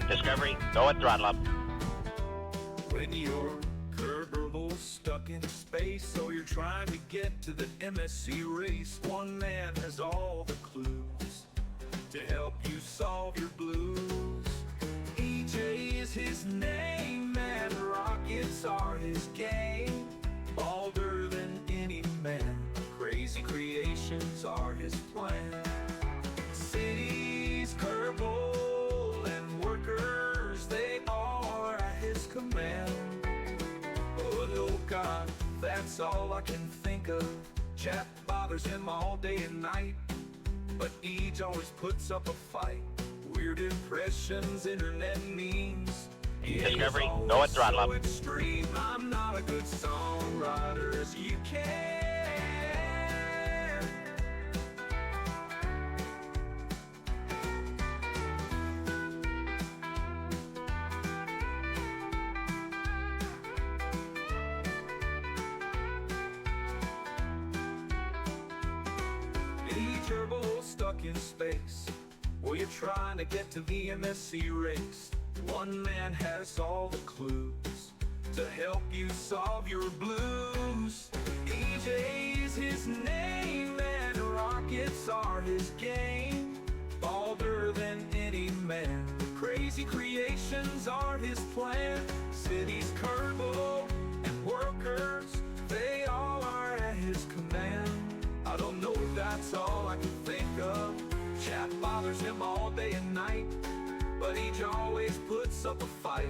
Discovery, go at throttle up. When you're Kerbal stuck in space, or you're trying to get to the MSC race, one man has all the clues to help you solve your blues. EJ is his name, and rockets are his game. Bolder than any man, crazy creations are his plan. Cities, Kerbal, and workers, they all are at his command. But oh God, that's all I can think of. Chat bothers him all day and night, but Eej always puts up a fight. Weird impressions, internet memes. Discovery, go at throttle up. Extreme. I'm not a good songwriter as you can. Turbo stuck in space, or you're trying to get to the MSC race. One man has all the clues to help you solve your blues. EJ is his name, and rockets are his game. Bolder than any man, crazy creations are his plan. Cities, Kerbal, and workers, they all are at his command. I don't know if that's all I can think of. Chat bothers him all day and night, but each always puts up a fight.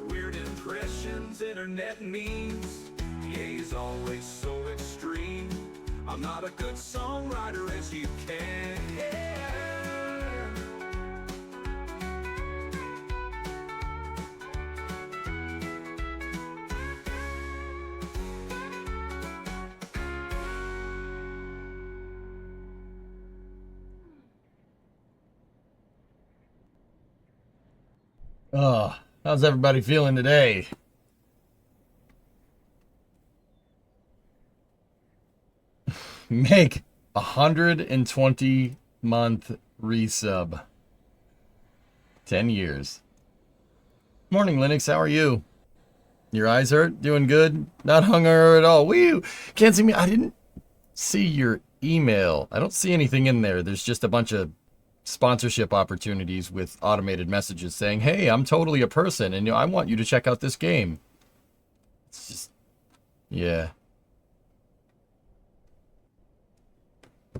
Weird impressions, internet memes. Yeah, he's always so extreme. I'm not a good songwriter as you can. Yeah. Oh, how's everybody feeling today? Make 120-month resub. 10 years. Morning, Linux. How are you? Your eyes hurt? Doing good? Not hungover at all. Woo! Can't see me. I didn't see your email. I don't see anything in there. There's just a bunch of sponsorship opportunities with automated messages saying, hey, I'm totally a person and I want you to check out this game. It's just, yeah.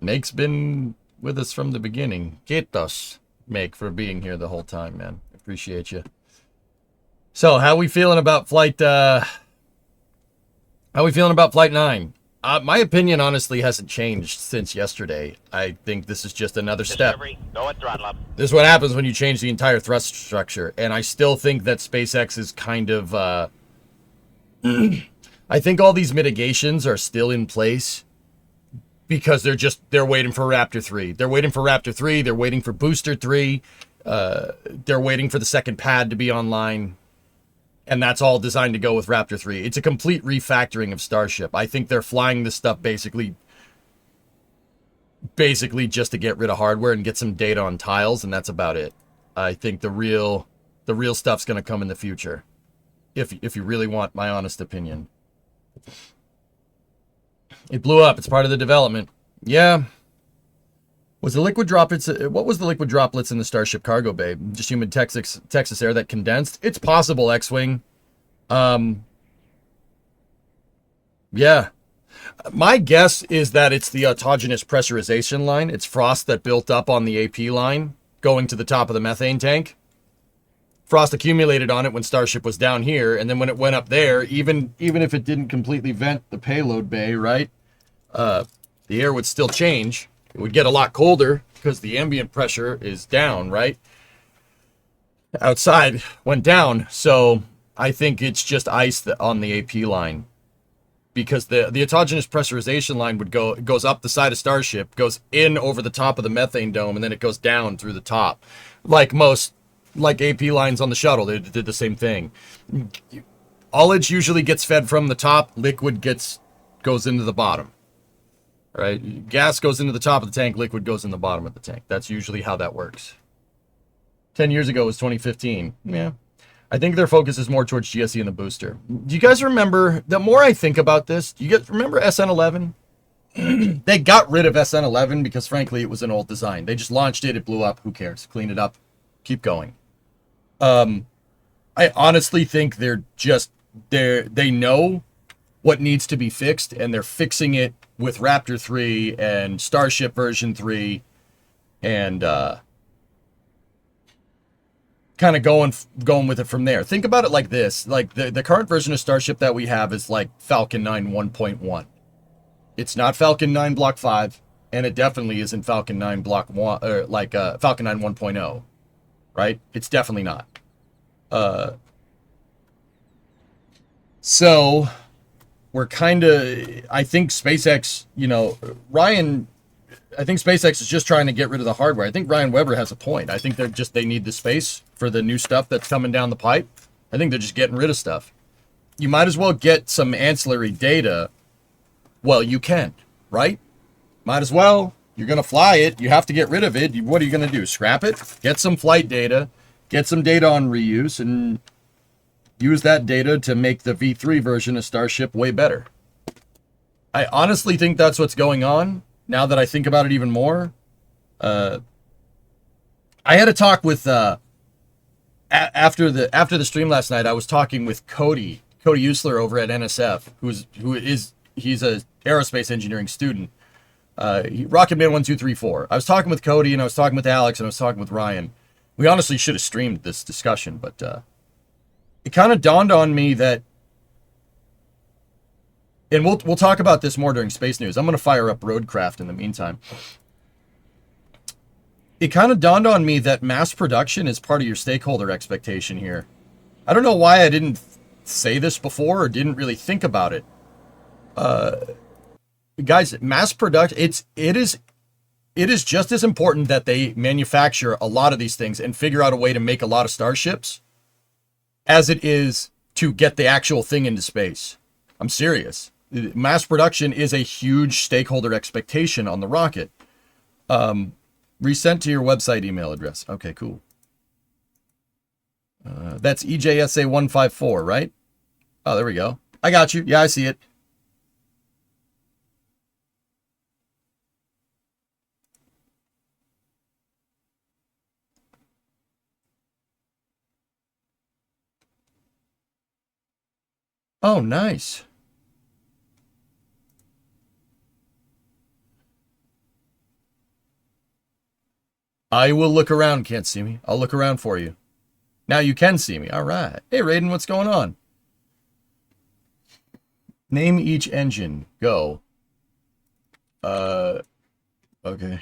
Make's been with us from the beginning. Quietos, Make, for being here the whole time, man. Appreciate you. So, how we feeling about flight 9? My opinion honestly hasn't changed since yesterday. I think this is just another step. Go at throttle up. This is what happens when you change the entire thrust structure. And I still think that SpaceX is kind of... I think all these mitigations are still in place because they're waiting for Raptor 3. They're waiting for Raptor 3. They're waiting for Booster 3. They're waiting for the second pad to be online. And that's all designed to go with Raptor 3. It's a complete refactoring of Starship. I think they're flying this stuff basically just to get rid of hardware and get some data on tiles, and that's about it. I think the real stuff's going to come in the future. If you really want my honest opinion. It blew up. It's part of the development. Yeah. Was the liquid droplets? What was the liquid droplets in the Starship cargo bay? Just humid Texas air that condensed? It's possible, X-Wing. Yeah. My guess is that it's the autogenous pressurization line. It's frost that built up on the AP line going to the top of the methane tank. Frost accumulated on it when Starship was down here, and then when it went up there, even if it didn't completely vent the payload bay, right? The air would still change. It would get a lot colder because the ambient pressure is down, right? Outside went down, so I think it's just ice on the AP line. Because the autogenous pressurization line goes up the side of Starship, goes in over the top of the methane dome, and then it goes down through the top. Like AP lines on the shuttle, they did the same thing. Ullage usually gets fed from the top, liquid goes into the bottom. Right? Gas goes into the top of the tank, liquid goes in the bottom of the tank. That's usually how that works. 10 years ago was 2015. Yeah. I think their focus is more towards GSE and the booster. Do you guys remember, the more I think about this, do you guys remember SN11? They got rid of SN11 because, frankly, it was an old design. They just launched it. It blew up. Who cares? Clean it up. Keep going. I honestly think they know what needs to be fixed, and they're fixing it with Raptor 3 and Starship version 3 and kind of going with it from there. Think about it like this. Like the current version of Starship that we have is like Falcon 9 1.1. It's not Falcon 9 Block 5, and it definitely isn't Falcon 9 Block 1 or like Falcon 9 1.0, right? It's definitely not. So we're kind of, I think SpaceX, I think SpaceX is just trying to get rid of the hardware. I think Ryan Weber has a point. I think they need the space for the new stuff that's coming down the pipe. I think they're just getting rid of stuff. You might as well get some ancillary data. Well, you can, right? Might as well. You're going to fly it. You have to get rid of it. What are you going to do? Scrap it? Get some flight data. Get some data on reuse and use that data to make the V3 version of Starship way better. I honestly think that's what's going on. Now that I think about it even more. I had a talk with, after the stream last night, I was talking with Cody Usler over at NSF, he's a aerospace engineering student. Rocket Man 1234. I was talking with Cody, and I was talking with Alex, and I was talking with Ryan. We honestly should have streamed this discussion, but it kind of dawned on me that, and we'll talk about this more during Space News. I'm going to fire up RoadCraft in the meantime. It kind of dawned on me that mass production is part of your stakeholder expectation here. I don't know why I didn't say this before or didn't really think about it. Guys, mass production, it is just as important that they manufacture a lot of these things and figure out a way to make a lot of starships as it is to get the actual thing into space. I'm serious. Mass production is a huge stakeholder expectation on the rocket. Resent to your website email address. Okay, cool. That's EJSA154, right? Oh, there we go. I got you. Yeah, I see it. Oh, nice. I will look around. Can't see me. I'll look around for you. Now you can see me. All right. Hey, Raiden, what's going on? Name each engine. Go. Okay.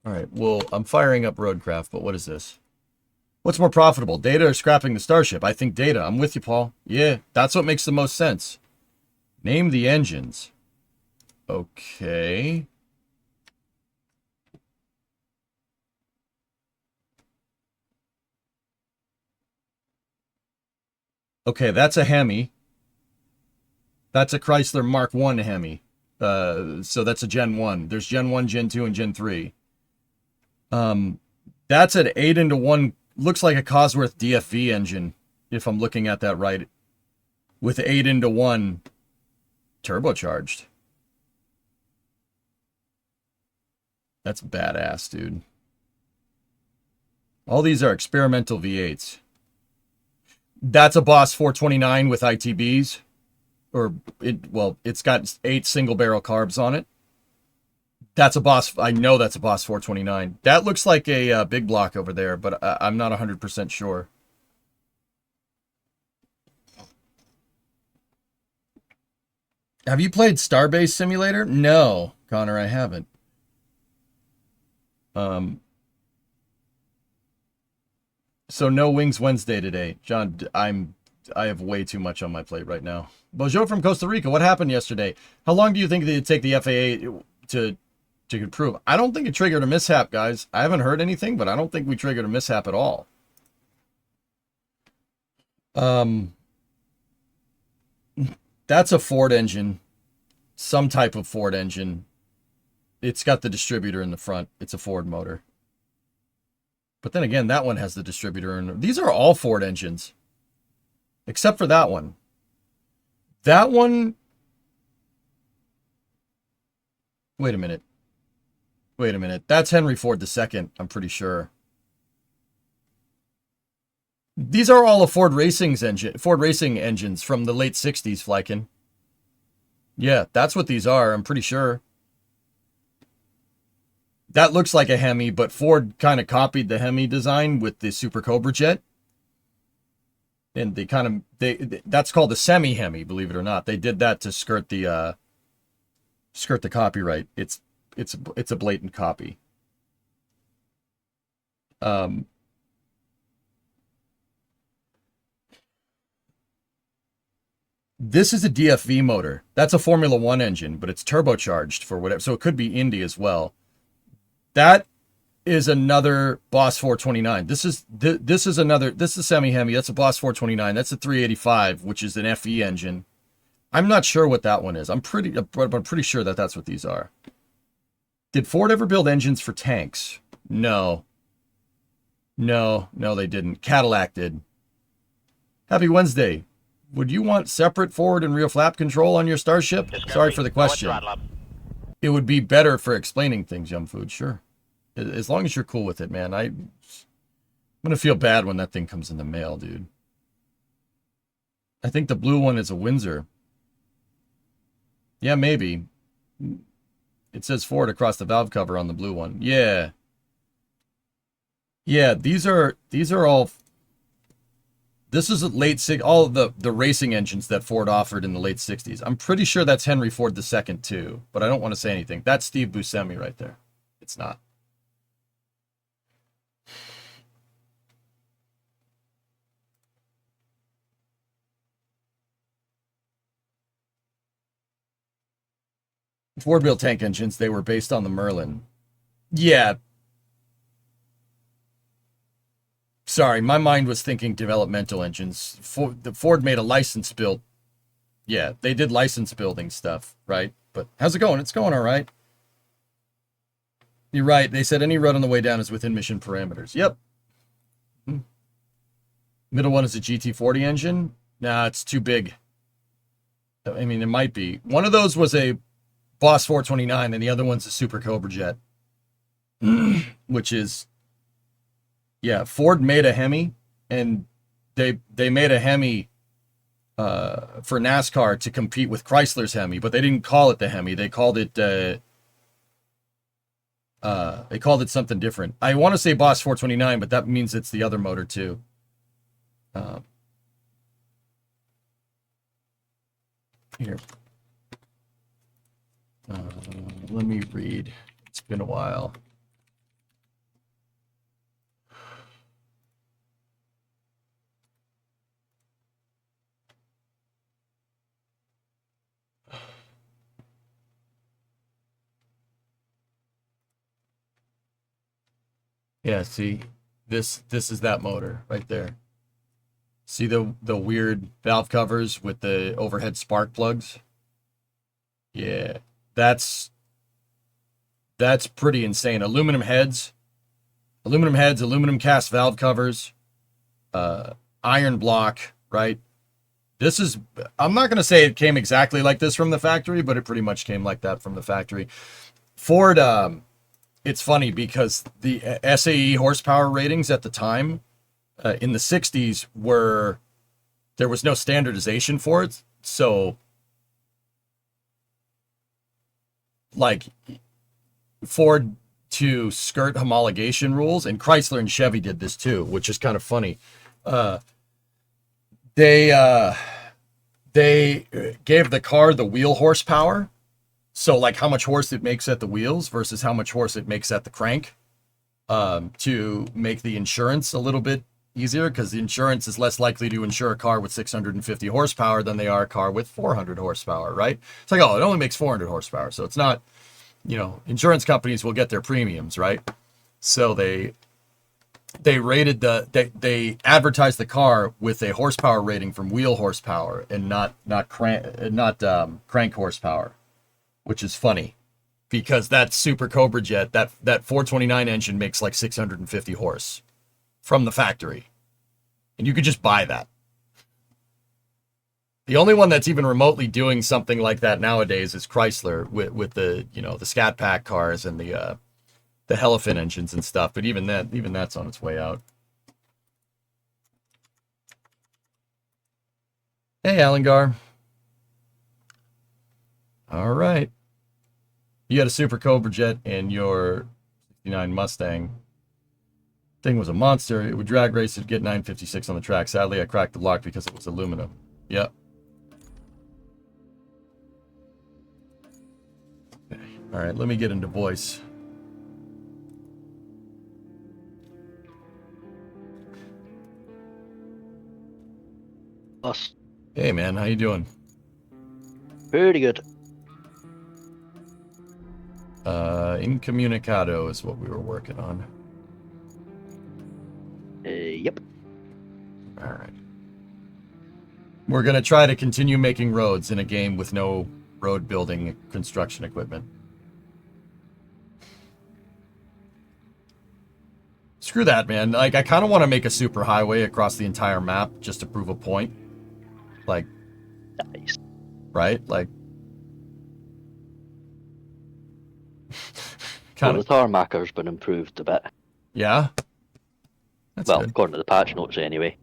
All right. Well, I'm firing up RoadCraft, but what is this? What's more profitable, data or scrapping the Starship? I think data. I'm with you, Paul. Yeah, that's what makes the most sense. Name the engines. Okay. Okay, that's a Hemi. That's a Chrysler Mark 1 Hemi. So that's a Gen 1. There's Gen 1, Gen 2, and Gen 3. That's an 8-into-1, looks like a Cosworth DFV engine, if I'm looking at that right, with 8-into-1 turbocharged. That's badass, dude. All these are experimental V8s. That's a Boss 429 with ITBs. It's got 8 single barrel carbs on it. That's a Boss. I know that's a Boss 429. That looks like a big block over there, but I'm not 100% sure. Have you played Starbase Simulator? No, Connor, I haven't. So no Wings Wednesday today. John, I have way too much on my plate right now. Bonjour from Costa Rica. What happened yesterday? How long do you think it'd take the FAA to improve? I don't think it triggered a mishap, guys. I haven't heard anything, but I don't think we triggered a mishap at all. That's a Ford engine. Some type of Ford engine. It's got the distributor in the front. It's a Ford motor. But then again, that one has the distributor. And these are all Ford engines. Except for that one. That one... Wait a minute. That's Henry Ford II, I'm pretty sure. These are all a Ford Racing engines from the late 60s, Flykin. Yeah, that's what these are, I'm pretty sure. That looks like a Hemi, but Ford kind of copied the Hemi design with the Super Cobra jet. And that's called a semi-Hemi, believe it or not. They did that to skirt the copyright. It's a blatant copy. This is a DFV motor. That's a Formula One engine, but it's turbocharged for whatever. So it could be Indy as well. That is another Boss 429. This is semi-Hemi. That's a Boss 429. That's a 385, which is an FE engine. I'm not sure what that one is. I'm pretty sure that that's what these are. Did Ford ever build engines for tanks? No, they didn't. Cadillac did. Happy Wednesday. Would you want separate forward and rear flap control on your Starship? Discovery, Sorry for the go at question. throttle up. It would be better for explaining things, Young Food. Sure. As long as you're cool with it, man. I'm going to feel bad when that thing comes in the mail, dude. I think the blue one is a Windsor. Yeah, maybe. It says Ford across the valve cover on the blue one. Yeah. Yeah, these are all... This is all the racing engines that Ford offered in the late 60s. I'm pretty sure that's Henry Ford II too, but I don't want to say anything. That's Steve Buscemi right there. It's not. Ford built tank engines, they were based on the Merlin. Yeah. Sorry, my mind was thinking developmental engines. Ford made a license built. Yeah, they did license building stuff, right? But how's it going? It's going all right. You're right. They said any road on the way down is within mission parameters. Yep. Middle one is a GT40 engine. Nah, it's too big. I mean, it might be. One of those was a Boss 429, and the other one's a Super Cobra jet. Which is... Yeah, Ford made a Hemi, and they made a Hemi for NASCAR to compete with Chrysler's Hemi, but they didn't call it the Hemi. They called it something different. I want to say Boss 429, but that means it's the other motor too. Here. Let me read. It's been a while. Yeah, see, this is that motor right there. See the weird valve covers with the overhead spark plugs? Yeah, that's pretty insane. Aluminum heads, aluminum cast valve covers, iron block, right? This is, I'm not going to say it came exactly like this from the factory, but it pretty much came like that from the factory. Ford, it's funny because the SAE horsepower ratings at the time in the 60s there was no standardization for it. So, like, Ford to skirt homologation rules, and Chrysler and Chevy did this too, which is kind of funny. They gave the car the wheel horsepower. So, like, how much horse it makes at the wheels versus how much horse it makes at the crank, to make the insurance a little bit easier, because the insurance is less likely to insure a car with 650 horsepower than they are a car with 400 horsepower, right? It's like, oh, it only makes 400 horsepower, so it's not, insurance companies will get their premiums, right? So they rated they advertised the car with a horsepower rating from wheel horsepower and not crank horsepower. Which is funny, because that Super Cobra jet, that 429 engine makes like 650 horse. from the factory. And you could just buy that. The only one that's even remotely doing something like that nowadays is Chrysler with the, you know, the Scat Pack cars and the Helifin engines and stuff. But even that's on its way out. Hey, Alangar. All right. You had a Super Cobra jet and your 69 Mustang. Thing was a monster. It would drag race to get 956 on the track. Sadly, I cracked the lock because it was aluminum. Yep. Okay. All right, let me get into voice. Us. Hey, man, how you doing? Pretty good. Incommunicado is what we were working on. Yep. All right. We're going to try to continue making roads in a game with no road building construction equipment. Screw that, man. Like, I kind of want to make a super highway across the entire map just to prove a point. Like, Nice. right? Like, Well, kind the of. tarmacker's been improved a bit. Yeah. That's Well, good. according to the patch notes, anyway.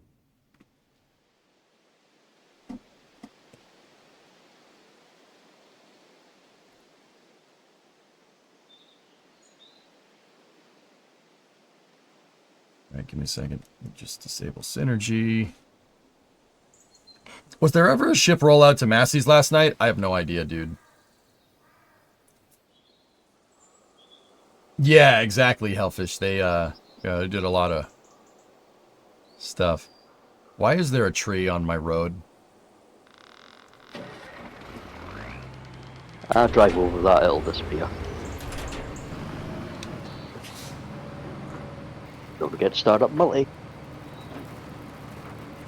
All right, give me a second. Just disable synergy. Was there ever a ship rollout to Massey's last night? I have no idea, dude. Yeah, exactly, Hellfish. They they did a lot of stuff. Why is there a tree on my road? I drive over that, it'll disappear. Don't forget to start up multi.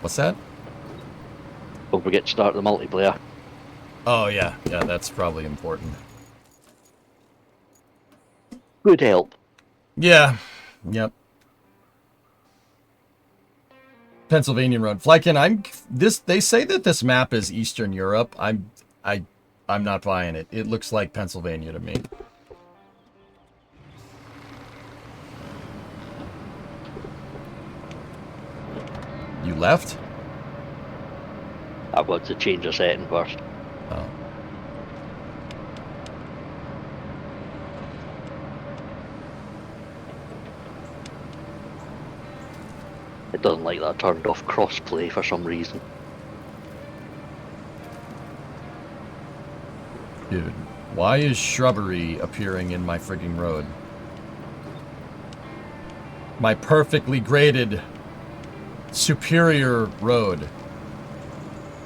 What's that? Don't forget to start the multiplayer. Oh, yeah. Yeah, that's probably important. Good help. Yeah. Yep. Pennsylvania Road. Flykin, they say that this map is Eastern Europe. I'm not buying it. It looks like Pennsylvania to me. You left? I've got to change the setting first. Oh. It doesn't like that turned off crossplay for some reason. Dude, why is shrubbery appearing in my frigging road? My perfectly graded superior road.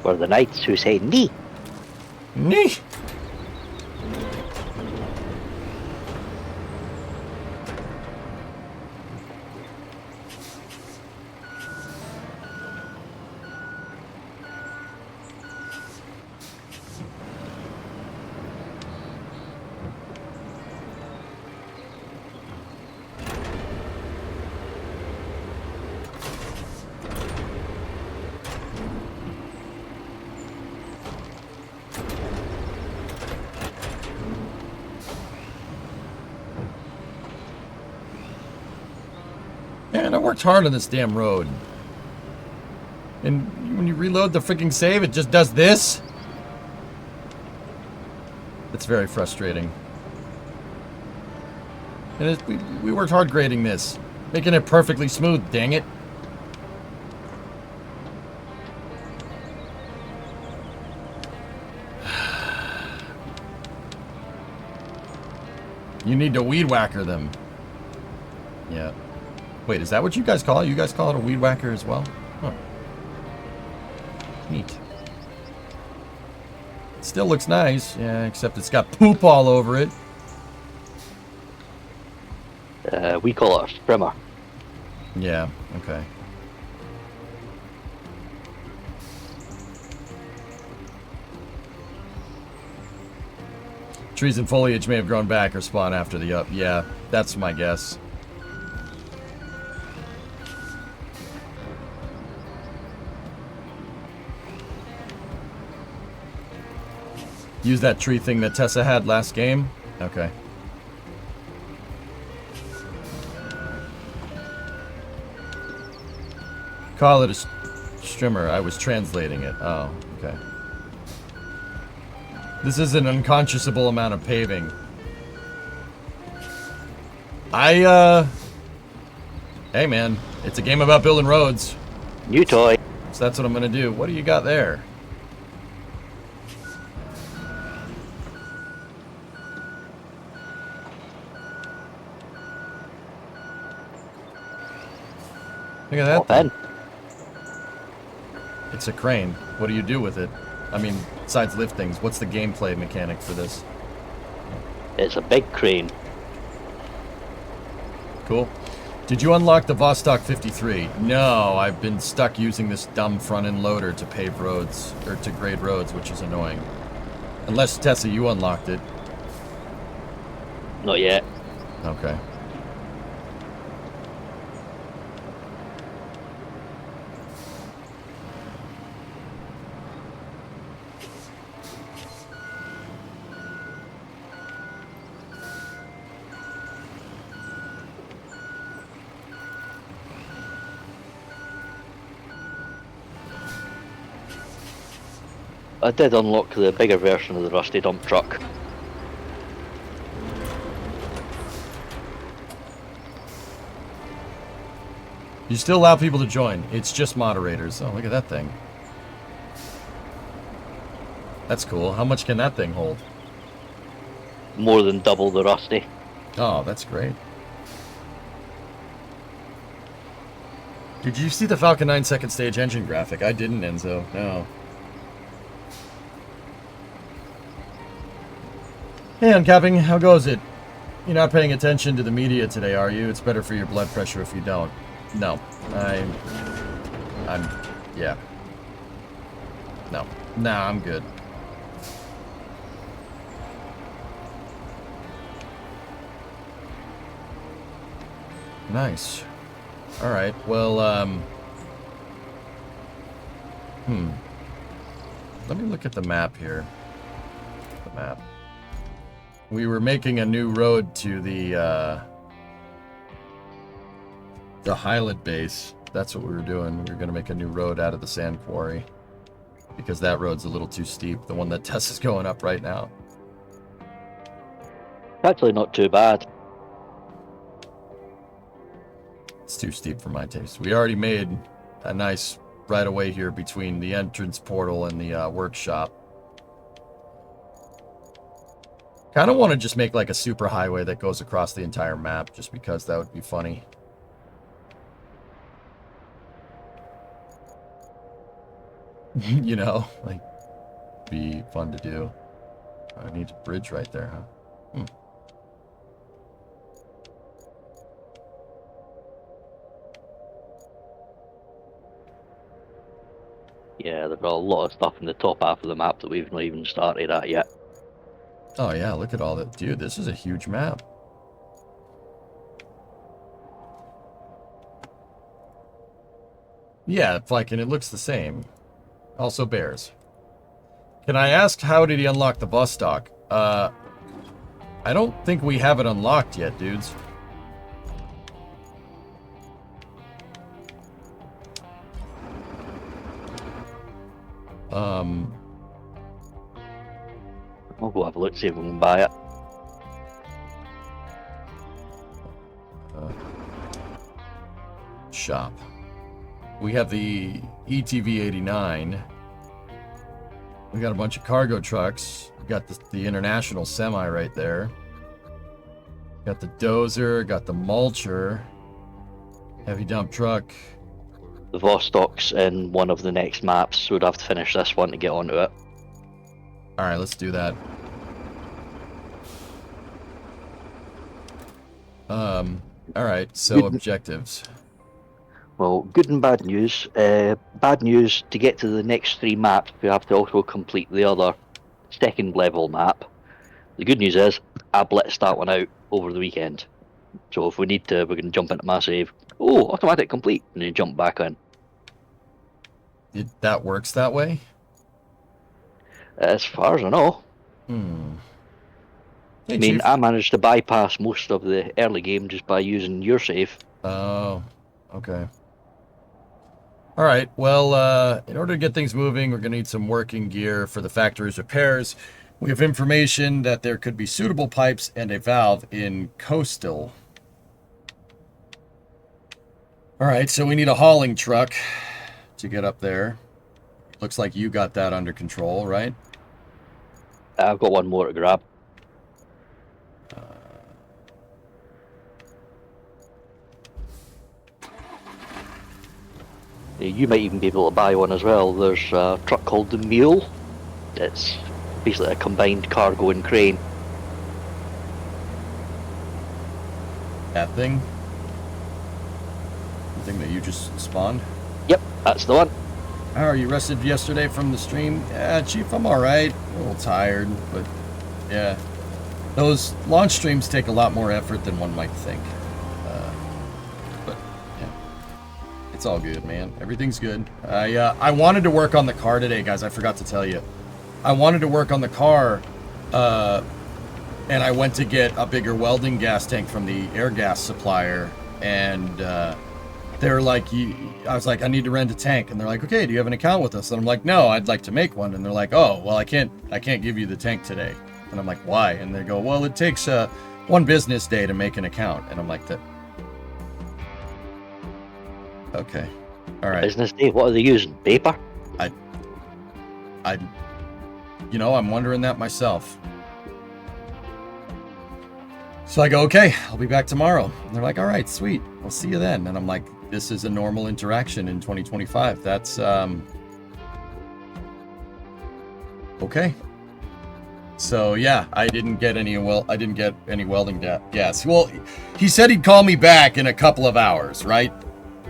For the knights who say nee. Nee. Man, I worked hard on this damn road. And when you reload the freaking save, it just does this? It's very frustrating. And we worked hard grading this. Making it perfectly smooth, dang it. You need to weed whacker them. Yeah. Wait, is that what you guys call it? You guys call it a weed whacker as well? Huh. Neat. It still looks nice, yeah, except it's got poop all over it. We call it a strimmer. Yeah, okay. Trees and foliage may have grown back or spawn after the up. Yeah, that's my guess. Use that tree thing that Tessa had last game? Okay. Call it a strimmer. I was translating it. Oh, okay. This is an unconscionable amount of paving. Hey man, it's a game about building roads. New toy. So that's what I'm gonna do. What do you got there? Look at that thing. It's a crane. What do you do with it? I mean, besides lift things, what's the gameplay mechanic for this? It's a big crane. Cool. Did you unlock the Vostok 53? No, I've been stuck using this dumb front-end loader to pave roads, or to grade roads, which is annoying. Unless, Tessa, you unlocked it. Not yet. Okay. I did unlock the bigger version of the rusty dump truck. You still allow people to join. It's just moderators. Oh, look at that thing. That's cool. How much can that thing hold? More than double the rusty. Oh, that's great. Did you see the Falcon 9 second stage engine graphic? I didn't, Enzo. No. Hey, Uncapping, how goes it? You're not paying attention to the media today, are you? It's better for your blood pressure if you don't. No. Yeah. No. Nah, I'm good. Nice. Alright, well, let me look at the map here. The map. We were making a new road to the Highland base. That's what we were doing. We were going to make a new road out of the sand quarry. Because that road's a little too steep. The one that Tess is going up right now. Actually not too bad. It's too steep for my taste. We already made a nice right away here between the entrance portal and the workshop. Kind of want to just make like a super highway that goes across the entire map, just because that would be funny. You know, like, be fun to do. I need a bridge right there, huh? Yeah, there's a lot of stuff in the top half of the map that we've not even started at yet. Oh yeah, look at all that. Dude, this is a huge map. Yeah, like, and it looks the same. Also bears. Can I ask, how did he unlock the Vostok? I don't think we have it unlocked yet, dudes. I'll go have a look, see if we can buy it. Shop. We have the ETV 89. We got a bunch of cargo trucks. We got the international semi right there. Got the dozer, got the mulcher. Heavy dump truck. The Vostok's in one of the next maps, so we'd have to finish this one to get onto it. Alright, let's do that. Alright, so objectives. Well, good and bad news. Bad news, to get to the next 3 maps, we have to also complete the other second level map. The good news is, I blitzed that one out over the weekend. So if we need to, we can jump into my save. Oh, automatic complete, and then jump back in. That works that way? As far as I know. Hey, I mean, Chief. I managed to bypass most of the early game just by using your save. Oh, okay. All right. Well, in order to get things moving, we're going to need some working gear for the factory's repairs. We have information that there could be suitable pipes and a valve in Coastal. All right, so we need a hauling truck to get up there. Looks like you got that under control, right? I've got one more to grab. You might even be able to buy one as well. There's a truck called the Mule. It's basically a combined cargo and crane. That thing? The thing that you just spawned? Yep, that's the one. How are you? Rested yesterday from the stream? Yeah, Chief, I'm alright. A little tired, but yeah. Those launch streams take a lot more effort than one might think. But yeah, it's all good, man. Everything's good. I wanted to work on the car today, guys. I forgot to tell you. I wanted to work on the car, and I went to get a bigger welding gas tank from the air gas supplier, and they're like, I was like, I need to rent a tank, and they're like, okay, do you have an account with us? And I'm like, no, I'd like to make one. And they're like, oh, well, I can't give you the tank today. And I'm like, why? And they go, well, it takes one business day to make an account. And I'm like, that. Okay, all right. Business day. What are they using? Paper? I'm wondering that myself. So I go, okay, I'll be back tomorrow. And they're like, all right, sweet. I'll see you then. And I'm like, this is a normal interaction in 2025. That's, okay. So yeah, I didn't get any welding gas. Well, he said he'd call me back in a couple of hours, right?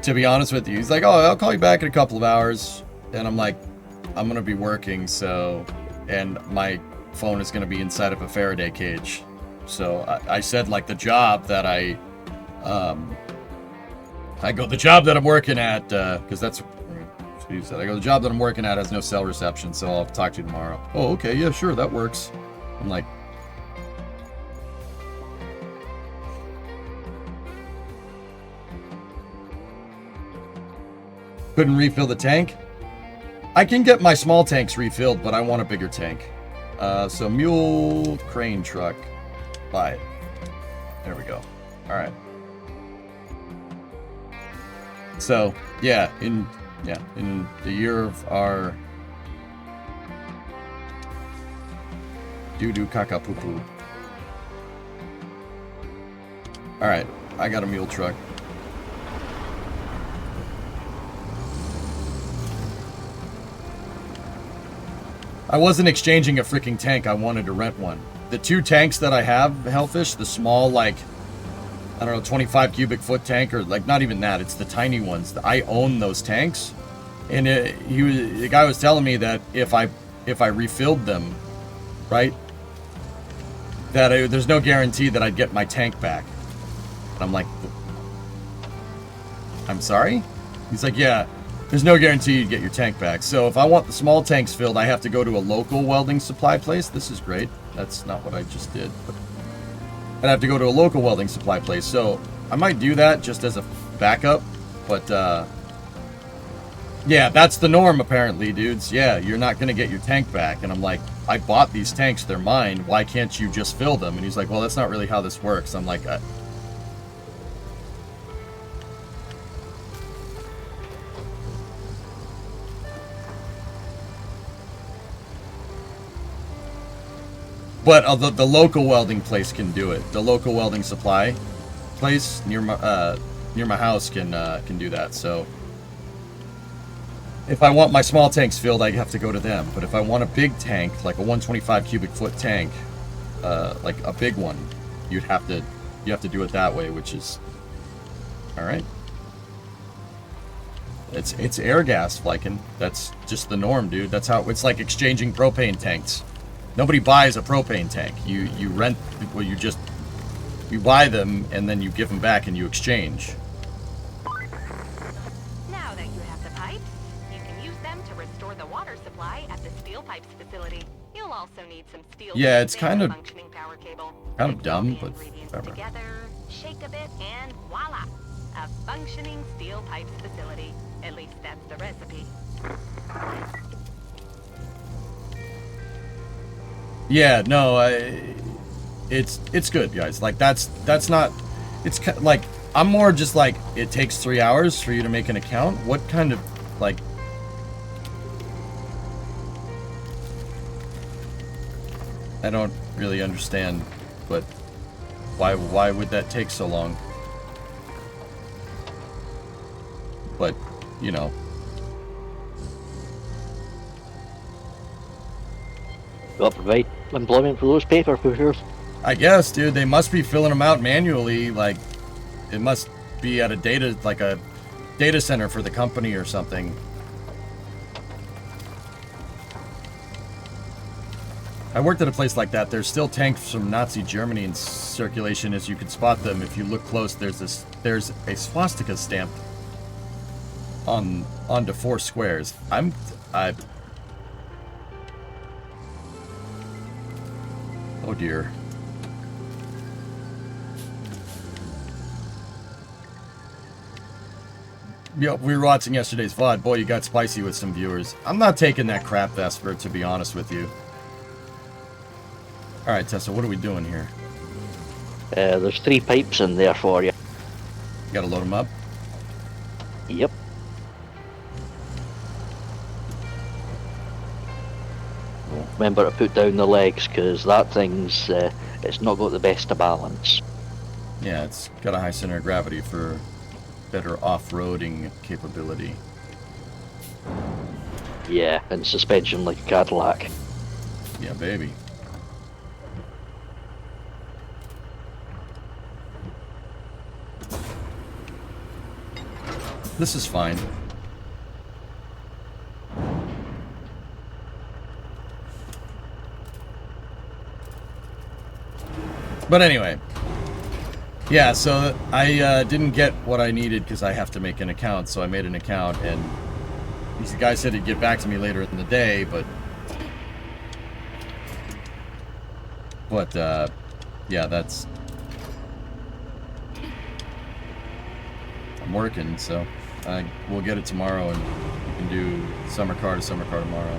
To be honest with you. He's like, oh, I'll call you back in a couple of hours. And I'm like, I'm going to be working, so, and my phone is going to be inside of a Faraday cage. So I said, like, the job that the job that I'm working at, because that's what he said. I go, the job that I'm working at has no cell reception, so I'll talk to you tomorrow. Oh, okay, yeah, sure, that works. I'm like, couldn't refill the tank? I can get my small tanks refilled, but I want a bigger tank. So mule crane truck. Buy it. There we go. All right. So yeah, in the year of our doo-doo caca poo-poo. All right, I got a mule truck. I wasn't exchanging a freaking tank. I wanted to rent one. The two tanks that I have, Hellfish, the small, like, I don't know, 25 cubic foot tank, or like not even that. It's the tiny ones. I own those tanks, and the guy was telling me that if I refilled them, right, that there's no guarantee that I'd get my tank back. And I'm like, I'm sorry? He's like, yeah. There's no guarantee you'd get your tank back. So if I want the small tanks filled, I have to go to a local welding supply place. This is great. That's not what I just did. But I'd have to go to a local welding supply place. So I might do that just as a backup. But yeah, that's the norm apparently, dudes. Yeah, you're not going to get your tank back. And I'm like, I bought these tanks. They're mine. Why can't you just fill them? And he's like, well, that's not really how this works. I'm like, but the local welding place can do it. The local welding supply place near my house can do that. So if I want my small tanks filled, I have to go to them. But if I want a big tank, like a 125 cubic foot tank, like a big one, you have to do it that way, which is all right. It's air gas, Flykin. That's just the norm, dude. That's how it's like exchanging propane tanks. Nobody buys a propane tank. You rent, well, you buy them and then you give them back and you exchange. Now that you have the pipes, you can use them to restore the water supply at the steel pipes facility. You'll You'll also need some steel. Yeah, it's kind of functioning power cable. dumb, Mix all but the ingredients whatever. together, shake a bit, and voila, a functioning steel pipes facility. At least that's the recipe. Yeah, no, it's good, guys. Like that's not. It's like I'm more just like it takes 3 hours for you to make an account. What kind of like? I don't really understand, but why would that take so long? But you know. Got to provide employment for those paper pushers. I guess, dude, they must be filling them out manually. Like, it must be at a data center for the company or something. I worked at a place like that. There's still tanks from Nazi Germany in circulation, as you can spot them. If you look close, there's a swastika stamped onto 4 squares. Oh dear. Yep, we were watching yesterday's VOD. Boy, you got spicy with some viewers. I'm not taking that crap, Vesper, to be honest with you. Alright, Tessa, what are we doing here? There's 3 pipes in there for you. You gotta load them up? Yep. Remember to put down the legs, because that thing's, it's not got the best of balance. Yeah, it's got a high center of gravity for better off-roading capability. Yeah, and suspension like a Cadillac. Yeah, baby. This is fine. But anyway, yeah, so I didn't get what I needed because I have to make an account, so I made an account, and the guy said he'd get back to me later in the day, but yeah, that's, I'm working, so we'll get it tomorrow, and we can do summer car to summer car tomorrow.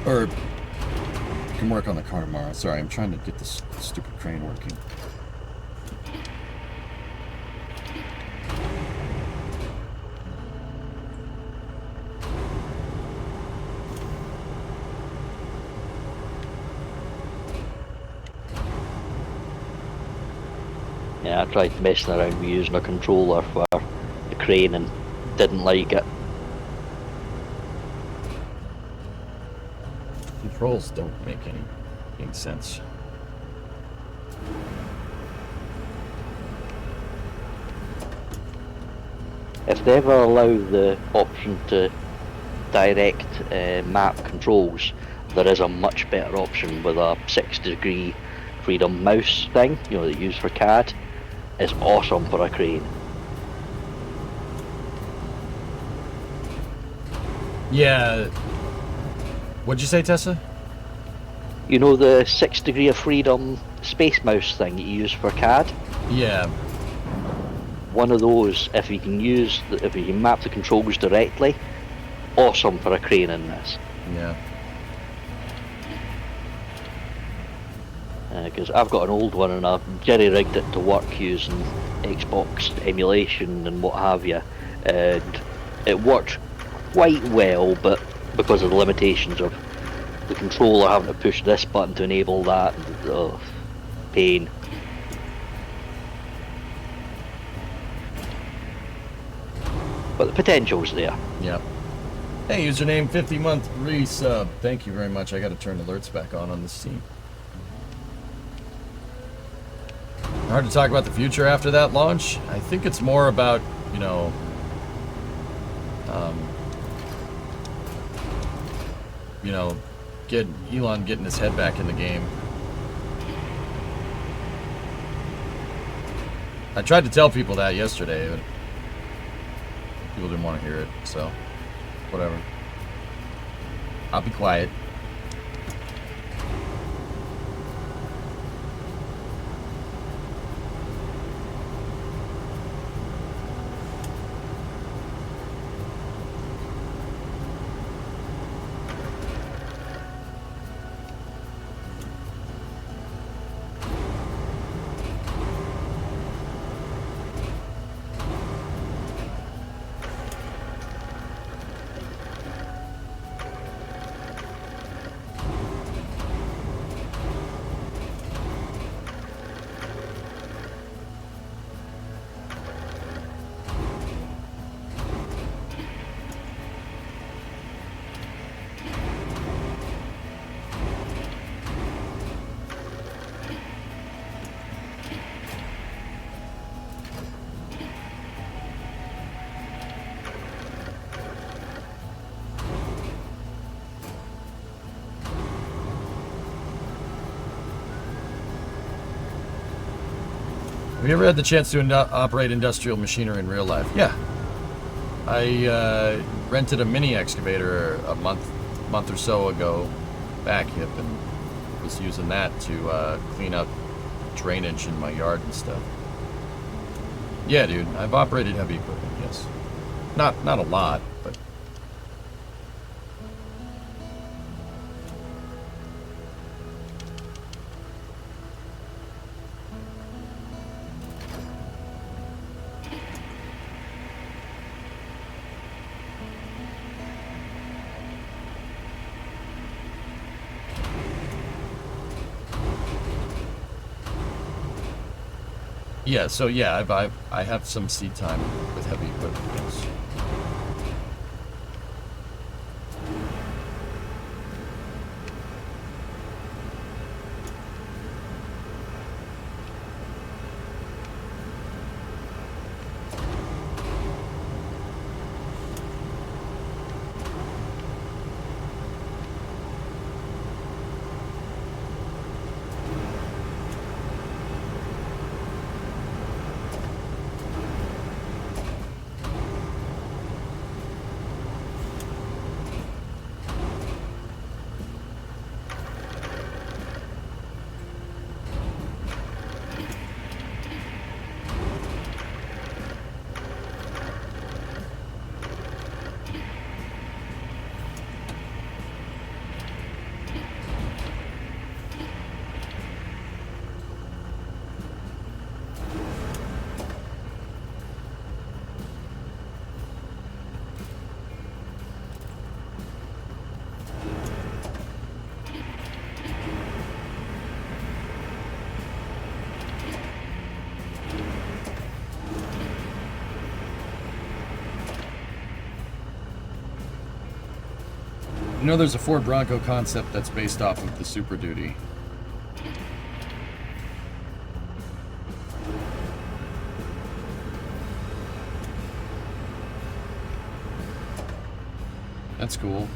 Or you can work on the car tomorrow. Sorry, I'm trying to get this stupid crane working. Yeah, I tried messing around with using a controller for the crane and didn't like it. Controls don't make any sense. If they ever allow the option to direct map controls, there is a much better option with a 6-degree freedom mouse thing, you know, that you use for CAD. It's awesome for a crane. Yeah. What'd you say, Tessa? You know the 6-degree of freedom space mouse thing that you use for CAD? Yeah. One of those, if you can map the controls directly, awesome for a crane in this. Yeah. Because I've got an old one and I've jerry-rigged it to work using Xbox emulation and what have you, and it worked quite well, but because of the limitations of the controller having to push this button to enable that, pain. But the potential's there. Yeah. Hey, username 50-month resub. Thank you very much. I gotta turn alerts back on this team. Hard to talk about the future after that launch. I think it's more about, you know, Elon getting his head back in the game. I tried to tell people that yesterday, but People didn't want to hear it, so whatever. I'll be quiet. Have you ever had the chance to operate industrial machinery in real life? Yeah. I rented a mini excavator a month or so ago, back hip, and was using that to clean up drainage in my yard and stuff. Yeah, dude, I've operated heavy equipment, yes. Not a lot, but... Yeah, so yeah, I have some seat time with heavy equipment, yes. You know, there's a Ford Bronco concept that's based off of the Super Duty. That's cool.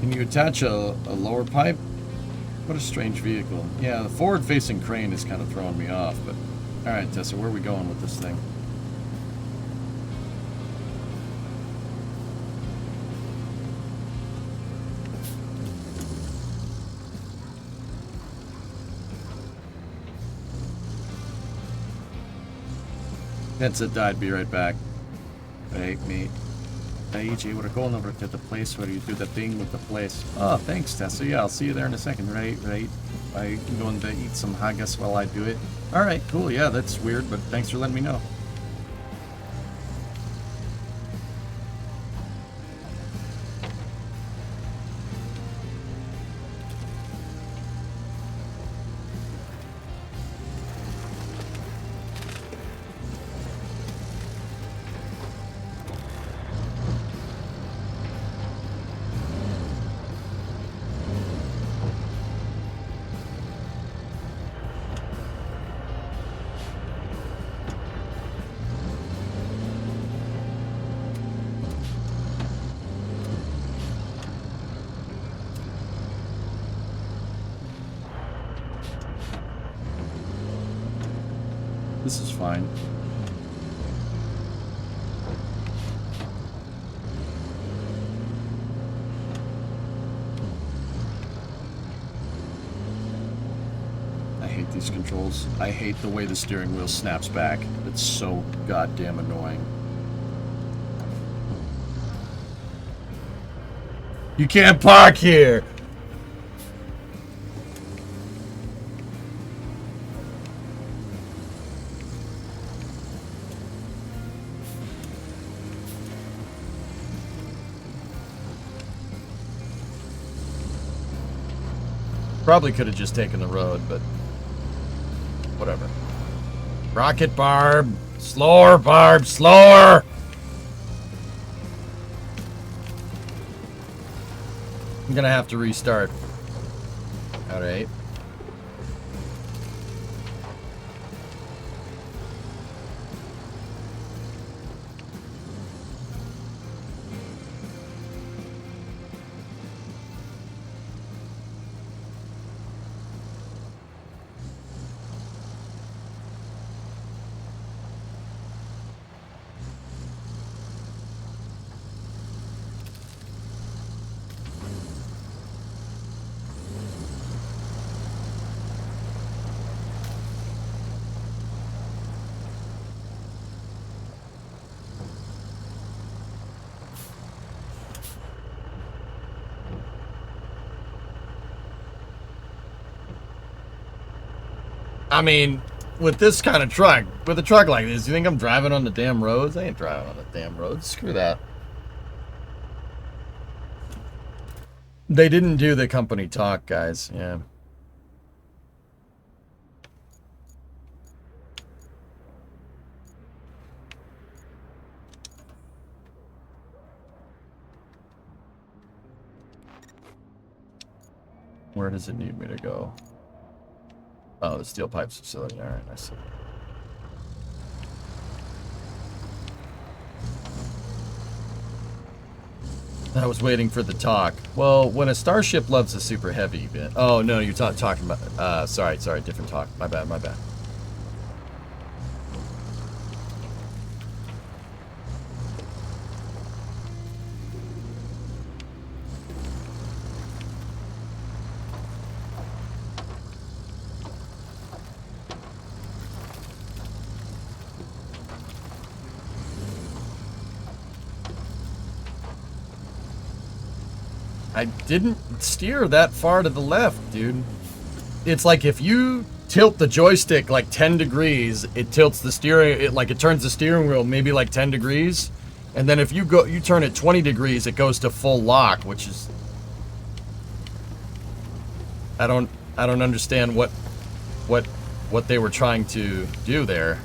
Can you attach a lower pipe? What a strange vehicle. Yeah, the forward-facing crane is kind of throwing me off, but... Alright, Tessa, where are we going with this thing? Headset died, be right back. Right, mate. Hey, EJ, we're going over to the place where you do the thing with the place. Oh, thanks, Tessa. Yeah, I'll see you there in a second. Right. I'm going to eat some haggis while I do it. Alright, cool. Yeah, that's weird, but thanks for letting me know. This is fine. I hate these controls. I hate the way the steering wheel snaps back. It's so goddamn annoying. You can't park here! Probably could have just taken the road, but whatever. Rocket Barb! Slower, Barb! Slower! I'm gonna have to restart. Alright. I mean, with this kind of truck, with a truck like this, you think I'm driving on the damn roads? I ain't driving on the damn roads. Screw that. They didn't do the company talk, guys. Yeah. Where does it need me to go? Oh, the steel pipes facility. All right, I see. I was waiting for the talk. Well, when a starship loves a super heavy bit. Oh no, you're talking about. Sorry, different talk. My bad. I didn't steer that far to the left, dude. It's like if you tilt the joystick like 10 degrees, it tilts the steering, it turns the steering wheel maybe like 10 degrees. And then if you turn it 20 degrees, it goes to full lock, which is... I don't understand what they were trying to do there.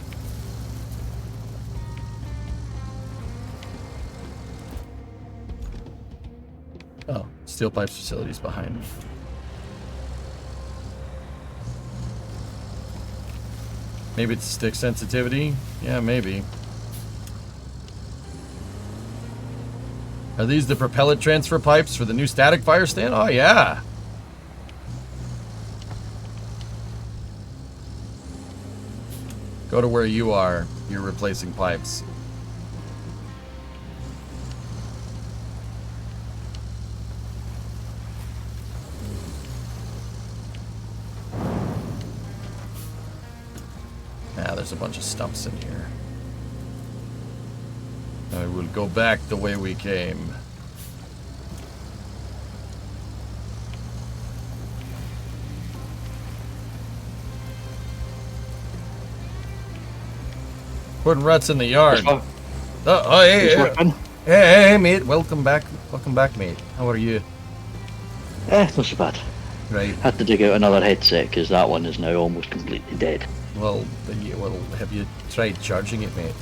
Oh, steel pipes facilities behind me. Maybe it's stick sensitivity? Yeah, maybe. Are these the propellant transfer pipes for the new static fire stand? Oh, yeah. Go to where you are. You're replacing pipes. There's a bunch of stumps in here. will go back the way we came. Putting ruts in the yard. Hey, hey, mate. Welcome back. Welcome back, mate. How are you? Not so bad. Right. Had to dig out another headset because that one is now almost completely dead. Well, have you tried charging it, mate?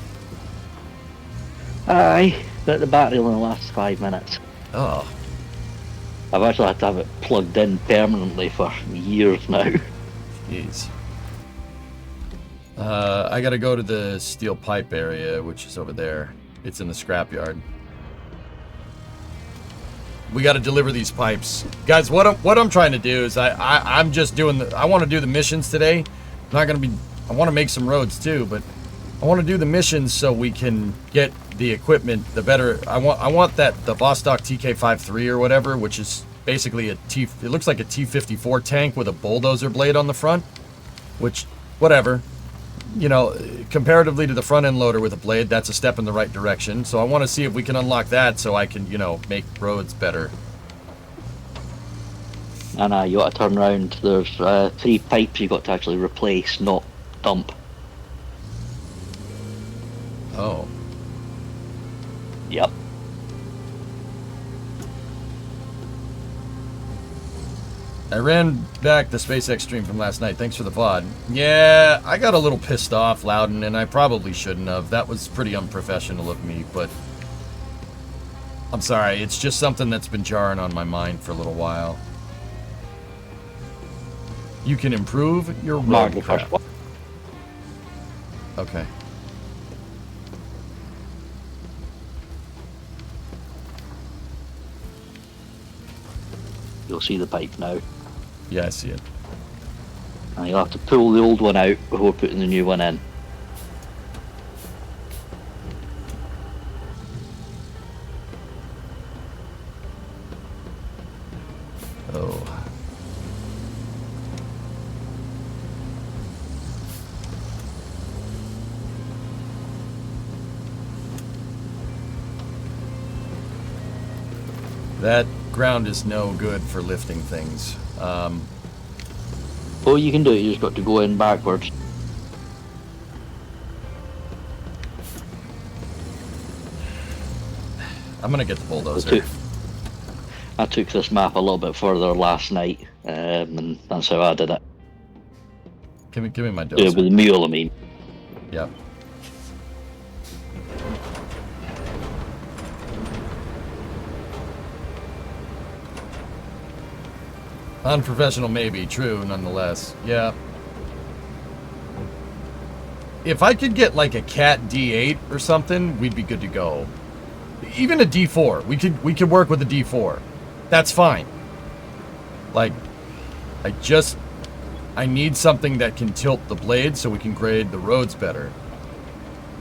Aye, but the battery only lasts 5 minutes. Oh. I've actually had to have it plugged in permanently for years now. Jeez. I gotta go to the steel pipe area, which is over there. It's in the scrapyard. We gotta deliver these pipes. Guys, what I'm trying to do is I'm just doing I want to do the missions today. I want to make some roads too, but I want to do the missions so we can get the equipment, the better. I want the Vostok TK53 or whatever, which is basically it looks like a T-54 tank with a bulldozer blade on the front, which, whatever. You know, comparatively to the front end loader with a blade, that's a step in the right direction. So I want to see if we can unlock that so I can, you know, make roads better. And you got to turn around. There's 3 pipes you got to actually replace, not dump. Oh. Yep. I ran back the SpaceX stream from last night. Thanks for the VOD. Yeah, I got a little pissed off, Loudon, and I probably shouldn't have. That was pretty unprofessional of me, but I'm sorry. It's just something that's been jarring on my mind for a little while. You can improve your RoadCraft. Okay. You'll see the pipe now. Yeah, I see it. And you'll have to pull the old one out before putting the new one in. Oh. That ground is no good for lifting things. Oh, you can do it, you just got to go in backwards. I'm gonna get the bulldozer. I took this map a little bit further last night, and that's how I did it. Give me my Yeah, dozer. with the mule, I mean. Yep. Unprofessional, maybe. True, nonetheless. Yeah. If I could get like a Cat D8 or something, we'd be good to go. Even a D4. We could work with a D4. That's fine. Like, I need something that can tilt the blade so we can grade the roads better.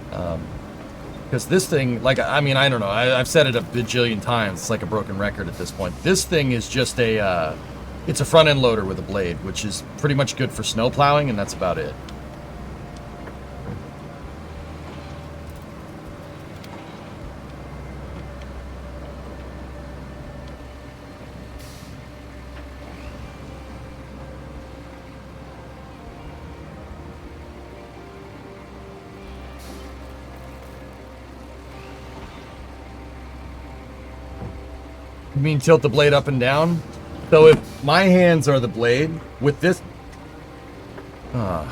Because this thing, like, I mean, I don't know. I've said it a bajillion times. It's like a broken record at this point. This thing is just it's a front end loader with a blade, which is pretty much good for snow plowing, and that's about it. You mean tilt the blade up and down? So if my hands are the blade, with this... Yeah,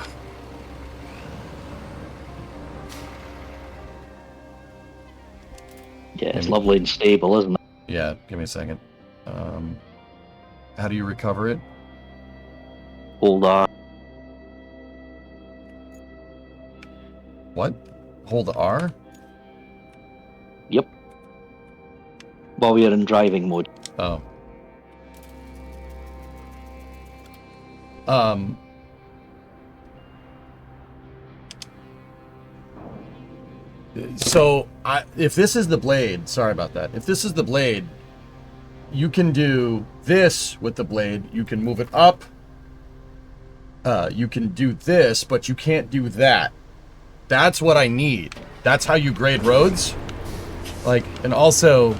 it's lovely and stable, isn't it? Yeah, give me a second. How do you recover it? Hold on. What? Hold R? Yep. While you're in driving mode. Oh. So, if this is the blade, sorry about that. If this is the blade, you can do this with the blade. You can move it up. You can do this, but you can't do that. That's what I need. That's how you grade roads. Like, and also,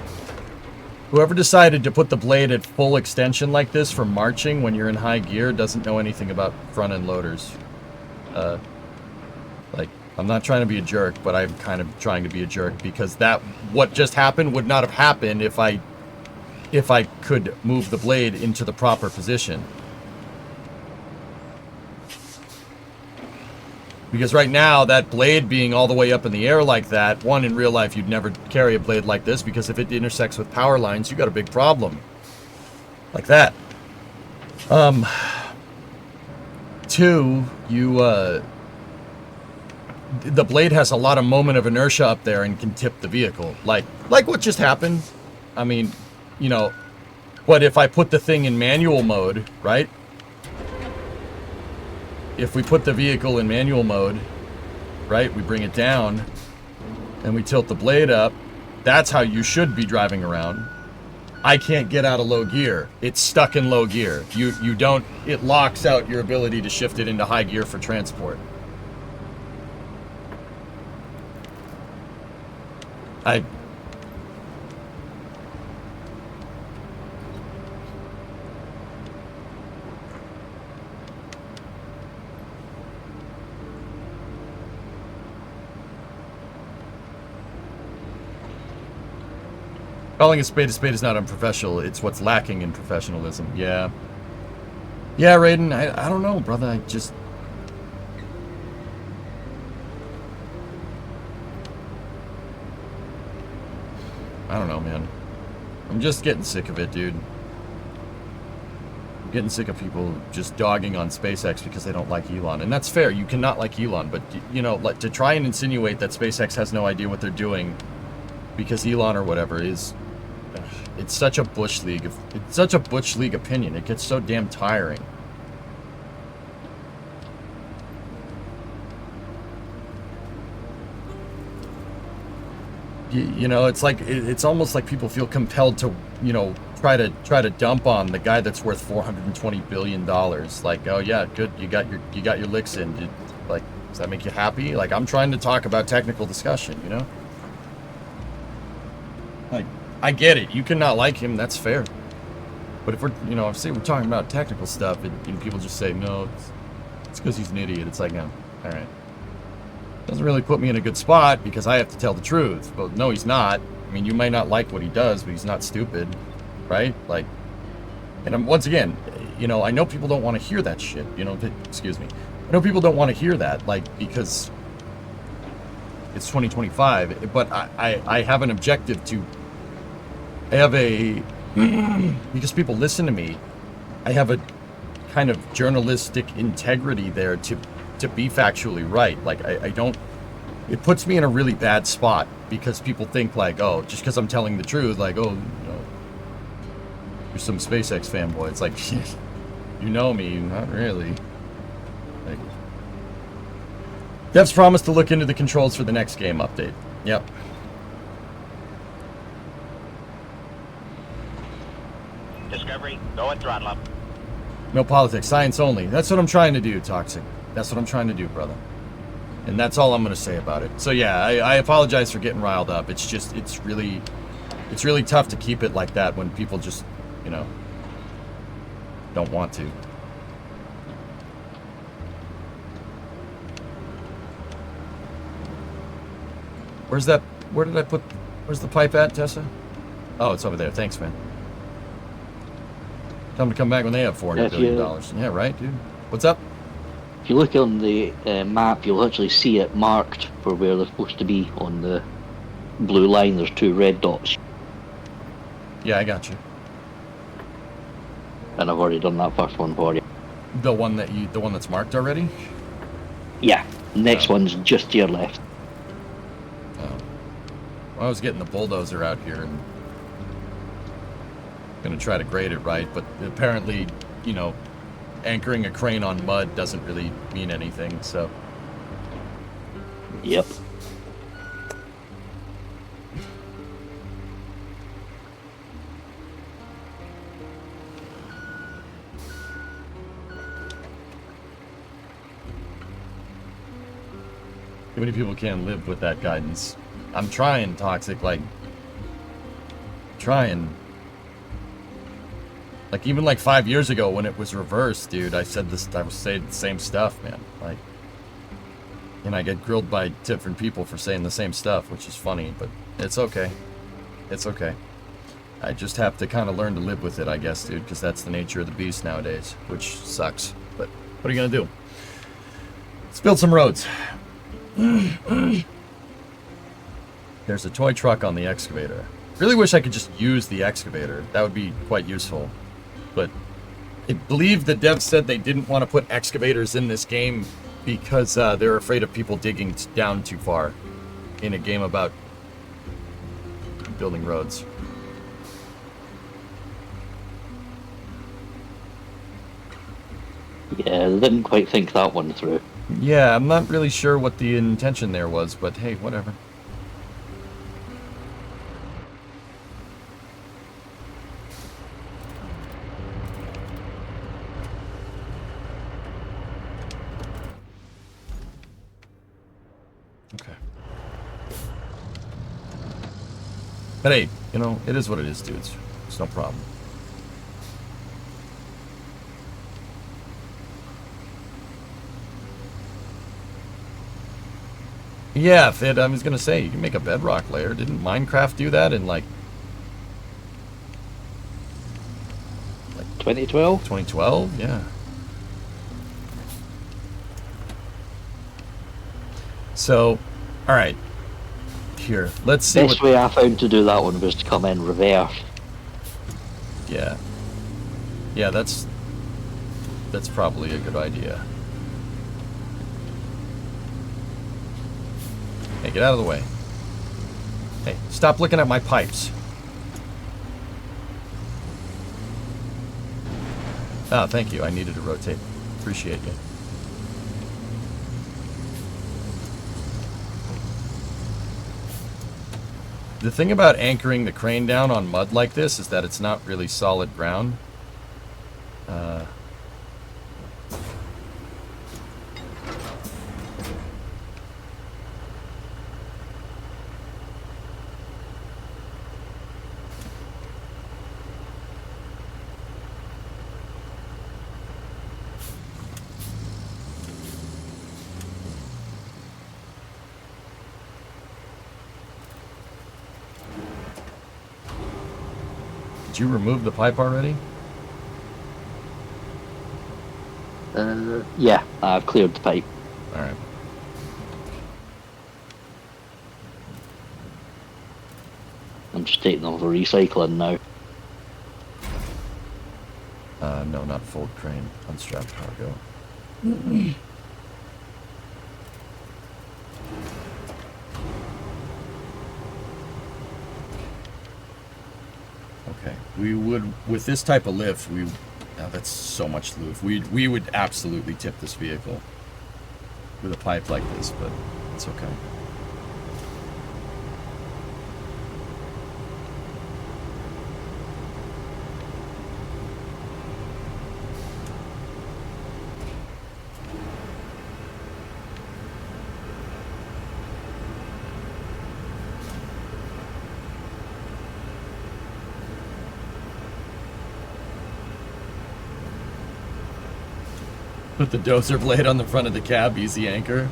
whoever decided to put the blade at full extension like this for marching when you're in high gear doesn't know anything about front-end loaders. Like, I'm not trying to be a jerk, but I'm kind of trying to be a jerk because what just happened would not have happened if I could move the blade into the proper position. Because right now, that blade being all the way up in the air like that, one, in real life, you'd never carry a blade like this because if it intersects with power lines, you got a big problem. Like that. Two, the blade has a lot of moment of inertia up there and can tip the vehicle. Like what just happened. I mean, you know, but if I put the thing in manual mode, right? If we put the vehicle in manual mode, right, we bring it down and we tilt the blade up, that's how you should be driving around. I can't get out of low gear. It's stuck in low gear. You don't, it locks out your ability to shift it into high gear for transport. Calling a spade is not unprofessional. It's what's lacking in professionalism. Yeah. Yeah, Raiden, I don't know, brother. I don't know, man. I'm just getting sick of it, dude. I'm getting sick of people just dogging on SpaceX because they don't like Elon. And that's fair. You cannot like Elon. But, you know, like, to try and insinuate that SpaceX has no idea what they're doing because Elon or whatever is... It's such a Bush League. It's such a Bush League opinion. It gets so damn tiring. You know, it's like it's almost like people feel compelled to, you know, try to dump on the guy that's worth $420 billion. Like, oh yeah, good, you got your licks in. Like, does that make you happy? Like, I'm trying to talk about technical discussion, you know. Like, I get it. You cannot like him. That's fair. But if we're, you know, say we're talking about technical stuff, and people just say no, it's because he's an idiot. It's like, no, all right. Doesn't really put me in a good spot because I have to tell the truth. But no, he's not. I mean, you might not like what he does, but he's not stupid, right? Like, and once again, you know, I know people don't want to hear that shit. You know, excuse me. I know people don't want to hear that, like, because it's 2025. But I have an objective to. I have a, because people listen to me, I have a kind of journalistic integrity there to be factually right. Like, I don't, it puts me in a really bad spot because people think like, oh, just because I'm telling the truth, like, oh, you know, you're some SpaceX fanboy. It's like, you know me, not really. Like, Dev's promised to look into the controls for the next game update. Yep. Discovery, go and throttle up. No politics, science only. That's what I'm trying to do, Toxic. That's what I'm trying to do, brother. And that's all I'm going to say about it. So yeah, I apologize for getting riled up. It's just, it's really tough to keep it like that when people just, you know, don't want to. Where's that, where did I put, where's the pipe at, Tessa? Oh, it's over there. Thanks, man. Tell them to come back when they have $400 billion. Yeah, right, dude. What's up? If you look on the map, you'll actually see it marked for where they're supposed to be on the blue line. There's 2 red dots. Yeah, I got you. And I've already done that first one for you. The one that's marked already? Yeah. Next one's just to your left. Oh. Well, I was getting the bulldozer out here and gonna try to grade it right, but apparently, you know, anchoring a crane on mud doesn't really mean anything, so. Yep. Too many people can't live with that guidance. I'm trying, Toxic, like, try and... Like, even like 5 years ago when it was reversed, dude, I was saying the same stuff, man. Like, and I get grilled by different people for saying the same stuff, which is funny, but it's okay. It's okay. I just have to kind of learn to live with it, I guess, dude, because that's the nature of the beast nowadays, which sucks. But what are you going to do? Let's build some roads. There's a toy truck on the excavator. Really wish I could just use the excavator. That would be quite useful. But I believe the devs said they didn't want to put excavators in this game because they're afraid of people digging down too far in a game about building roads. Yeah, they didn't quite think that one through. Yeah, I'm not really sure what the intention there was, but hey, whatever. Okay. But hey, you know, it is what it is, dudes. It's no problem. Yeah, Fid, I was gonna say, you can make a bedrock layer. Didn't Minecraft do that in like 2012? 2012? Yeah. So, alright. Here, let's see Best way I found to do that one was to come in reverse. Yeah. Yeah, that's probably a good idea. Hey, get out of the way. Hey, stop looking at my pipes. Oh, thank you. I needed to rotate. Appreciate you. The thing about anchoring the crane down on mud like this is that it's not really solid ground. Did you remove the pipe already? Yeah, I've cleared the pipe. Alright. I'm just taking them for recycling now. No, not fold crane. Unstrapped cargo. Okay, we would, with this type of lift, now that's so much lift. We would absolutely tip this vehicle with a pipe like this, but it's okay. Put the dozer blade on the front of the cab, easy anchor.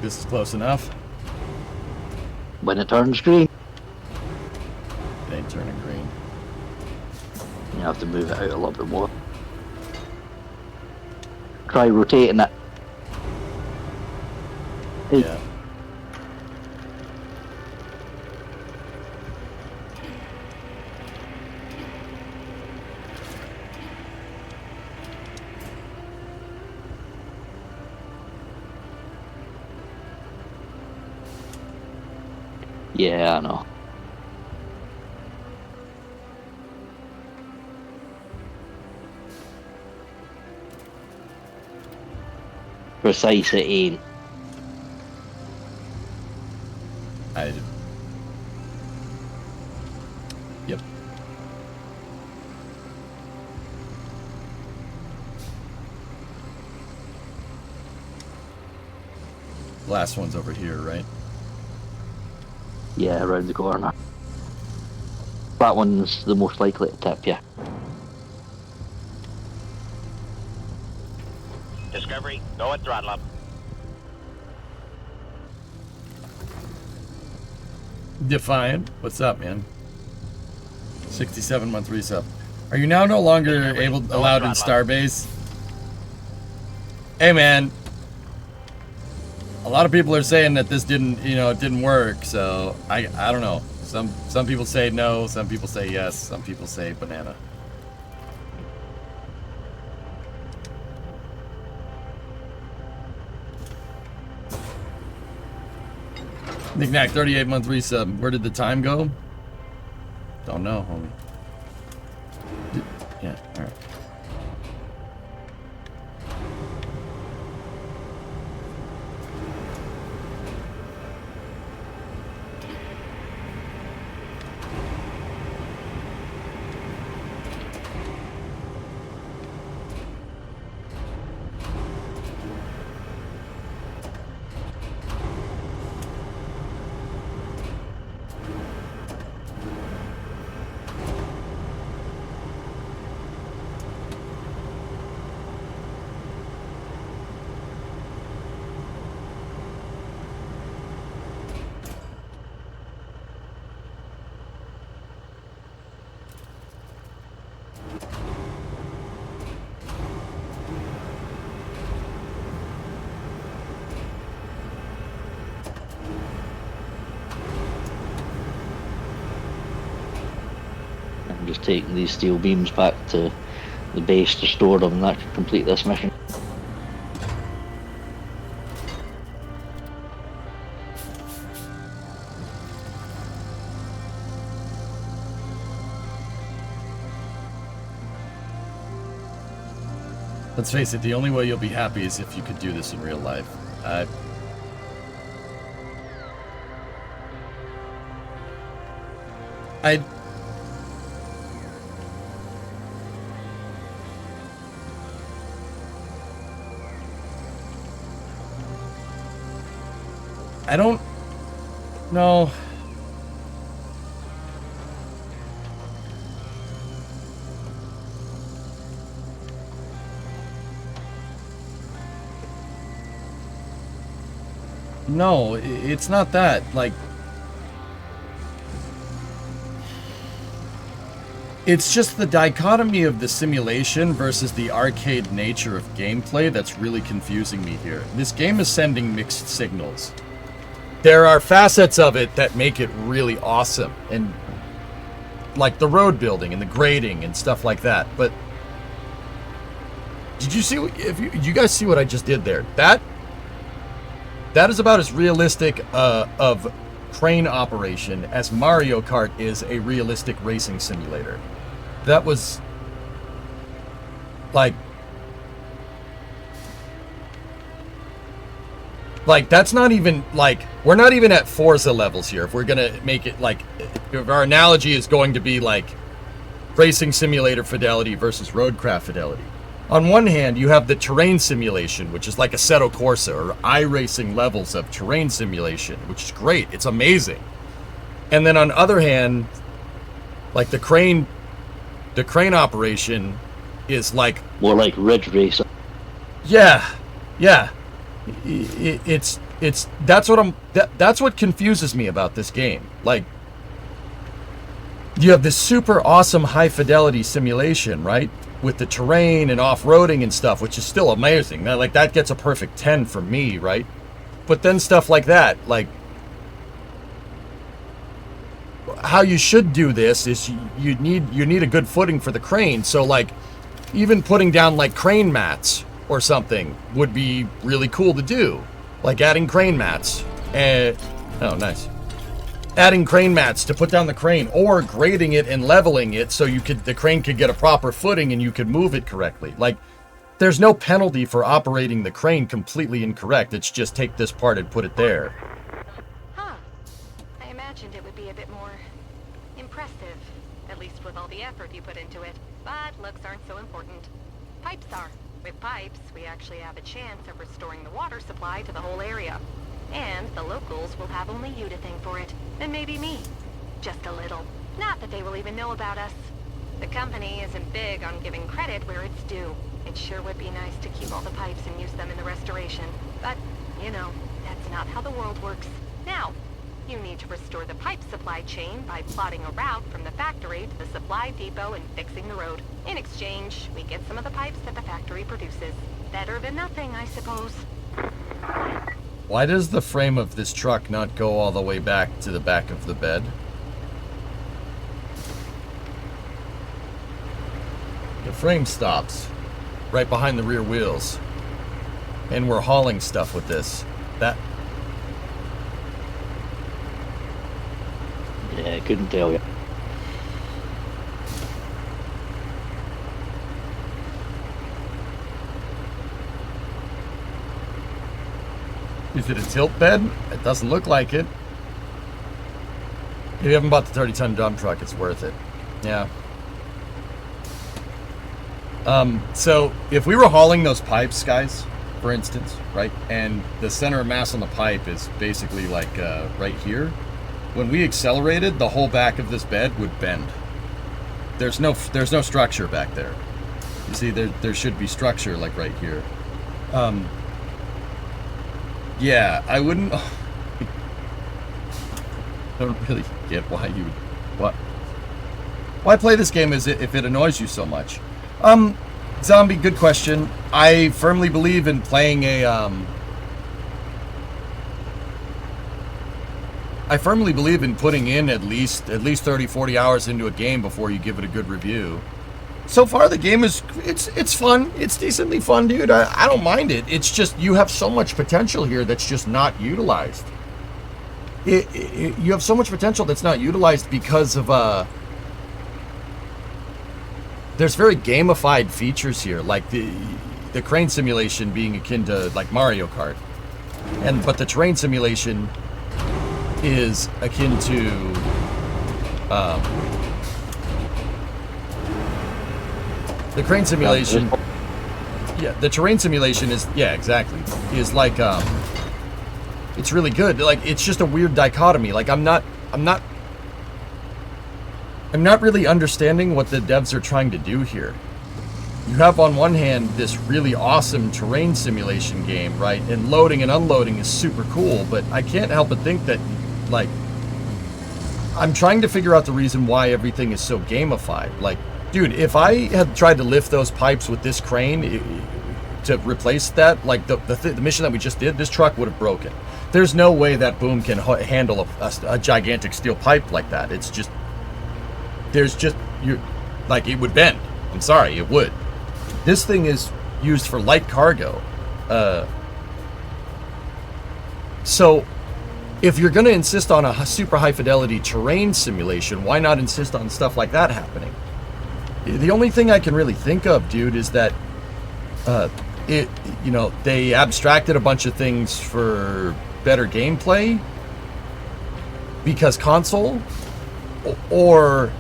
think this is close enough? When it turns green, It ain't turning green. you have to move it out a little bit more. Try rotating it. Hey, Yeah. yeah, I know. Precise it ain't. Yep. Last one's over here, right? Yeah, around the corner. That one's the most likely to tip you. Discovery, go at throttle up. Defiant, what's up, man? 67-month resub. Are you now no longer allowed in Starbase? Hey, man. A lot of people are saying that this didn't work. So I don't know. Some people say no. Some people say yes. Some people say banana. Knick-knack, 38-month resub. Where did the time go? Don't know, homie. Yeah, alright. I'm just taking these steel beams back to the base to store them, and that should complete this mission. Let's face it, the only way you'll be happy is if you could do this in real life. I don't know. No, it's not that. Like, it's just the dichotomy of the simulation versus the arcade nature of gameplay that's really confusing me here. This game is sending mixed signals. There are facets of it that make it really awesome, and like the road building and the grading and stuff like that. But did you see? You guys see what I just did there? That is about as realistic of crane operation as Mario Kart is a realistic racing simulator. That was like that's not even like, we're not even at Forza levels here. If we're gonna make it like, if our analogy is going to be like racing simulator fidelity versus RoadCraft fidelity. On one hand, you have the terrain simulation, which is like Assetto Corsa or iRacing levels of terrain simulation, which is great. It's amazing. And then on the other hand, like the crane operation is like more like Ridge Racer. Yeah. It's That's what confuses me about this game. Like, you have this super awesome high fidelity simulation, right? With the terrain and off-roading and stuff, which is still amazing. Like, that gets a perfect 10 from me, right? But then stuff like that, like, how you should do this is you need a good footing for the crane. So, like, even putting down, like, crane mats or something would be really cool to do. Like adding crane mats. Oh, nice. Adding crane mats to put down the crane, or grading it and leveling it so the crane could get a proper footing and you could move it correctly. Like, there's no penalty for operating the crane completely incorrect. It's just take this part and put it there. Huh. I imagined it would be a bit more impressive, at least with all the effort you put into it. But looks aren't so important. Pipes are. With pipes, we actually have a chance of restoring the water supply to the whole area. And the locals will have only you to thank for it, and maybe me. Just a little. Not that they will even know about us. The company isn't big on giving credit where it's due. It sure would be nice to keep all the pipes and use them in the restoration. But, you know, that's not how the world works. Now, you need to restore the pipe supply chain by plotting a route from the factory to the supply depot and fixing the road. In exchange, we get some of the pipes that the factory produces. Better than nothing, I suppose. Why does the frame of this truck not go all the way back to the back of the bed? The frame stops right behind the rear wheels. And we're hauling stuff with this. Yeah, couldn't tell you. Is it a tilt bed? It doesn't look like it. If you haven't bought the 30-ton dump truck, it's worth it. Yeah. So if we were hauling those pipes, guys, for instance, right, and the center of mass on the pipe is basically like right here, when we accelerated, the whole back of this bed would bend. There's no structure back there. You see, there should be structure like right here. Yeah, I wouldn't. I don't really get why you would. Why play this game if it annoys you so much? Zombie, good question. I firmly believe in playing I firmly believe in putting in at least 30, 40 hours into a game before you give it a good review. So far, the game it's fun. It's decently fun, dude. I don't mind it. It's just you have so much potential here that's just not utilized. You have so much potential that's not utilized because of there's very gamified features here, like the crane simulation being akin to like Mario Kart, but the terrain simulation is akin to the crane simulation. Yeah, the terrain simulation is, yeah, exactly, is like it's really good. Like, it's just a weird dichotomy. Like, I'm not really understanding what the devs are trying to do here. You have on one hand this really awesome terrain simulation game, right? And loading and unloading is super cool, but I can't help but think that, like, I'm trying to figure out the reason why everything is so gamified. Like, dude, if I had tried to lift those pipes with this crane to replace that, like the mission that we just did, this truck would have broken. There's no way that boom can handle a gigantic steel pipe like that. It's just, it would bend. I'm sorry, it would. This thing is used for light cargo. So if you're going to insist on a super high fidelity terrain simulation, why not insist on stuff like that happening? The only thing I can really think of, dude, is that they abstracted a bunch of things for better gameplay because console, or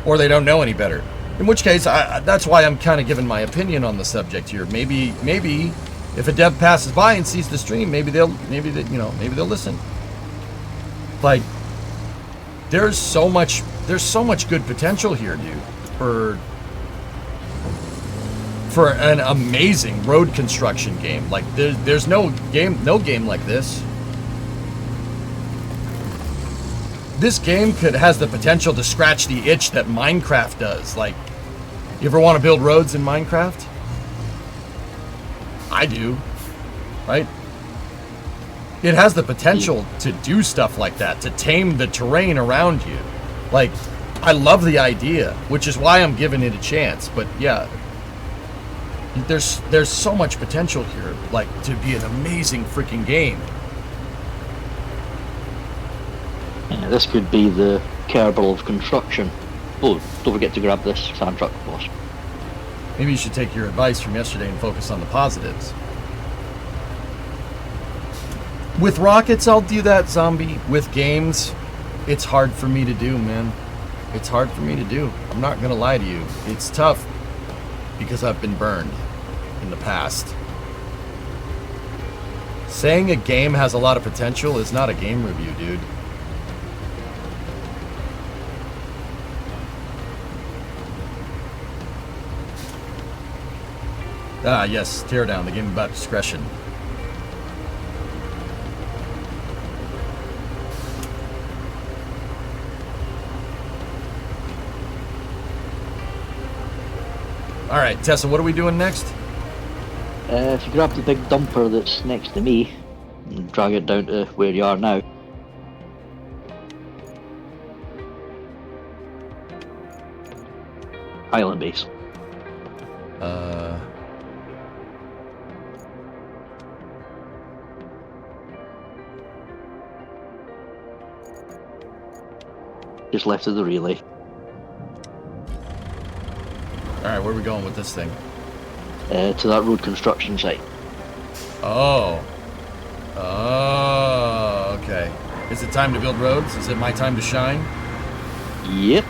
they don't know any better. In which case, that's why I'm kind of giving my opinion on the subject here. Maybe if a dev passes by and sees the stream, maybe they'll listen. Like, there's so much good potential here, dude, for an amazing road construction game. Like there's no game like this. This game has the potential to scratch the itch that Minecraft does. Like, you ever want to build roads in Minecraft? I do, right? It has the potential to do stuff like that, to tame the terrain around you. Like, I love the idea, which is why I'm giving it a chance. But yeah, there's so much potential here, like, to be an amazing freaking game. Yeah, this could be the Kerbal of construction. Oh, don't forget to grab this sand truck, boss. Maybe you should take your advice from yesterday and focus on the positives. With rockets, I'll do that, Zombie. With games, it's hard for me to do, man. It's hard for me to do. I'm not gonna lie to you. It's tough because I've been burned in the past. Saying a game has a lot of potential is not a game review, dude. Ah, yes, Teardown, the game about discretion. Alright, Tessa, what are we doing next? If you grab the big dumper that's next to me and drag it down to where you are now. Island base. Just left of the relay. Alright, where are we going with this thing? To that road construction site. Oh. Oh, okay. Is it time to build roads? Is it my time to shine? Yep.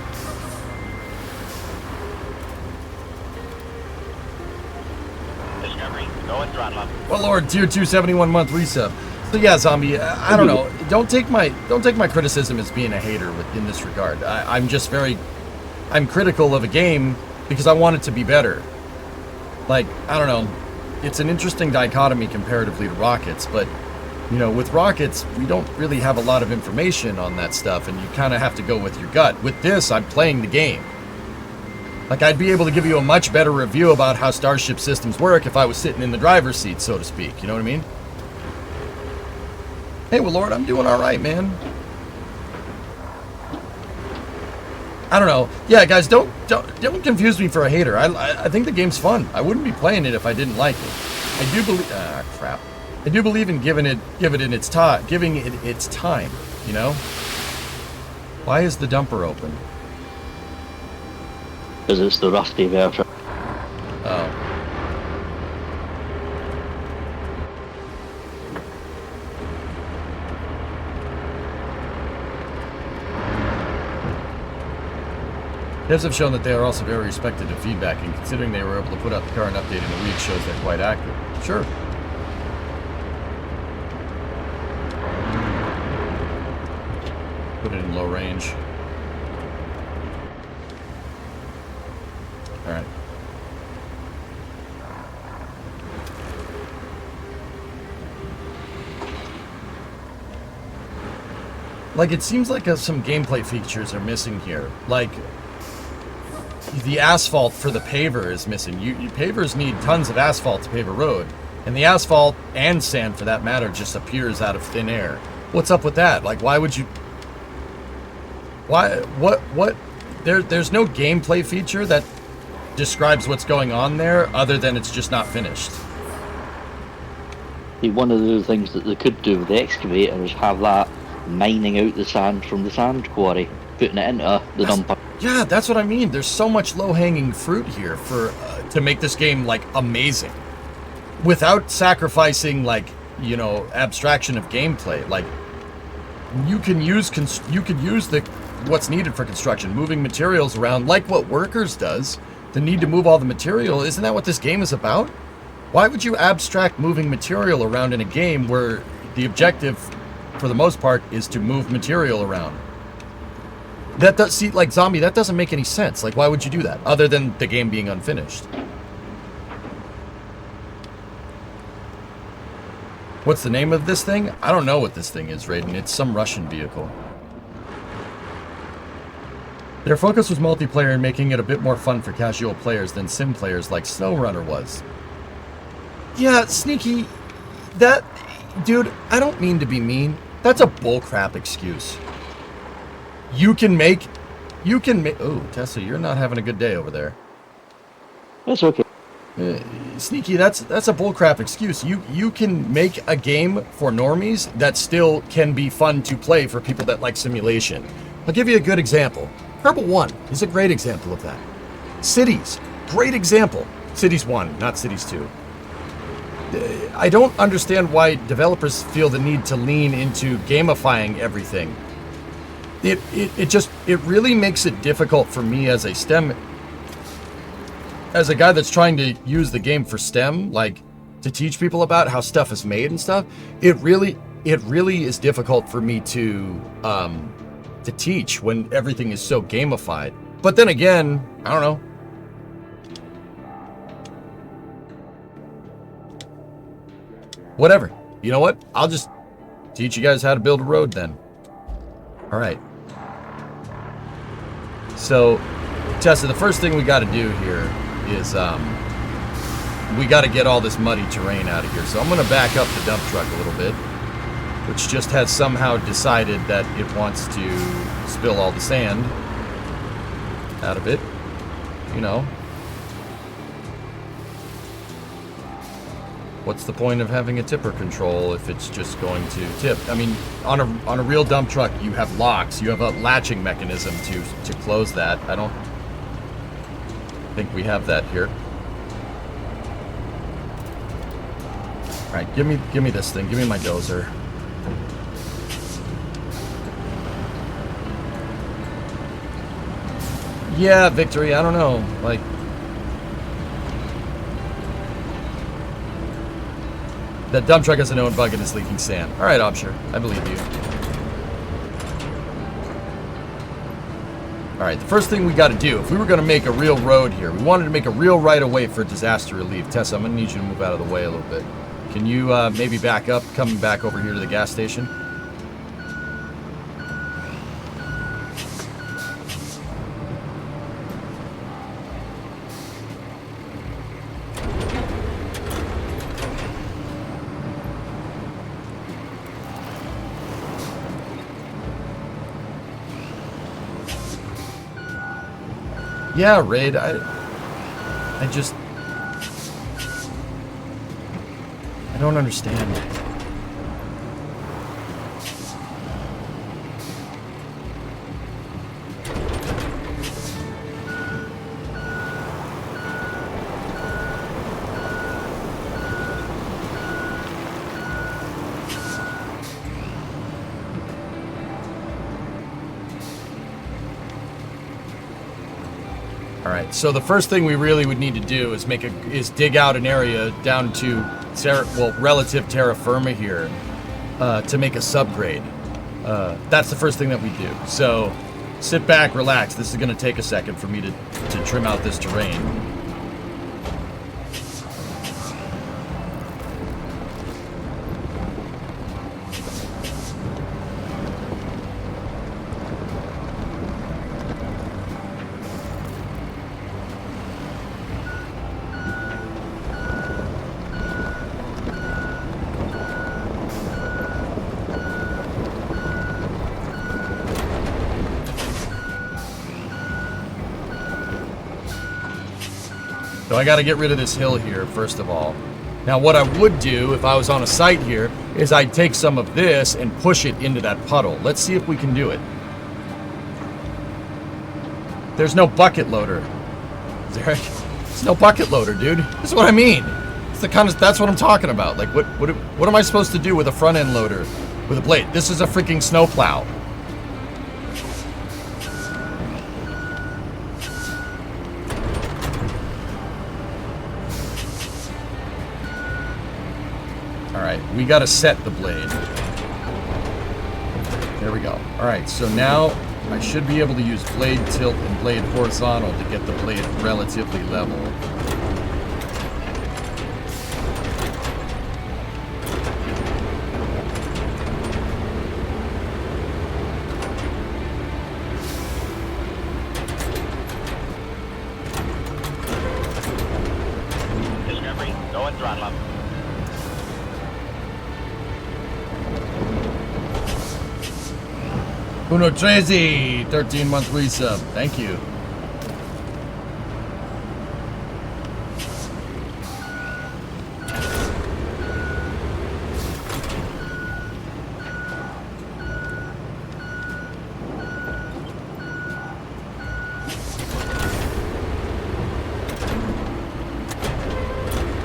Discovery, go and throttle up. Well, Lord, tier 2 71 month resub. So yeah, Zombie, I don't know. Don't take my criticism as being a hater in this regard. I'm just I'm critical of a game because I want it to be better. Like, I don't know. It's an interesting dichotomy comparatively to Rockets, but you know, with Rockets, we don't really have a lot of information on that stuff, and you kind of have to go with your gut. With this, I'm playing the game. Like, I'd be able to give you a much better review about how Starship systems work if I was sitting in the driver's seat, so to speak. You know what I mean? Hey, well, Lord, I'm doing all right, man. I don't know. Yeah, guys, don't confuse me for a hater. I think the game's fun. I wouldn't be playing it if I didn't like it. I do believe. Crap. I do believe in giving it its time. You know. Why is the dumper open? Because it's the rusty version. Oh. Devs have shown that they are also very respected of feedback, and considering they were able to put out the current update in a week shows they're quite accurate. Sure. Put it in low range. Alright. Like, it seems like some gameplay features are missing here. Like, the asphalt for the paver is missing. Pavers need tons of asphalt to pave a road. And the asphalt, and sand for that matter, just appears out of thin air. What's up with that? Like, why would you... Why... What... There's no gameplay feature that describes what's going on there, other than it's just not finished. See, one of the things that they could do with the excavator is have that mining out the sand from the sand quarry, putting it into the dumper. Yeah, that's what I mean. There's so much low-hanging fruit here for to make this game, like, amazing. Without sacrificing, like, you know, abstraction of gameplay. Like, you could use what's needed for construction, moving materials around, like what Workers does. The need to move all the material. Isn't that what this game is about? Why would you abstract moving material around in a game where the objective, for the most part, is to move material around? That does, see, like, Zombie, that doesn't make any sense. Like, why would you do that, other than the game being unfinished? What's the name of this thing? I don't know what this thing is, Raiden. It's some Russian vehicle. Their focus was multiplayer and making it a bit more fun for casual players than sim players like SnowRunner was. Yeah, Sneaky, that... Dude, I don't mean to be mean. That's a bullcrap excuse. You can make... Oh, Tessa, you're not having a good day over there. That's okay. Sneaky, that's a bullcrap excuse. You can make a game for normies that still can be fun to play for people that like simulation. I'll give you a good example. Kerbal 1 is a great example of that. Cities, great example. Cities 1, not Cities 2. I don't understand why developers feel the need to lean into gamifying everything. It really makes it difficult for me as a STEM, as a guy that's trying to use the game for STEM, like to teach people about how stuff is made and stuff. It really is difficult for me to teach when everything is so gamified. But then again, I don't know. Whatever. You know what? I'll just teach you guys how to build a road then. All right. So, Tessa, the first thing we got to do here is we got to get all this muddy terrain out of here. So I'm going to back up the dump truck a little bit, which just has somehow decided that it wants to spill all the sand out of it, you know. What's the point of having a tipper control if it's just going to tip? I mean, on a real dump truck, you have locks. You have a latching mechanism to close that. I don't think we have that here. All right, give me this thing. Give me my dozer. Yeah, Victory, I don't know. Like, that dump truck has a known bug and is leaking sand. All right, Obsher, I believe you. All right, the first thing we got to do, if we were going to make a real road here, we wanted to make a real right-of-way for disaster relief. Tessa, I'm going to need you to move out of the way a little bit. Can you maybe back up, coming back over here to the gas station? Yeah, Raid, I don't understand. Alright, so the first thing we really would need to do is dig out an area down to relative terra firma here to make a subgrade. That's the first thing that we do. So sit back, relax. This is going to take a second for me to trim out this terrain. So I got to get rid of this hill here, first of all. Now what I would do if I was on a site here is I'd take some of this and push it into that puddle. Let's see if we can do it. There's no bucket loader. There's no bucket loader, dude. This is what I mean. It's the kind of, that's what I'm talking about. Like, what am I supposed to do with a front end loader with a blade? This is a freaking snowplow. Alright, we gotta set the blade. There we go. Alright, so now I should be able to use blade tilt and blade horizontal to get the blade relatively level. Uno Trezi, 13-month resub. Thank you.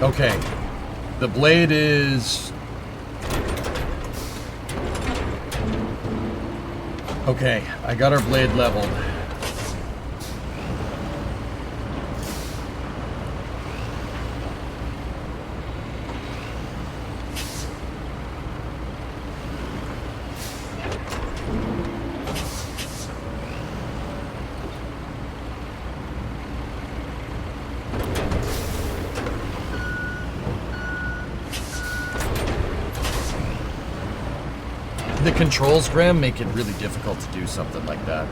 Okay. The blade is... Okay, I got our blade leveled. The controls, Graham, make it really difficult to do something like that.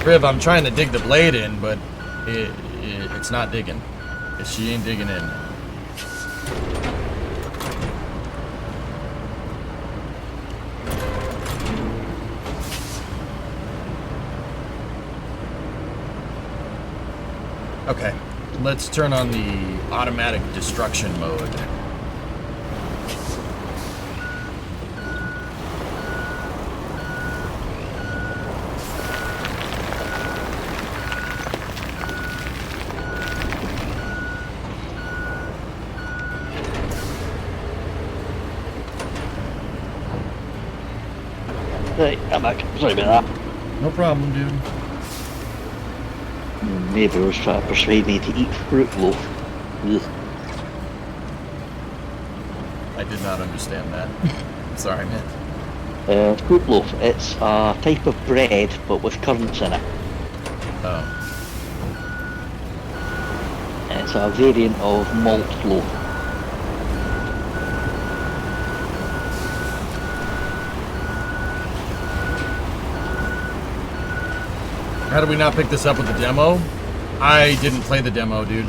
Riv, I'm trying to dig the blade in, but it's not digging. She ain't digging in. Okay, let's turn on the automatic destruction mode. Right, I'm back. Sorry about that. No problem, dude. Neighbour was trying to persuade me to eat fruit loaf. Ugh. I did not understand that. Sorry, man. Fruit loaf, it's a type of bread but with currants in it. Oh. It's a variant of malt loaf. How did we not pick this up with the demo? I didn't play the demo, dude.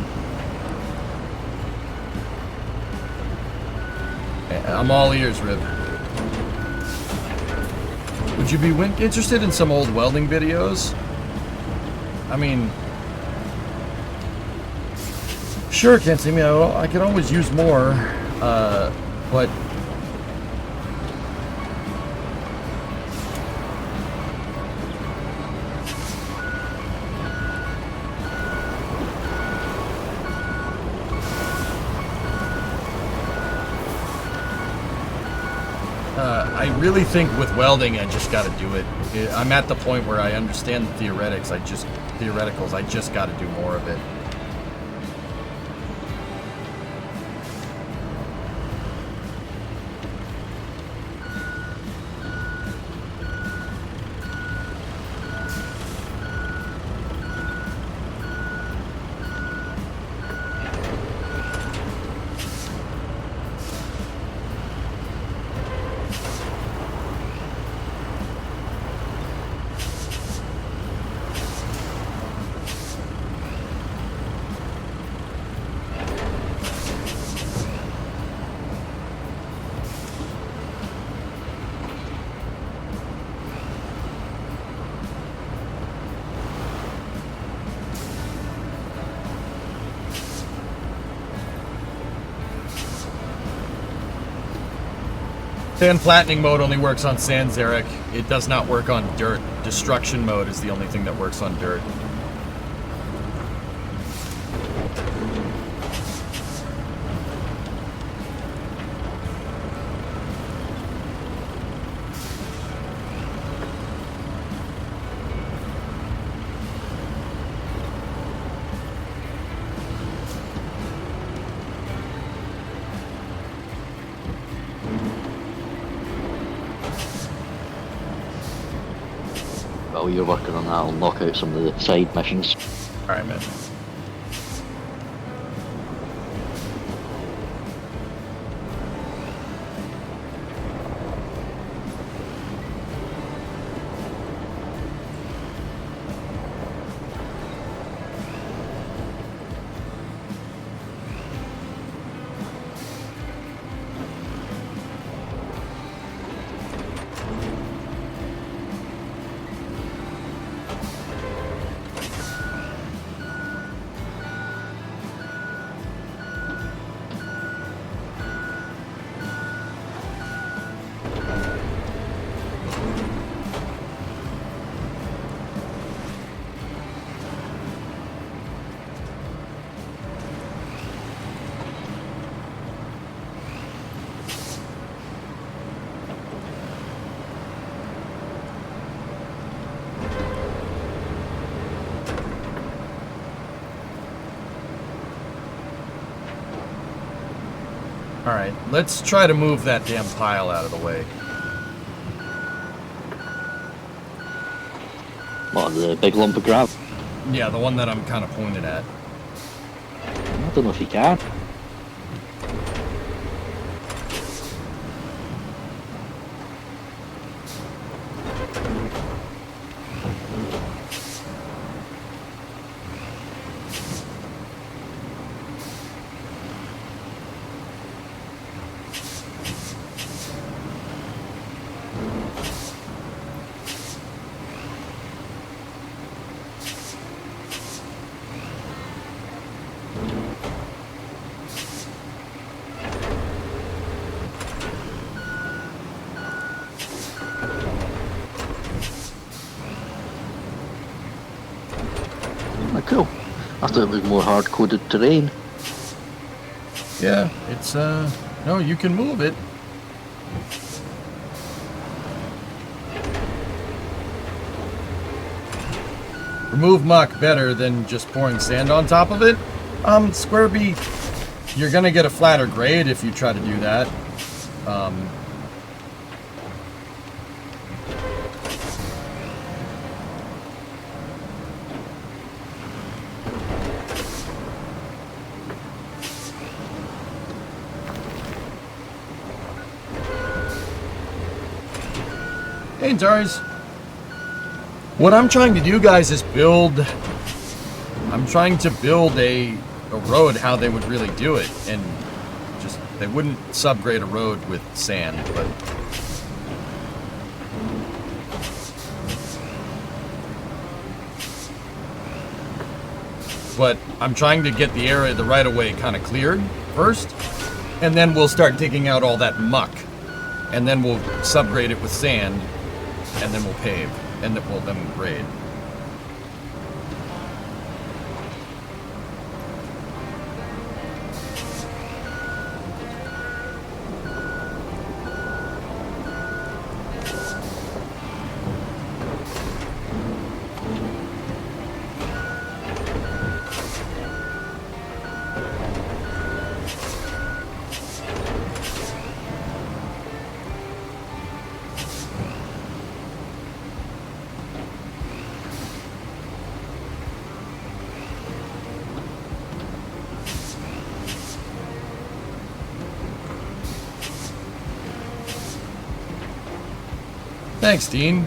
I'm all ears, Rib. Would you be interested in some old welding videos? I mean... Sure, can't see me. I could always use more, but... I really think with welding, I just got to do it. I'm at the point where I understand the theoreticals. I just got to do more of it. Sand flattening mode only works on sand, Zarek. It does not work on dirt. Destruction mode is the only thing that works on dirt. While you're working on that, I'll knock out some of the side missions. Alright, man. Alright, let's try to move that damn pile out of the way. What, the big lump of gravel? Yeah, the one that I'm kind of pointed at. I don't know if you can. Oh, cool. I thought it was more hard-coded terrain. Yeah, it's, no, you can move it. Remove muck better than just pouring sand on top of it. Square B, you're gonna get a flatter grade if you try to do that. Hey, Taris. What I'm trying to do, guys, is build... I'm trying to build a road how they would really do it. And just... They wouldn't subgrade a road with sand, but... But I'm trying to get the area, the right-of-way, kind of cleared first. And then we'll start digging out all that muck. And then we'll subgrade it with sand. And then we'll pave. And then we'll grade. Thanks, Dean.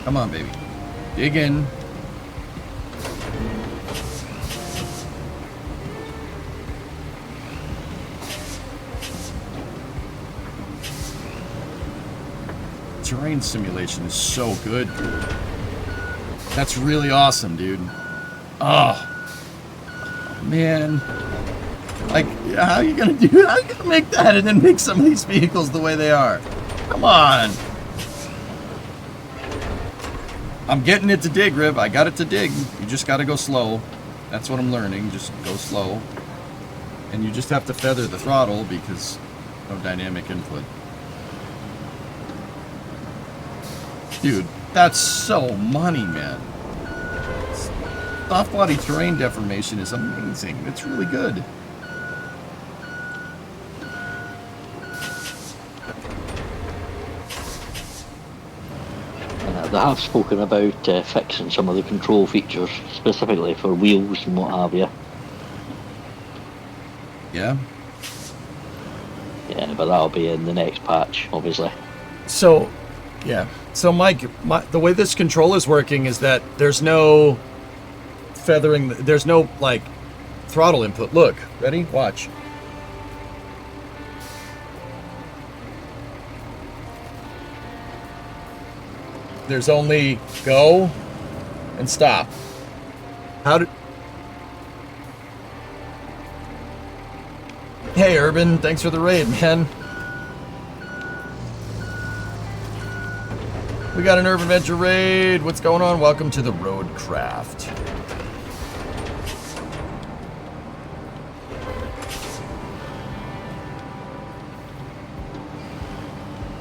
Come on, baby. Dig in. Terrain simulation is so good. That's really awesome, dude. Oh, man. Like, how are you gonna do it? How are you gonna make that and then make some of these vehicles the way they are? Come on. I'm getting it to dig, Rib. I got it to dig. You just got to go slow. That's what I'm learning. Just go slow. And you just have to feather the throttle because no dynamic input. Dude, that's so money, man. Soft body terrain deformation is amazing. It's really good. They have spoken about fixing some of the control features, specifically for wheels and what have you. Yeah? Yeah, but that'll be in the next patch, obviously. So, yeah. So, Mike, the way this control is working is that there's no feathering, there's no, like, throttle input. Look, ready? Watch. There's only go and stop. How did... Hey, Urban, thanks for the raid, man. We got an Urban Venture raid. What's going on? Welcome to the RoadCraft.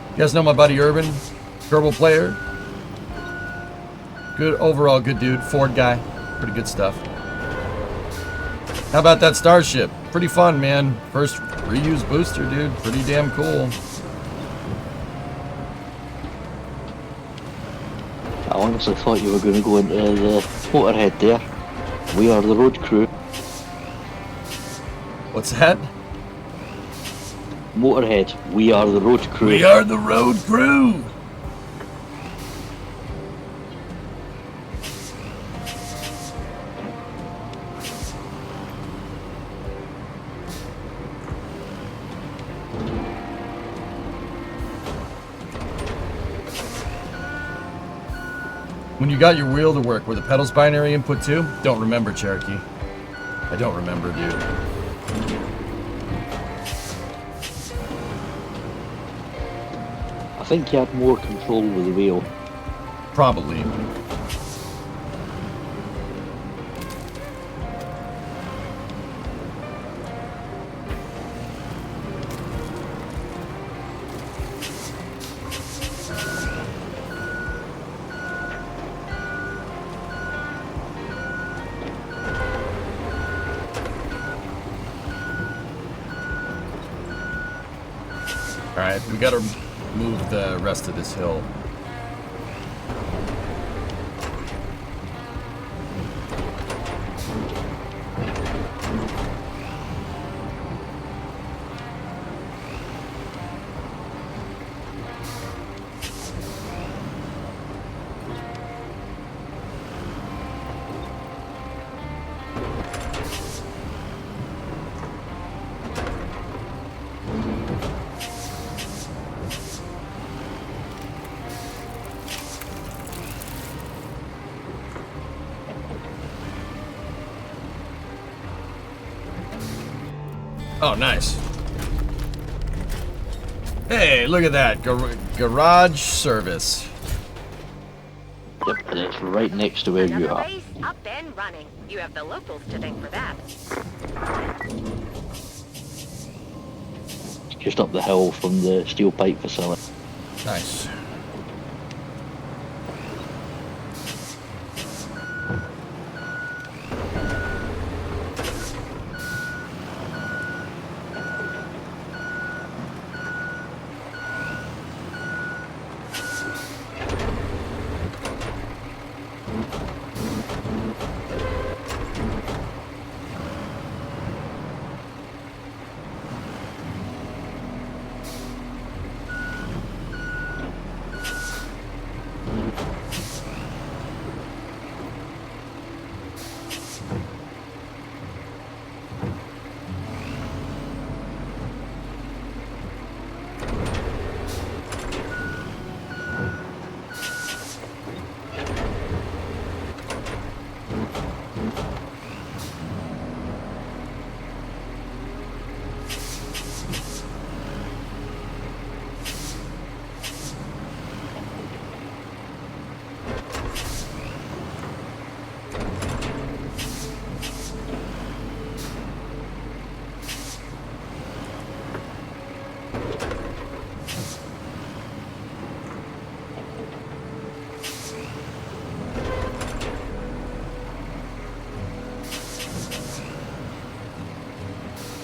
You guys know my buddy Urban? Kerbal player. Good, overall good dude. Ford guy. Pretty good stuff. How about that Starship? Pretty fun, man. First reuse booster, dude. Pretty damn cool. I honestly thought you were going to go into the Motorhead there. We are the road crew. What's that? Motorhead, we are the road crew. We are the road crew. When you got your wheel to work, were the pedals binary input too? Don't remember, Cherokee. I don't remember, dude. I think you had more control with the wheel. Probably. Alright, we gotta move the rest of this hill. Oh, nice. Hey, look at that. Garage service. Yep, and it's right next to where you Another are. race up and running. You have the locals to thank for that. It's just up the hill from the steel pipe facility. Nice.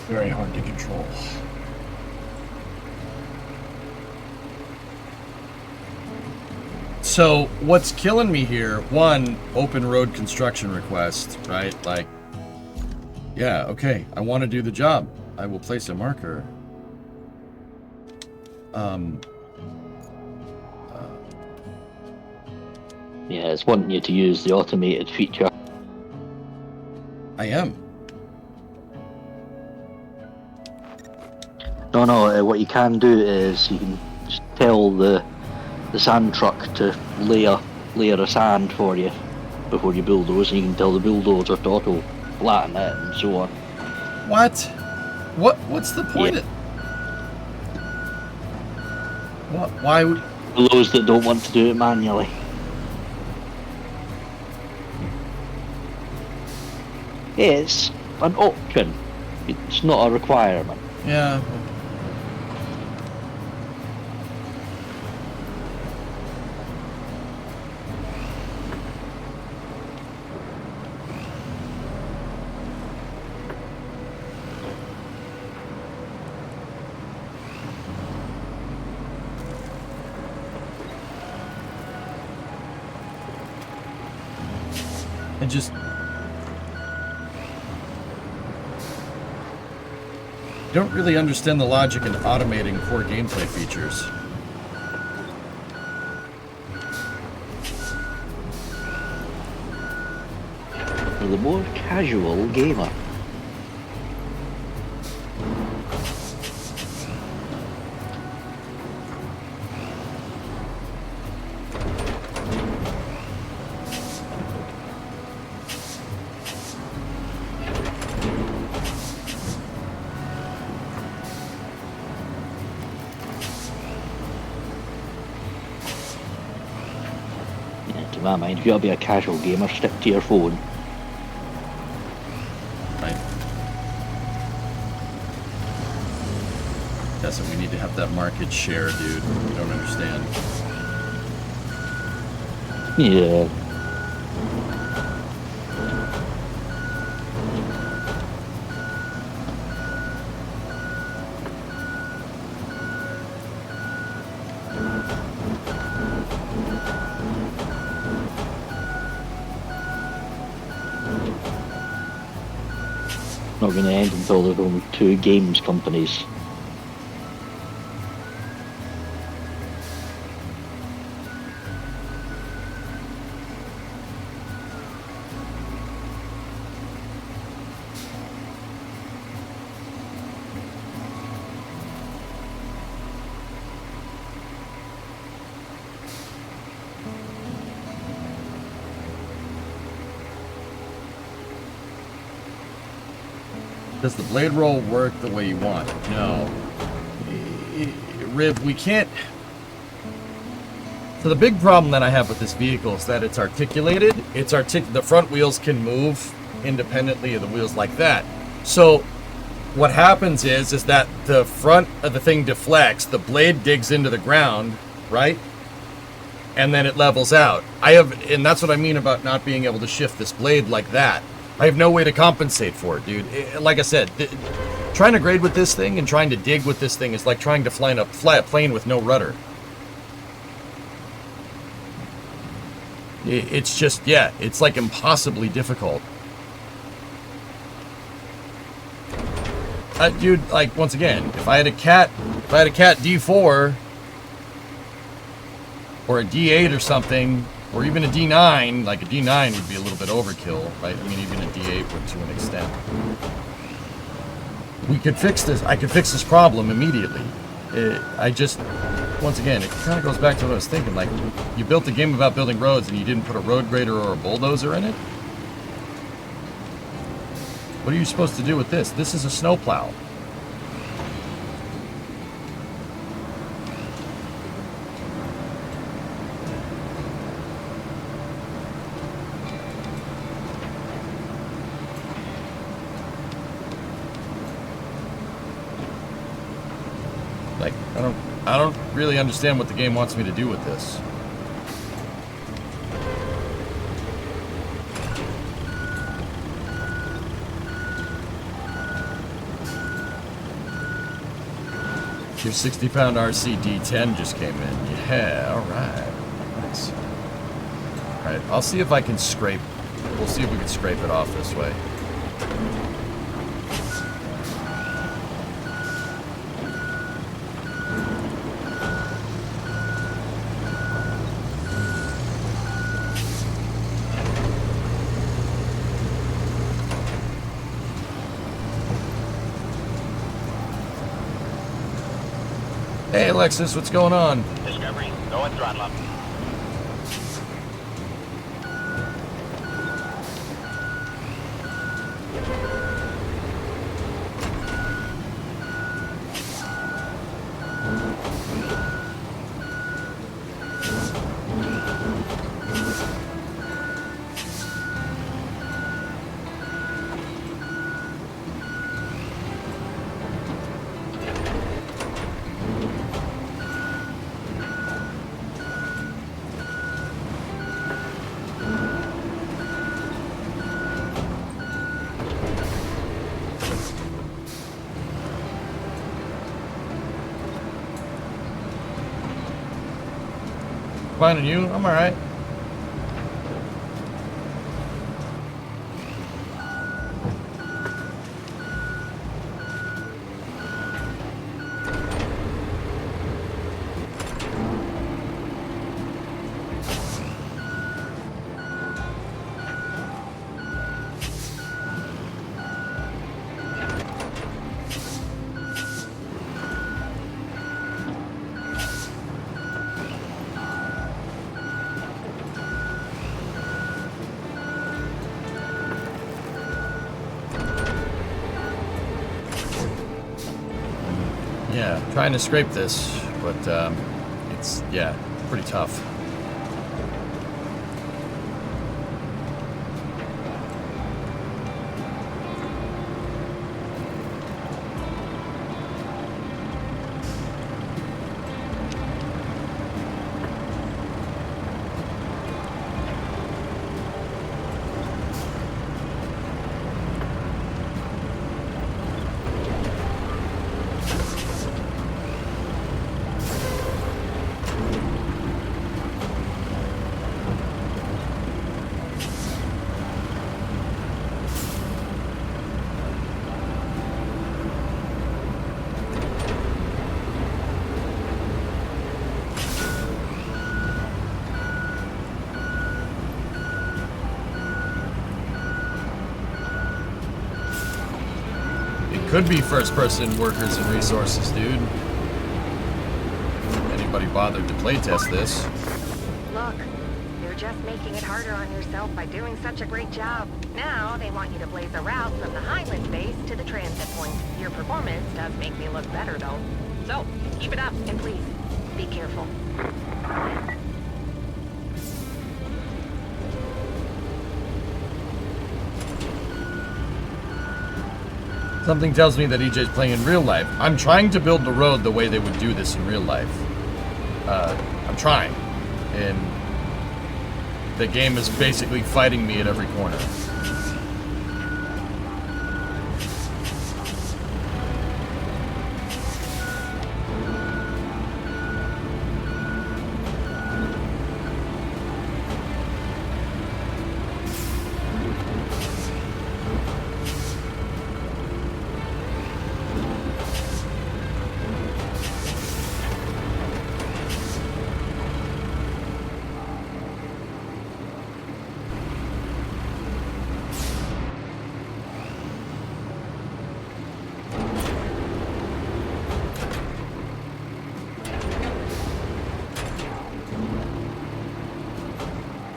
very hard to control. So what's killing me here, one, open road construction request, right? Like, yeah, okay, I want to do the job. I will place a marker. Yeah, it's wanting you to use the automated feature. I am. No, what you can do is you can just tell the sand truck to layer a sand for you before you bulldoze, and you can tell the bulldozer to auto flatten it and so on. What? What's the point? Yeah. What? Why would? For those that don't want to do it manually. It's an option. It's not a requirement. Yeah. I just don't really understand the logic in automating core gameplay features. For the more casual gamer. To my mind, if you want to be a casual gamer, stick to your phone. Right. Guessing we need to have that market share, dude. You don't understand. Yeah. Not going to end until there's only 2 games companies. Does the blade roll work the way you want? No. Rib, we can't... So the big problem that I have with this vehicle is that it's articulated. The front wheels can move independently of the wheels like that. So what happens is that the front of the thing deflects, the blade digs into the ground, right? And then it levels out. And that's what I mean about not being able to shift this blade like that. I have no way to compensate for it, dude. Like I said, trying to grade with this thing and trying to dig with this thing is like trying to fly a plane with no rudder. It's just, yeah, it's like impossibly difficult. Dude, like, once again, if I had a cat D4 or a D8 or something, or even a D9, like a D9 would be a little bit overkill, right? I mean, even a D8 would to an extent. We could fix this. I could fix this problem immediately. Once again, it kind of goes back to what I was thinking. Like, you built a game about building roads and you didn't put a road grader or a bulldozer in it? What are you supposed to do with this? This is a snowplow. Like, I don't really understand what the game wants me to do with this. Your 60-pound RCD-10 just came in. Yeah, alright. Nice. Alright, I'll see if I can scrape. We'll see if we can scrape it off this way. Hey Alexis, what's going on? Discovery, go at throttle up. Finding you? I'm alright. Yeah, trying to scrape this, but it's, yeah, pretty tough. Could be first-person workers and resources, dude. Anybody bothered to playtest this? Look, you're just making it harder on yourself by doing such a great job. Now, they want you to blaze a route from the Highland base to the transit point. Your performance does make me look better, though. So, keep it up, and please, be careful. Something tells me that EJ's playing in real life. I'm trying to build the road the way they would do this in real life. I'm trying. And the game is basically fighting me at every corner.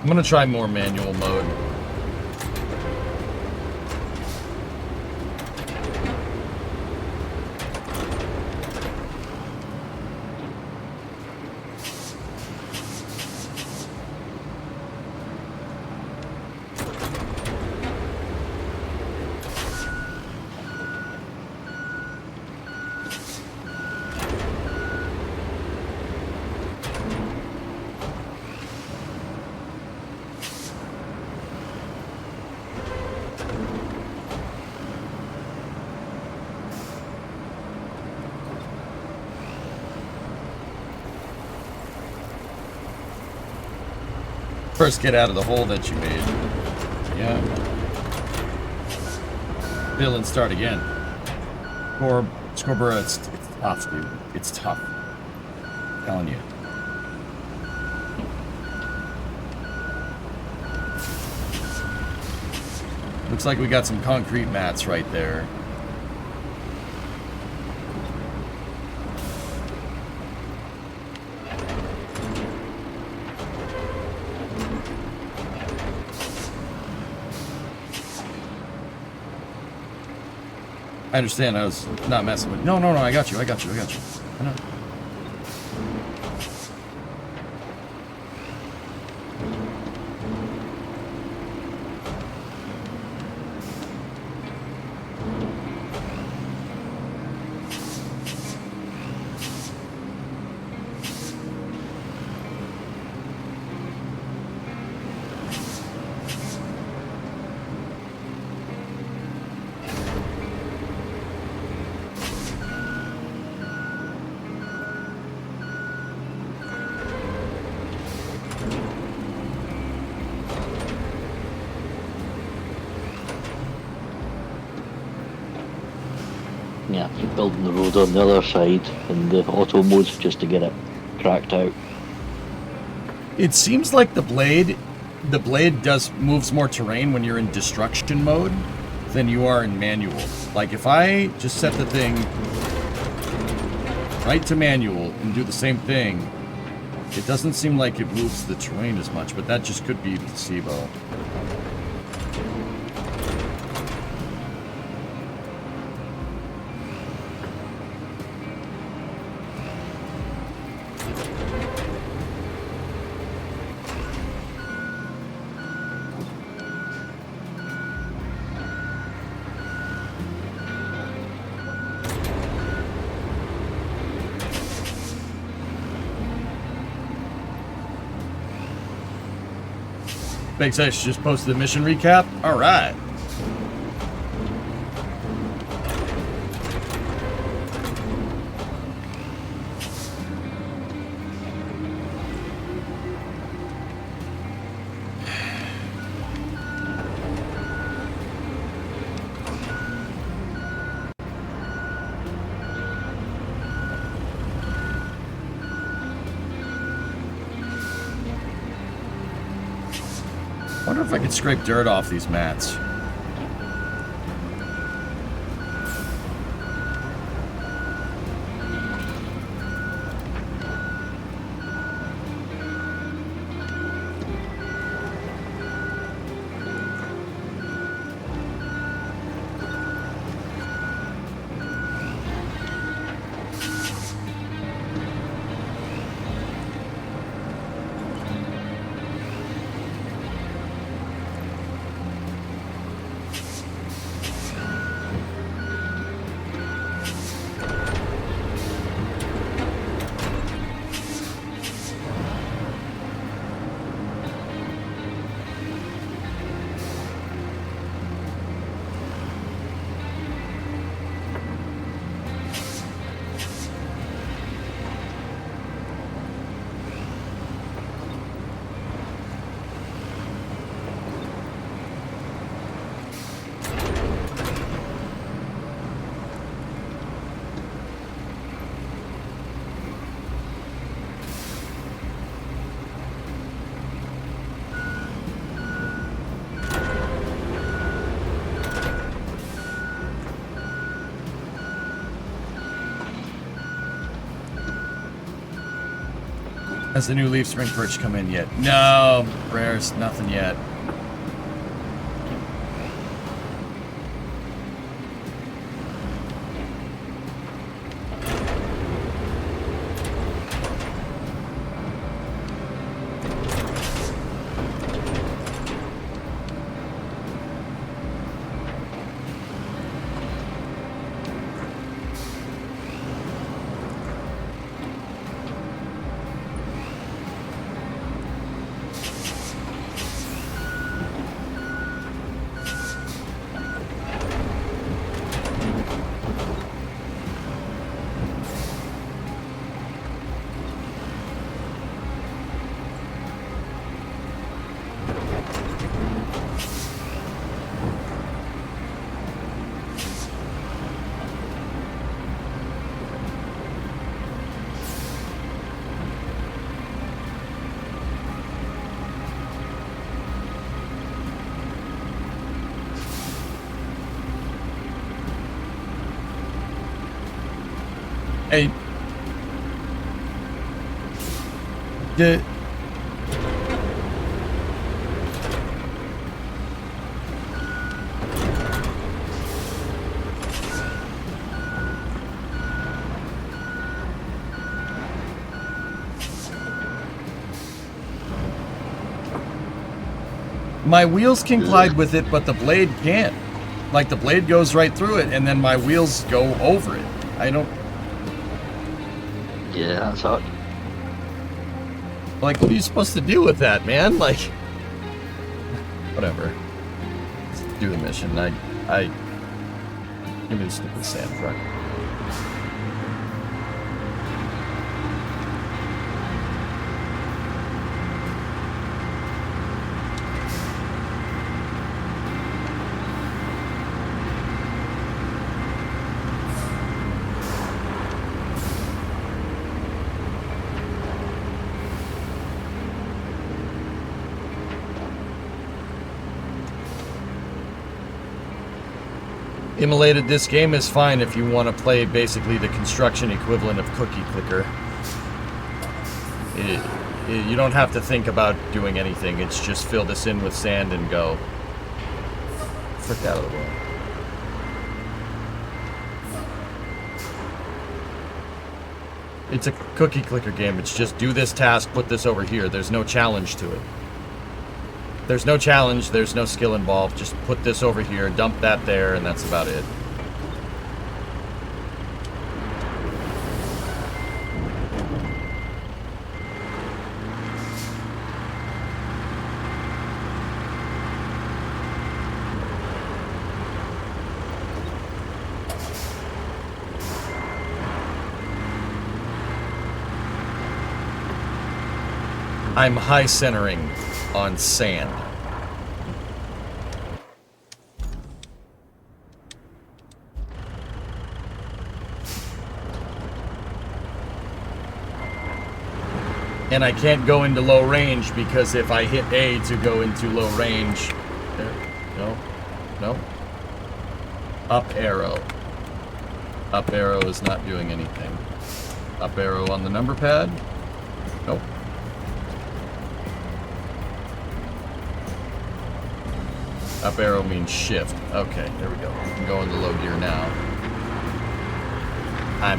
I'm gonna try more manual mode. First get out of the hole that you made. Yeah. Fill and start again. Scorborough, it's tough, dude. It's tough. I'm telling you. Looks like we got some concrete mats right there. I understand. I was not messing with. No, I got you. I know. Yeah, keep building the road on the other side in the auto mode just to get it cracked out. It seems like the blade moves more terrain when you're in destruction mode than you are in manual. Like if I just set the thing right to manual and do the same thing, it doesn't seem like it moves the terrain as much, but that just could be placebo. Thanks, I just posted the mission recap. All right. I wonder if I could scrape dirt off these mats. Has the new leaf spring perch come in yet? No, rares, nothing yet. Hey. The... My wheels can glide with it, but the blade can't. Like, the blade goes right through it, and then my wheels go over it. I don't... Yeah, that's hard. Like, what are you supposed to do with that, man? Like... Whatever. Let's do the mission. Give me the stupid sand truck. Immolated, this game is fine if you want to play basically the construction equivalent of Cookie Clicker. You don't have to think about doing anything. It's just fill this in with sand and go. Frick out of the way. It's a Cookie Clicker game. It's just do this task, put this over here. There's no challenge to it. There's no challenge, there's no skill involved. Just put this over here, dump that there, and that's about it. I'm high centering on sand. And I can't go into low range because if I hit A to go into low range, there, no. Up arrow. Up arrow is not doing anything. Up arrow on the number pad? Nope. Up arrow means shift. Okay, there we go. I can go into low gear now. Okay.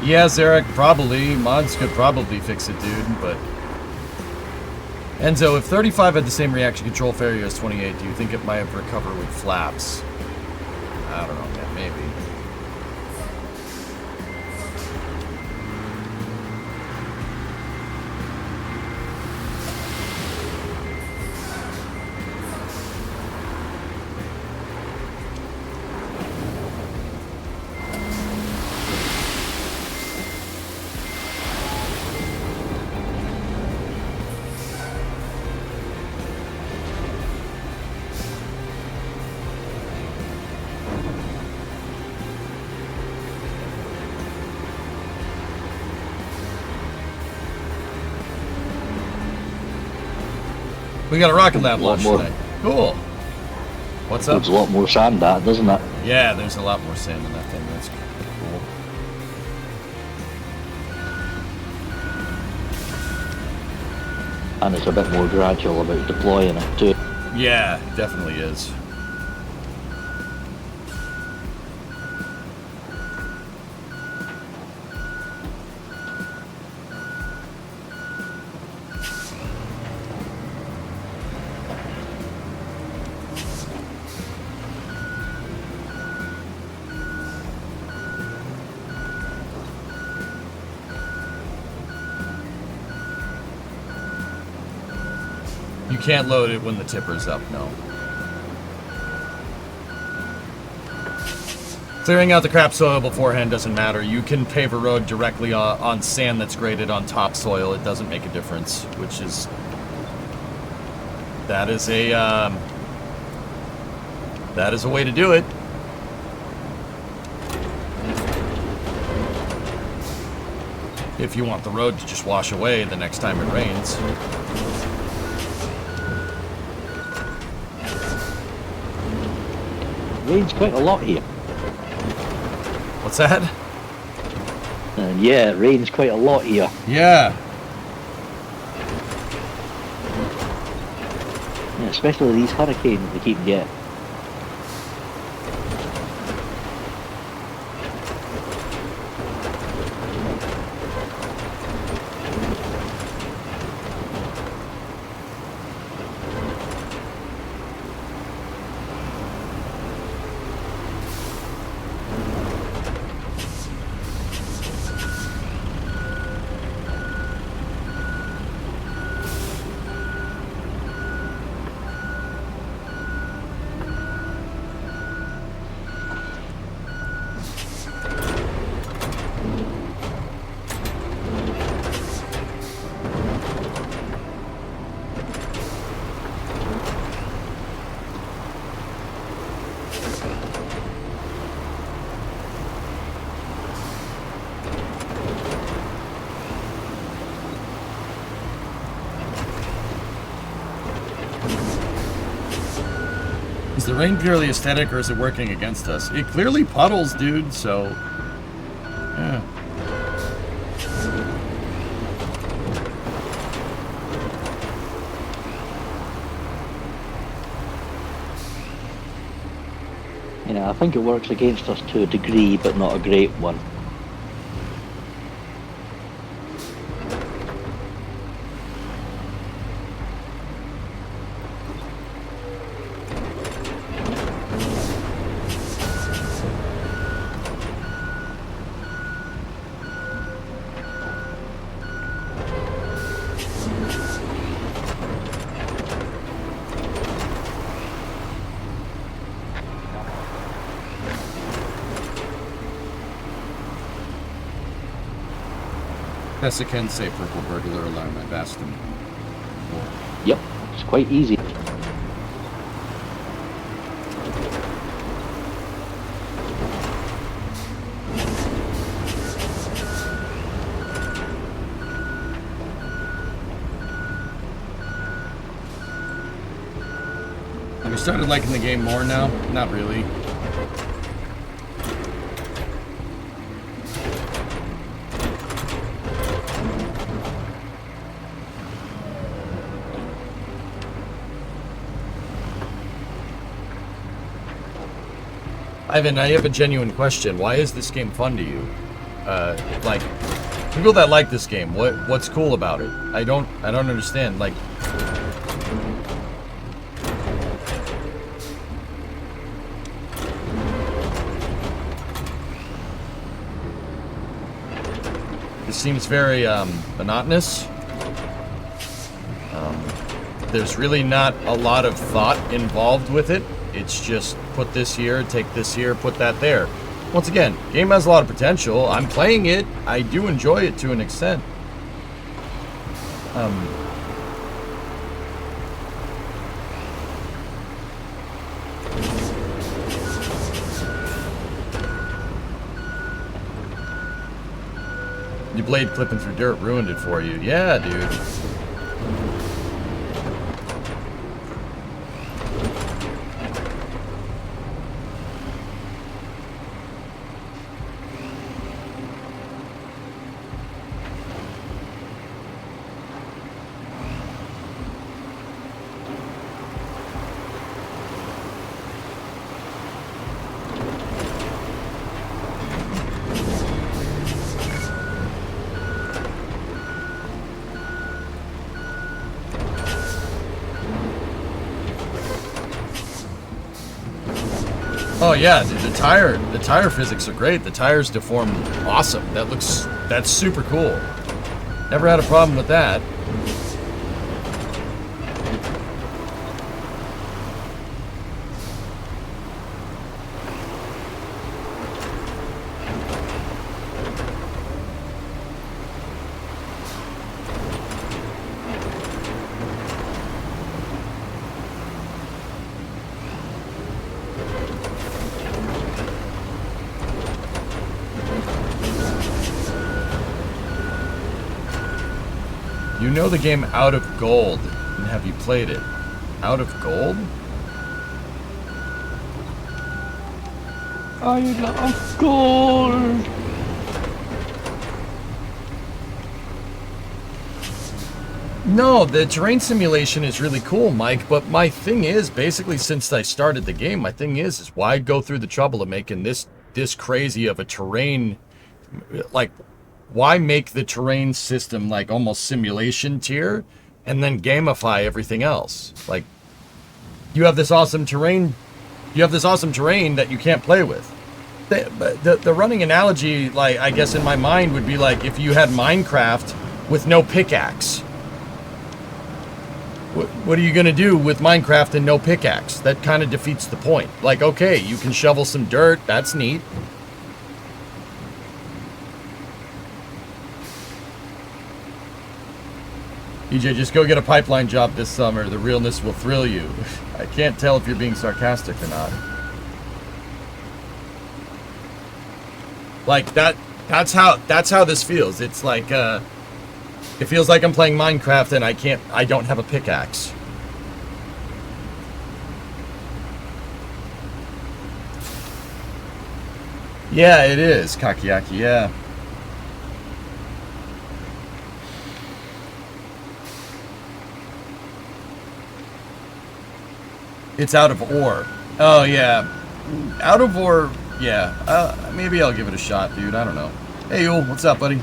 Yeah, Zarek, probably. Mods could probably fix it, dude, but... Enzo, if 35 had the same reaction control failure as 28, do you think it might have recovered with flaps? I don't know, man, maybe. We got a rocket lab launch tonight. Cool. What's up? There's a lot more sand, that, doesn't it? Yeah, there's a lot more sand in that thing. That's cool. And it's a bit more gradual about deploying it too. Yeah, definitely is. You can't load it when the tipper's up, no. Clearing out the crap soil beforehand doesn't matter. You can pave a road directly on sand that's graded on topsoil. It doesn't make a difference, which is... That is a way to do it. If you want the road to just wash away the next time it rains. Rains quite a lot here. What's that? And yeah, it rains quite a lot here. Yeah. Yeah, especially these hurricanes we keep getting. Is the rain purely aesthetic or is it working against us? It clearly puddles, dude, so... Yeah. Yeah, I think it works against us to a degree, but not a great one. Tessa can say purple burglar alarm. I've asked him. Yep, it's quite easy. Have you started liking the game more now? Not really. Ivan, I have a genuine question. Why is this game fun to you? like people that like this game. What's cool about it? I don't understand. Like, it seems very monotonous. There's really not a lot of thought involved with it. It's just put this here, take this here, put that there. Once again, game has a lot of potential. I'm playing it. I do enjoy it to an extent. Your blade clipping through dirt ruined it for you. Yeah, dude. Oh yeah, dude, the tire physics are great. The tires deform awesome. That's super cool. Never had a problem with that. You know the game Out of Gold, and have you played it? Out of Gold? I love gold. No, the terrain simulation is really cool, Mike, but my thing is, basically since I started the game, my thing is why go through the trouble of making this crazy of a terrain, like, why make the terrain system like almost simulation tier and then gamify everything else? Like, you have this awesome terrain that you can't play with. The running analogy, like, I guess in my mind would be like if you had Minecraft with no pickaxe. What are you gonna do with Minecraft and no pickaxe? That kind of defeats the point. Like, okay, you can shovel some dirt, that's neat. EJ, just go get a pipeline job this summer. The realness will thrill you. I can't tell if you're being sarcastic or not. Like, that's how this feels. It's like, it feels like I'm playing Minecraft and I don't have a pickaxe. Yeah, it is, Kakiaki, yeah. It's out of ore. Oh, yeah. Out of ore, yeah. Maybe I'll give it a shot, dude. I don't know. Hey, Yul, what's up, buddy?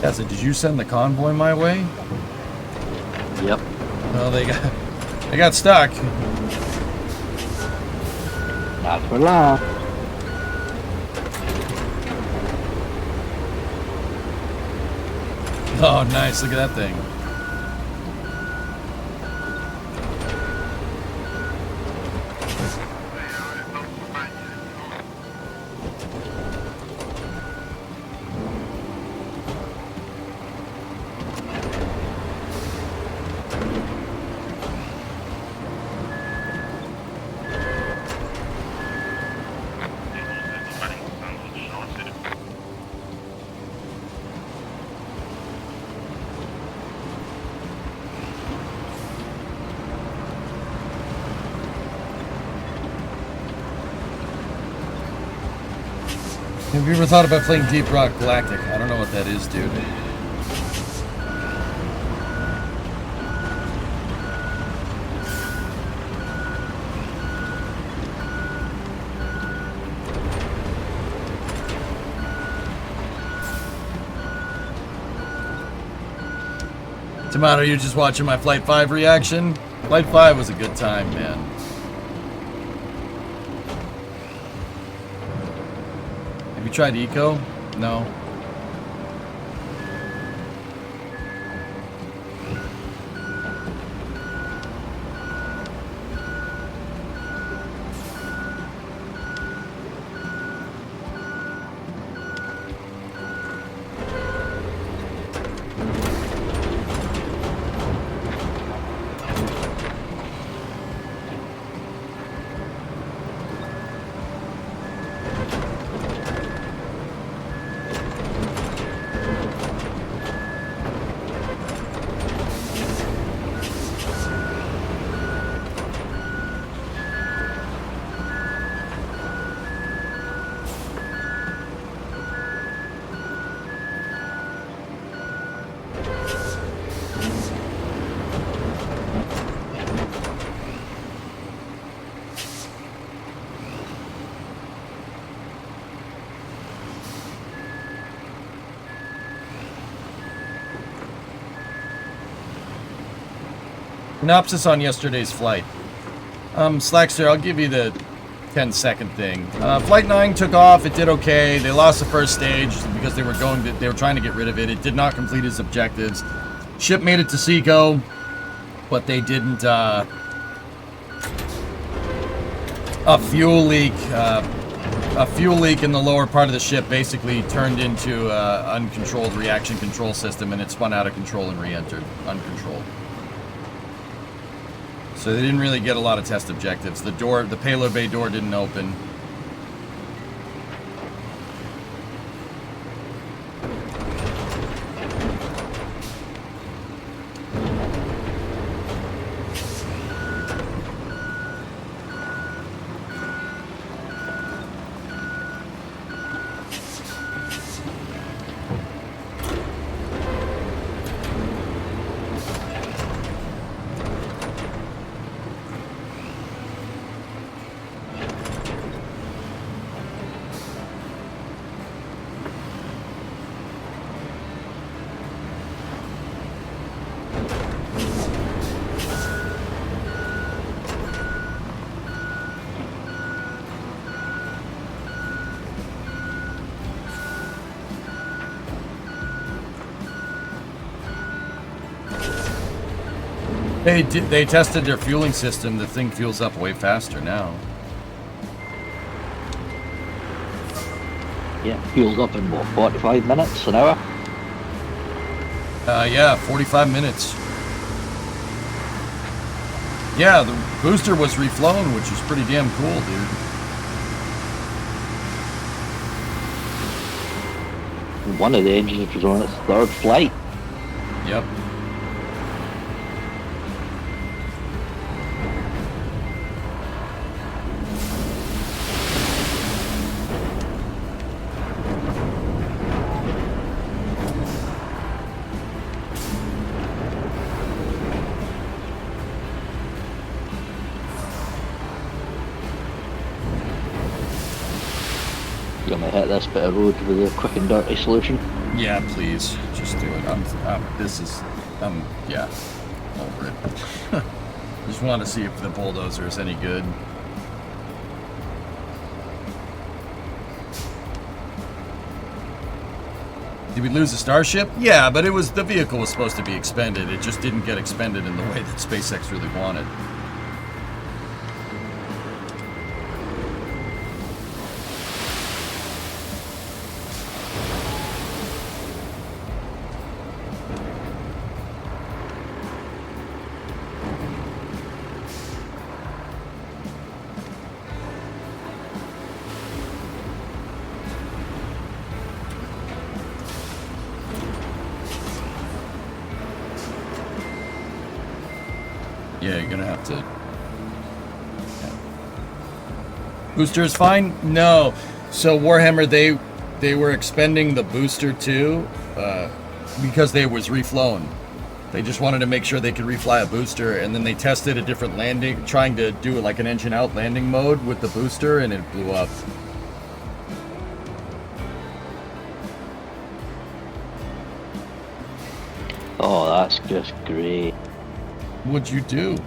Yeah, so did you send the convoy my way? Yep. Well, they got stuck. Not for long. Oh, nice. Look at that thing. Have you ever thought about playing Deep Rock Galactic? I don't know what that is, dude. Tomato, you're just watching my Flight 5 reaction? Flight 5 was a good time, man. Have you tried Eco? No. Synopsis on yesterday's flight. Slackster, I'll give you the 10-second thing. Flight 9 took off. It did okay. They lost the first stage because they were trying to get rid of it. It did not complete its objectives. Ship made it to Seco, but they didn't. A fuel leak in the lower part of the ship basically turned into uncontrolled reaction control system, and it spun out of control and re-entered uncontrolled. So they didn't really get a lot of test objectives. The payload bay door didn't open. They tested their fueling system. The thing fuels up way faster now. Yeah, fuels up in what, 45 minutes, an hour? Yeah, 45 minutes. Yeah, the booster was reflown, which is pretty damn cool, dude. One of the engines was on its third flight. Yep. You're gonna hit this bit of road with a quick and dirty solution. Yeah, please, just do it. Yeah, over it. Just want to see if the bulldozer is any good. Did we lose the Starship? Yeah, but the vehicle was supposed to be expended. It just didn't get expended in the way that SpaceX really wanted. Yeah, you're gonna have to. Yeah. Booster is fine? No. So Warhammer, they were expending the booster too, because they was reflown. They just wanted to make sure they could refly a booster, and then they tested a different landing, trying to do like an engine out landing mode with the booster, and it blew up. Oh, that's just great. What'd you do?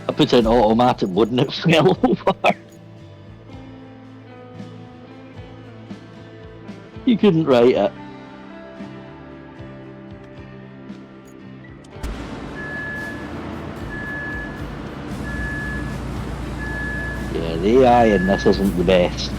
I put in automatic mode and it fell over. You couldn't write it. Yeah, the AI in this isn't the best.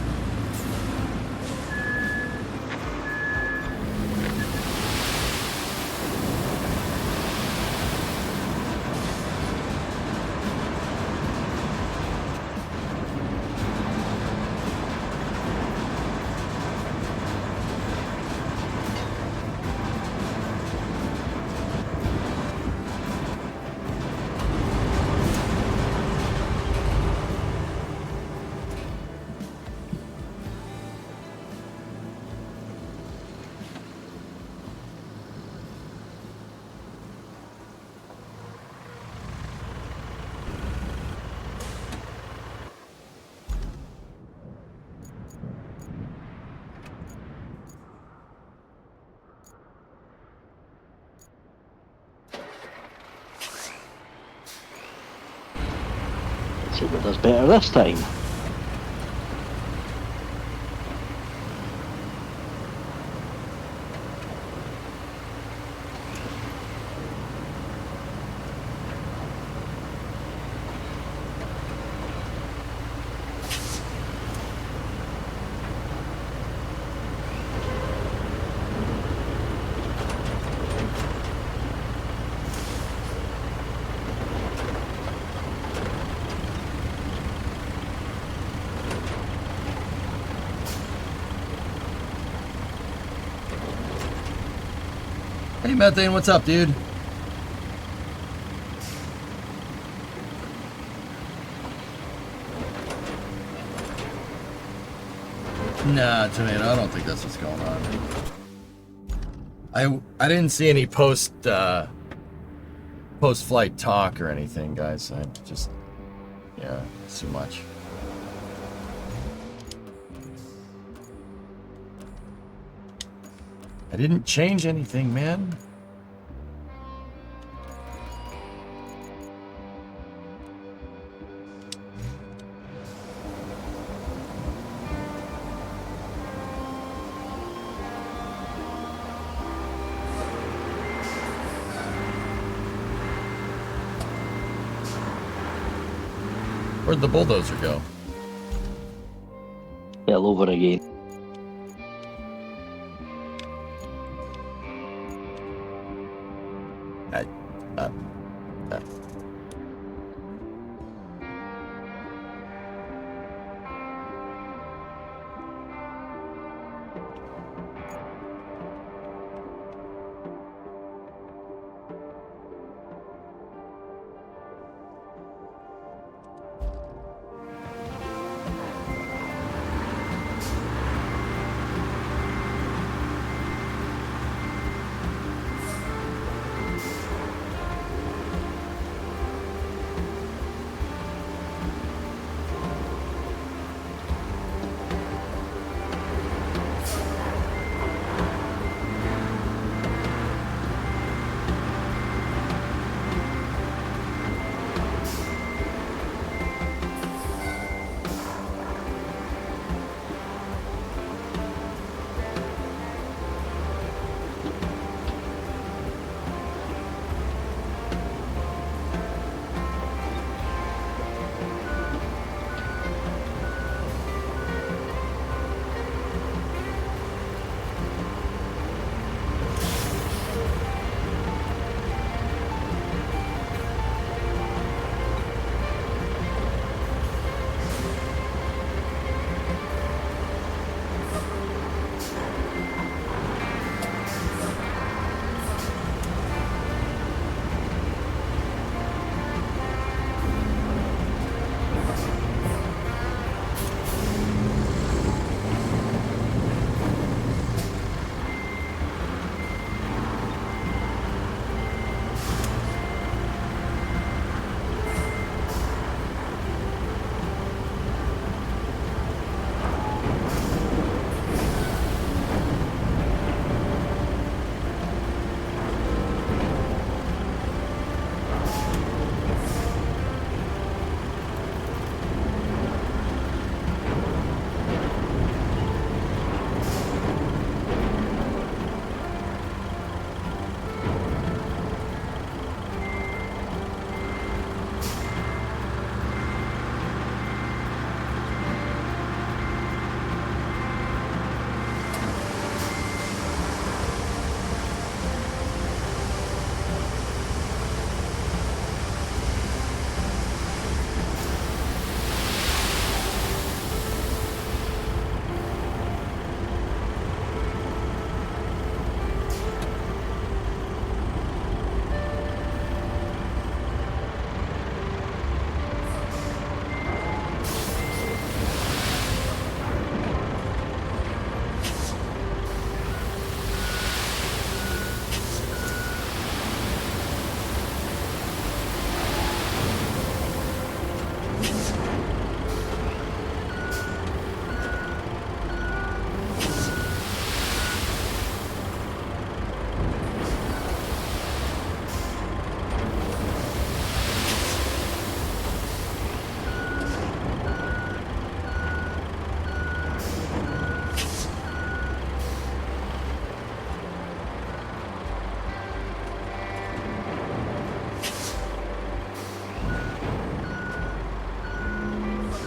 See what does better this time. Hey, Methane, what's up, dude? Nah, Tomato, I don't think that's what's going on. I didn't see any post-flight talk or anything, guys. I just, yeah, it's too much. I didn't change anything, man. Where'd the bulldozer go? Fell over again.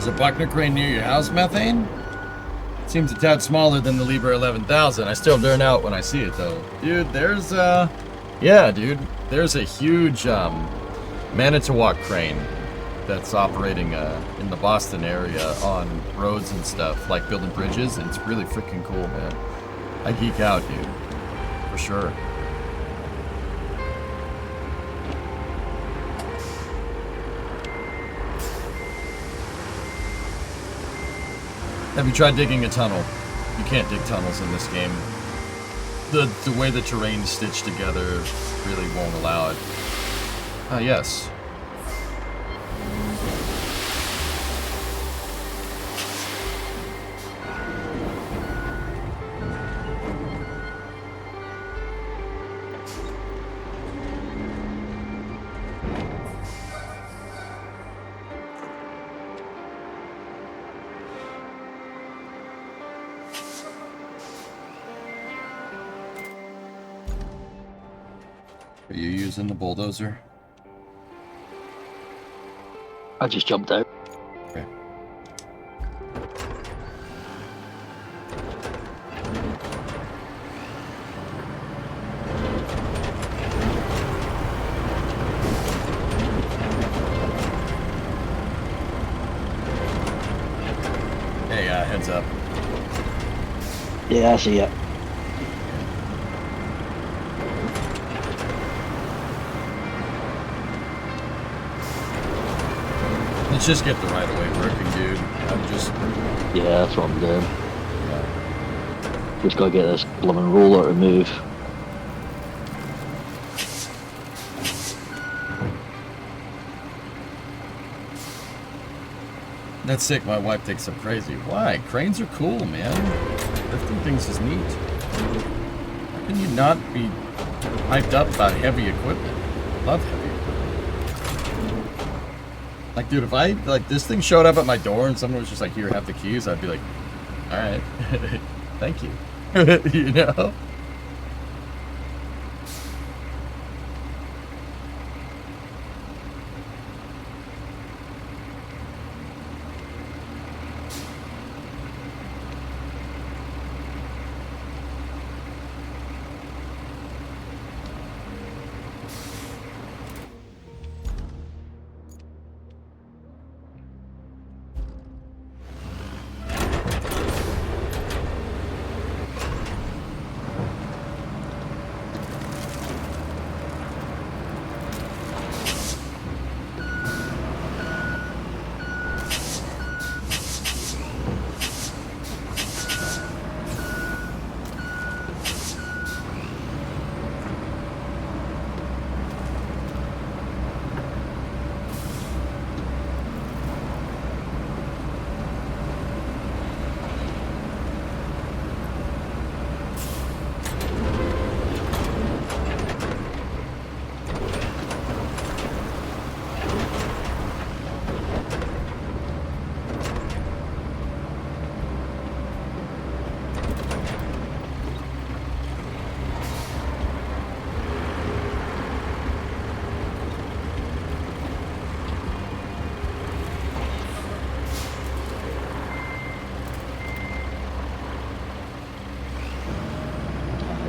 Is a Buckner crane near your house, Methane? Seems a tad smaller than the Libra 11,000. I still burn out when I see it, though. Dude, there's, yeah, dude. There's a huge, Manitowoc crane that's operating, in the Boston area on roads and stuff, like building bridges, and it's really freaking cool, man. I geek out, dude. For sure. Have you tried digging a tunnel? You can't dig tunnels in this game. The way the terrain's stitched together really won't allow it. Ah, yes. Are you using the bulldozer? I just jumped out. Okay. Hey, heads up. Yeah, I see it. Let's just get the right of way working, dude. I'm just... Yeah, that's what I'm doing. Yeah. Just gotta get this blooming roller to move. That's sick. My wife thinks I'm crazy. Why? Cranes are cool, man. Lifting things is neat. How can you not be hyped up about heavy equipment? Love heavy equipment. Like, dude, if I, like, this thing showed up at my door and someone was just like, here, have the keys, I'd be like, alright, thank you. You know?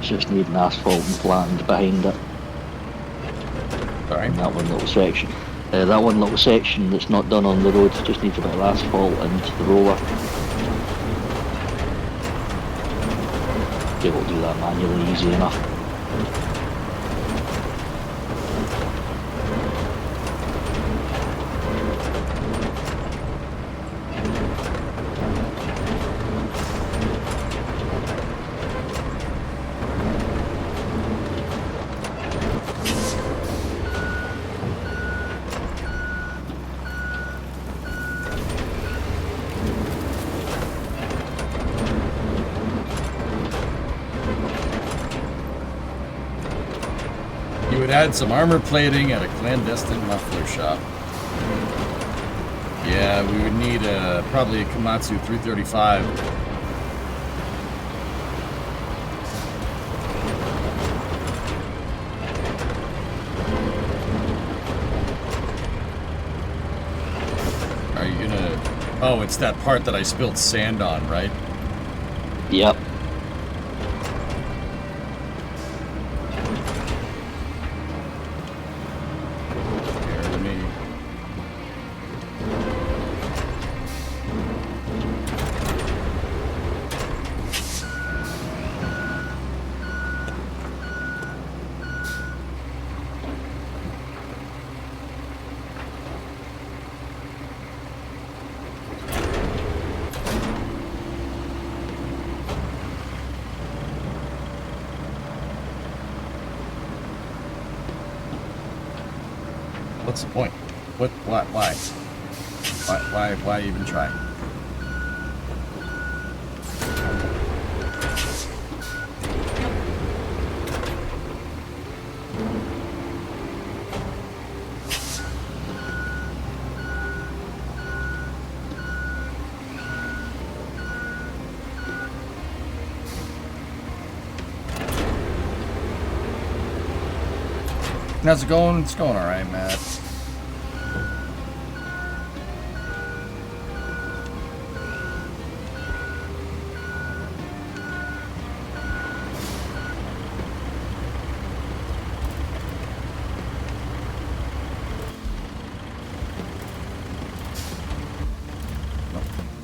Just need an asphalt and flattened behind it. Sorry? And that one little section. That one little section that's not done on the road just needs a bit of asphalt and the roller. They will do that manually easy enough. You would add some armor plating at a clandestine muffler shop. Yeah, we would need probably a Komatsu 335. Are you gonna Oh, it's that part that I spilled sand on, right? Yep. Here to me. What's the point? What? Why? Why even try? How's it going? It's going all right, Matt.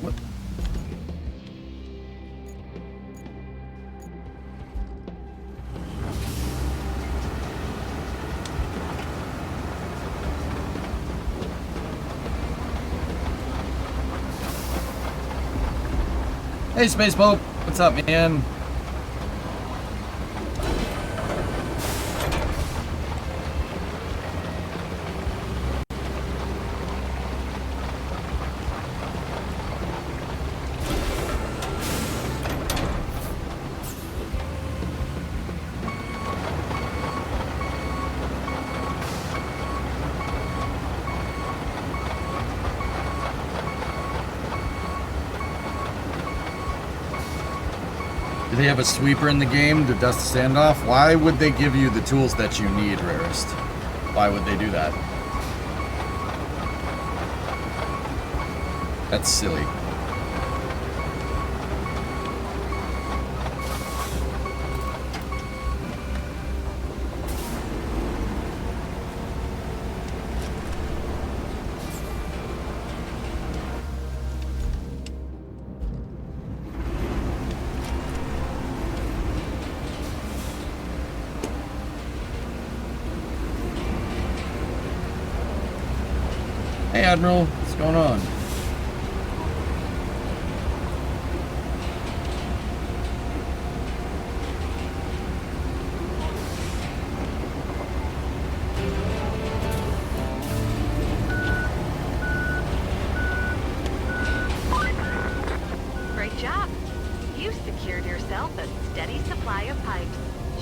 What? Hey, Space Pope. What's up, man? Do they have a sweeper in the game to dust the sand off? Why would they give you the tools that you need, Rarest? Why would they do that? That's silly. Hey, Admiral, what's going on? Great job. You secured yourself a steady supply of pipes.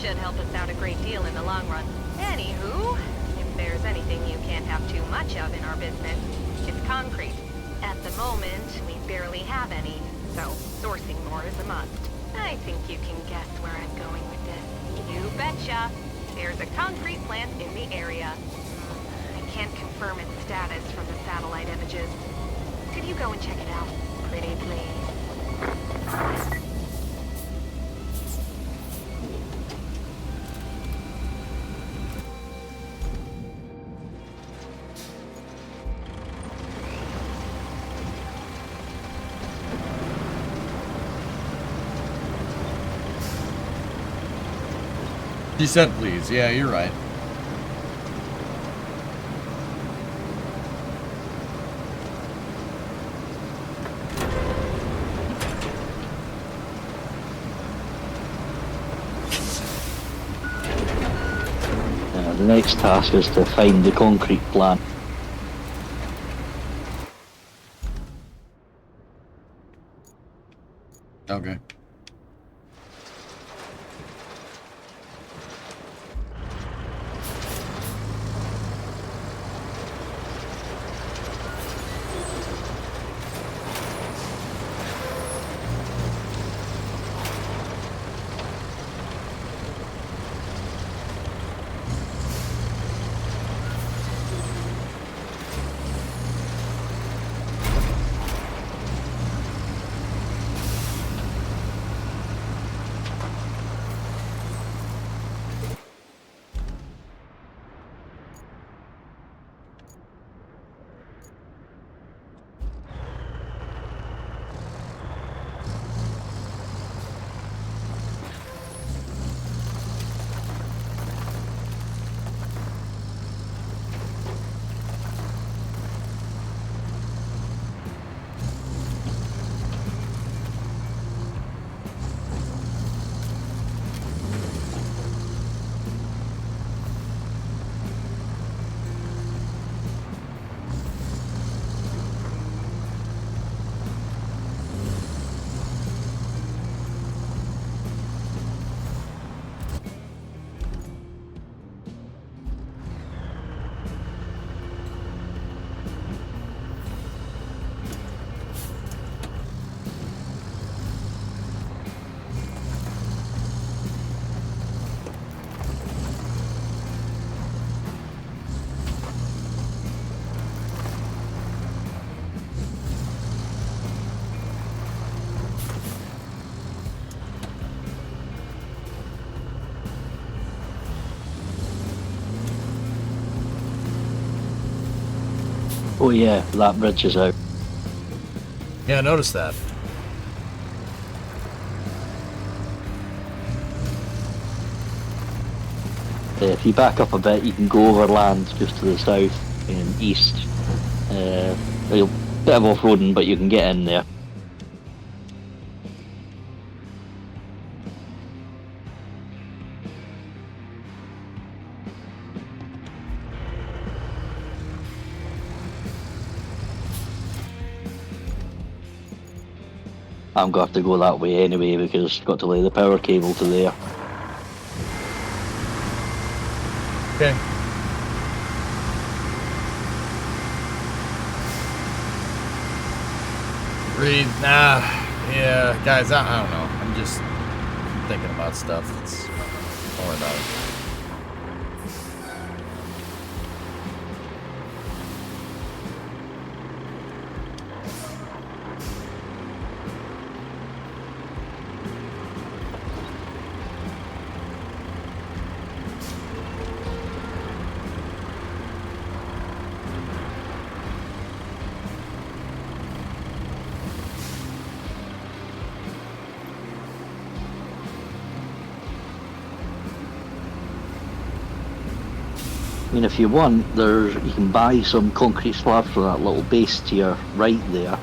Should help us out a great deal in the long run. Anywho, if there's anything you can't have too much of in our business, it's concrete. At the moment, we barely have any, so sourcing more is a must. I think you can guess where I'm going with this. You betcha. There's a concrete plant in the area. I can't confirm its status from the satellite images. Could you go and check it out? Pretty please. She said please. Yeah, you're right. The next task is to find the concrete plant. Okay. Oh yeah, that bridge is out. Yeah, I noticed that. If you back up a bit, you can go over land just to the south and east. A bit of off-roading, but you can get in there. I'm going to have to go that way anyway because I've got to lay the power cable to there. Okay. Breathe. Nah. Yeah, guys, I don't know. I'm just thinking about stuff. Don't worry about it. I mean, if you want, you can buy some concrete slabs for that little base to your right there,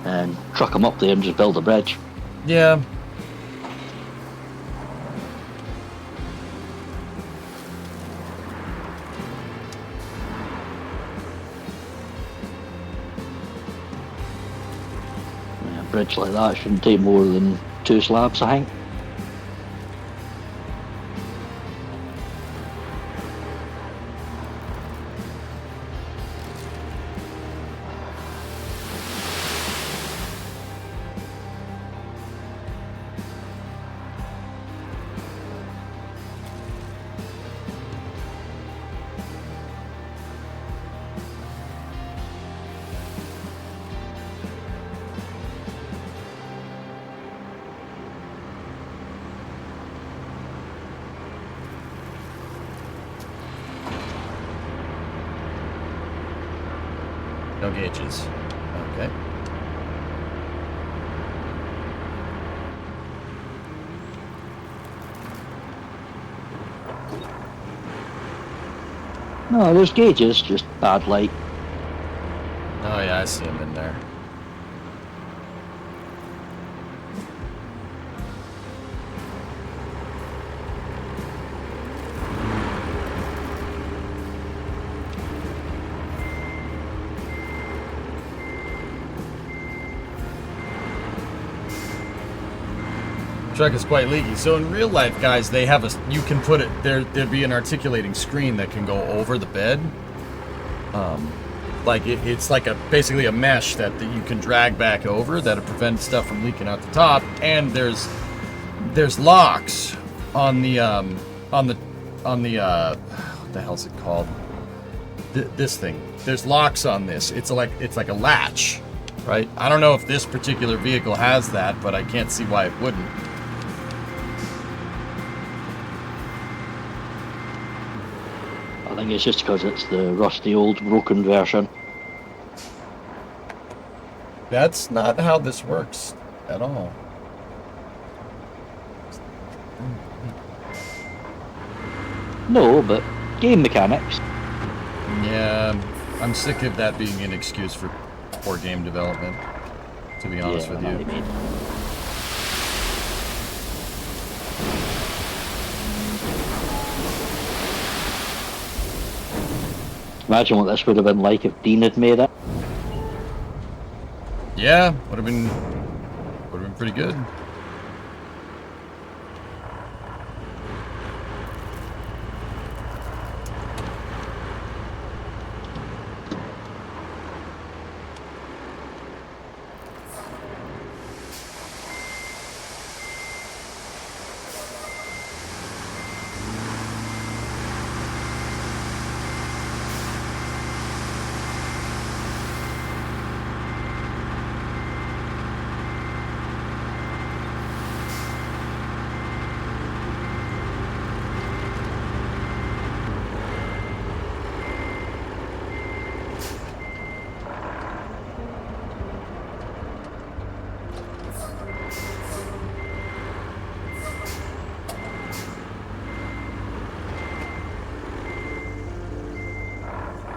and truck them up there and just build a bridge. Yeah. A bridge like that shouldn't take more than 2 slabs, I think. No gauges. Okay. No, there's gauges, just bad light. Oh yeah, I see them in there. Truck is quite leaky. So in real life, guys, they have you can put it there. There'd be an articulating screen that can go over the bed. Like it's like basically a mesh that you can drag back over that prevents stuff from leaking out the top. And there's locks on the what the hell's it called? This thing. There's locks on this. It's like a latch, right? I don't know if this particular vehicle has that, but I can't see why it wouldn't. I think it's just because it's the rusty old broken version. That's not how this works at all. No, but game mechanics. Yeah, I'm sick of that being an excuse for poor game development, to be honest with I know you. what you mean. Imagine what this would have been like if Dean had made it. Yeah, would have been pretty good.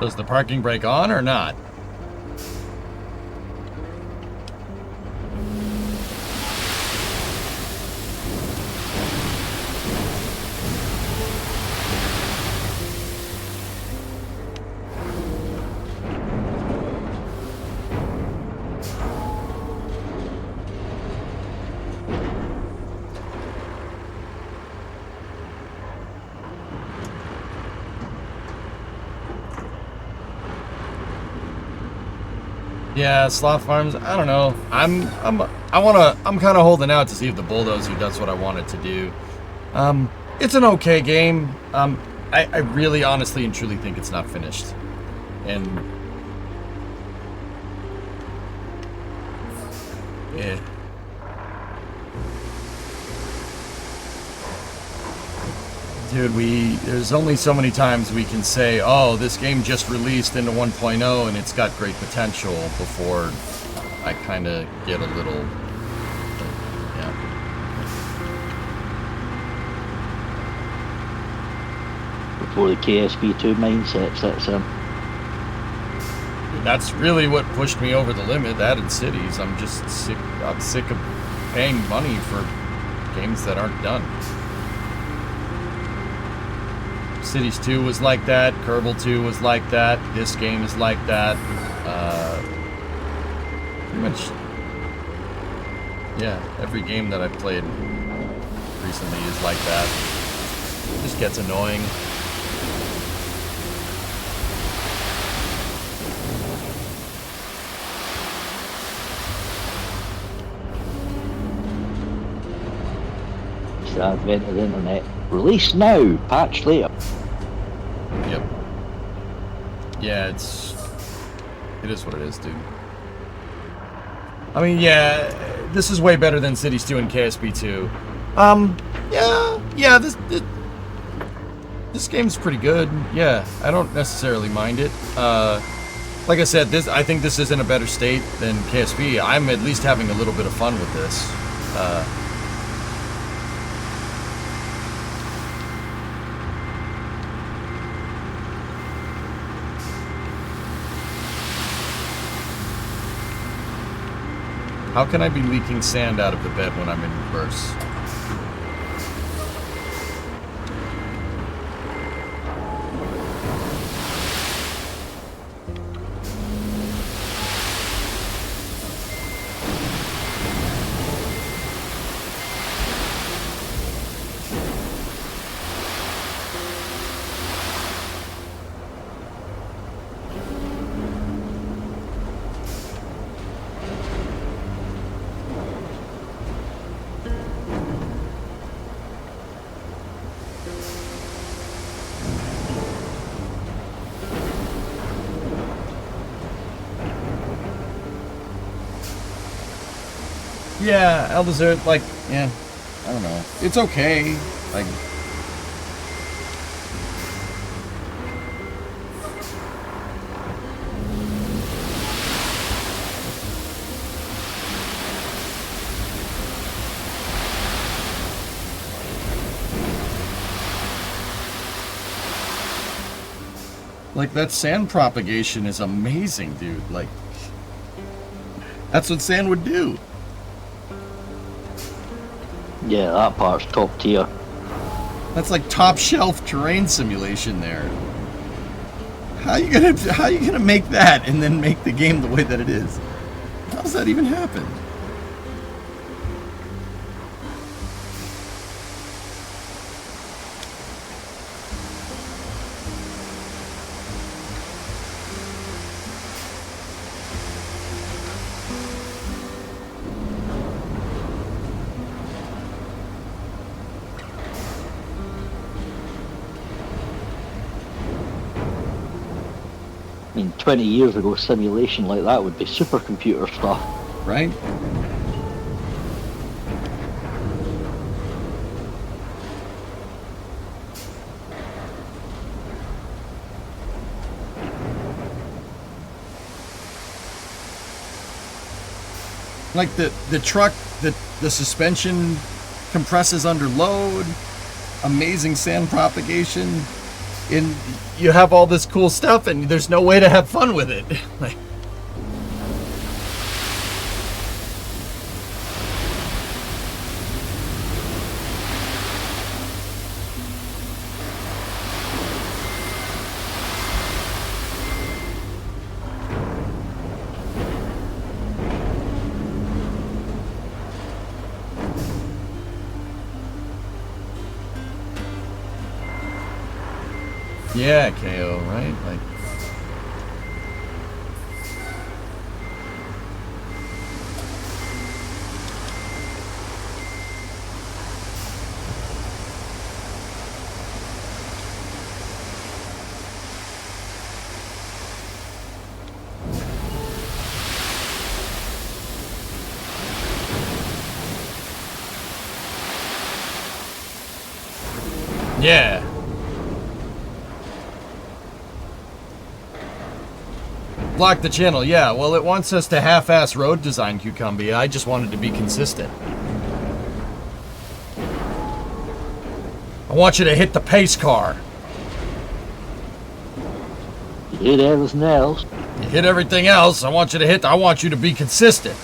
Does the parking brake on or not? Yeah, Sloth Farms. I don't know. I'm kind of holding out to see if the bulldozer does what I want it to do. It's an okay game. I really, honestly, and truly think it's not finished. And yeah. Dude, there's only so many times we can say, oh, this game just released into 1.0 and it's got great potential before I kind of get a little, yeah. Before the KSP2 mindset sets in. That's really what pushed me over the limit, that and cities. I'm just sick of paying money for games that aren't done. Cities 2 was like that, Kerbal 2 was like that, this game is like that. Pretty much, yeah, every game that I've played recently is like that. It just gets annoying. It's the advent of the internet. Release now, patch later. Yep. Yeah, it is what it is, dude. I mean, yeah, this is way better than Cities 2 and KSP 2. Yeah, this game's pretty good. Yeah, I don't necessarily mind it. Like I said, I think this is in a better state than KSP. I'm at least having a little bit of fun with this. How can I be leaking sand out of the bed when I'm in reverse? Yeah, El Desert, like, yeah, I don't know. It's okay. Like, that sand propagation is amazing, dude. Like, that's what sand would do. Yeah, that part's top tier. That's like top shelf terrain simulation there. How you gonna make that and then make the game the way that it is? How does that even happen? I mean, 20 years ago, simulation like that would be supercomputer stuff. Right? Like the truck, the suspension compresses under load, amazing sand propagation. And you have all this cool stuff, and there's no way to have fun with it. Like, yeah, KO, right? Like, yeah. Block the channel, yeah. Well, it wants us to half-ass road design, Cucumbia. I just wanted to be consistent. I want you to hit the pace car. You hit everything else. You hit everything else. I want you to be consistent.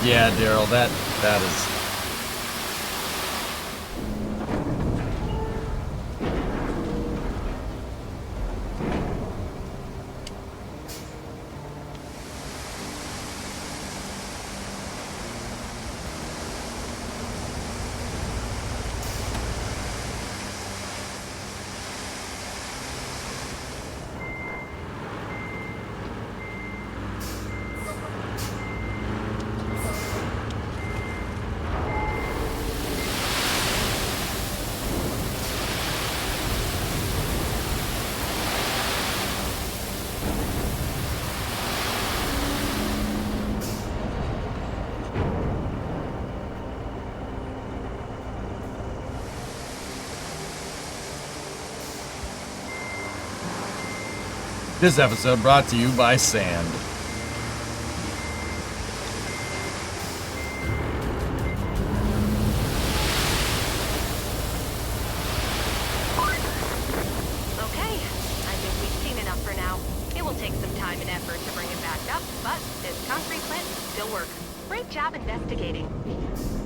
Yeah, Daryl, that is... This episode brought to you by Sand. Okay, I think we've seen enough for now. It will take some time and effort to bring it back up, but this concrete plant still works. Great job investigating.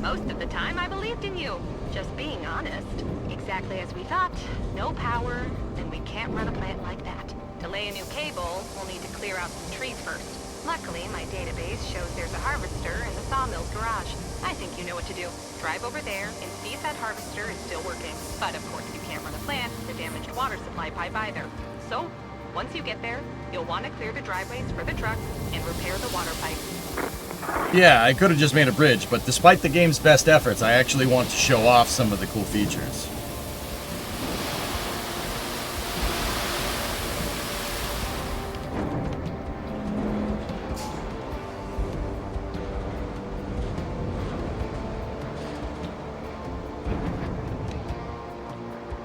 Most of the time, I believed in you. Just being honest. Exactly as we thought. No power, and we can't run a plant like that. To lay a new cable, we'll need to clear out some trees first. Luckily, my database shows there's a harvester in the sawmill's garage. I think you know what to do. Drive over there and see if that harvester is still working. But of course, you can't run a plant with a damaged water supply pipe either. So, once you get there, you'll want to clear the driveways for the trucks and repair the water pipe. Yeah, I could have just made a bridge, but despite the game's best efforts, I actually want to show off some of the cool features.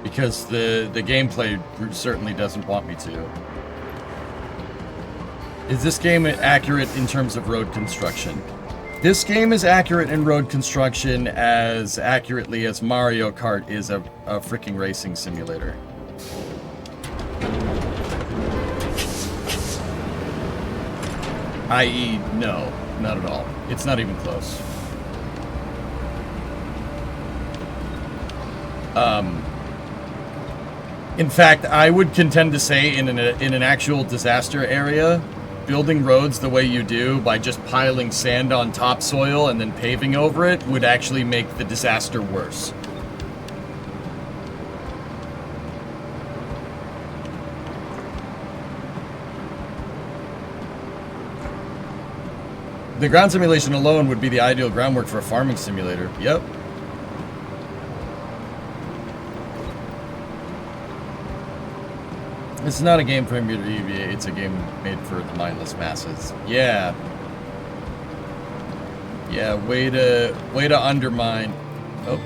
Because the gameplay certainly doesn't want me to. Is this game accurate in terms of road construction? This game is accurate in road construction as accurately as Mario Kart is a freaking racing simulator. I.e., no, not at all. It's not even close. In fact, I would contend to say in an actual disaster area, building roads the way you do by just piling sand on topsoil and then paving over it would actually make the disaster worse. The ground simulation alone would be the ideal groundwork for a farming simulator. Yep. This is not a game for me to deviate, it's a game made for the mindless masses. Yeah. Yeah, way to undermine. Oh.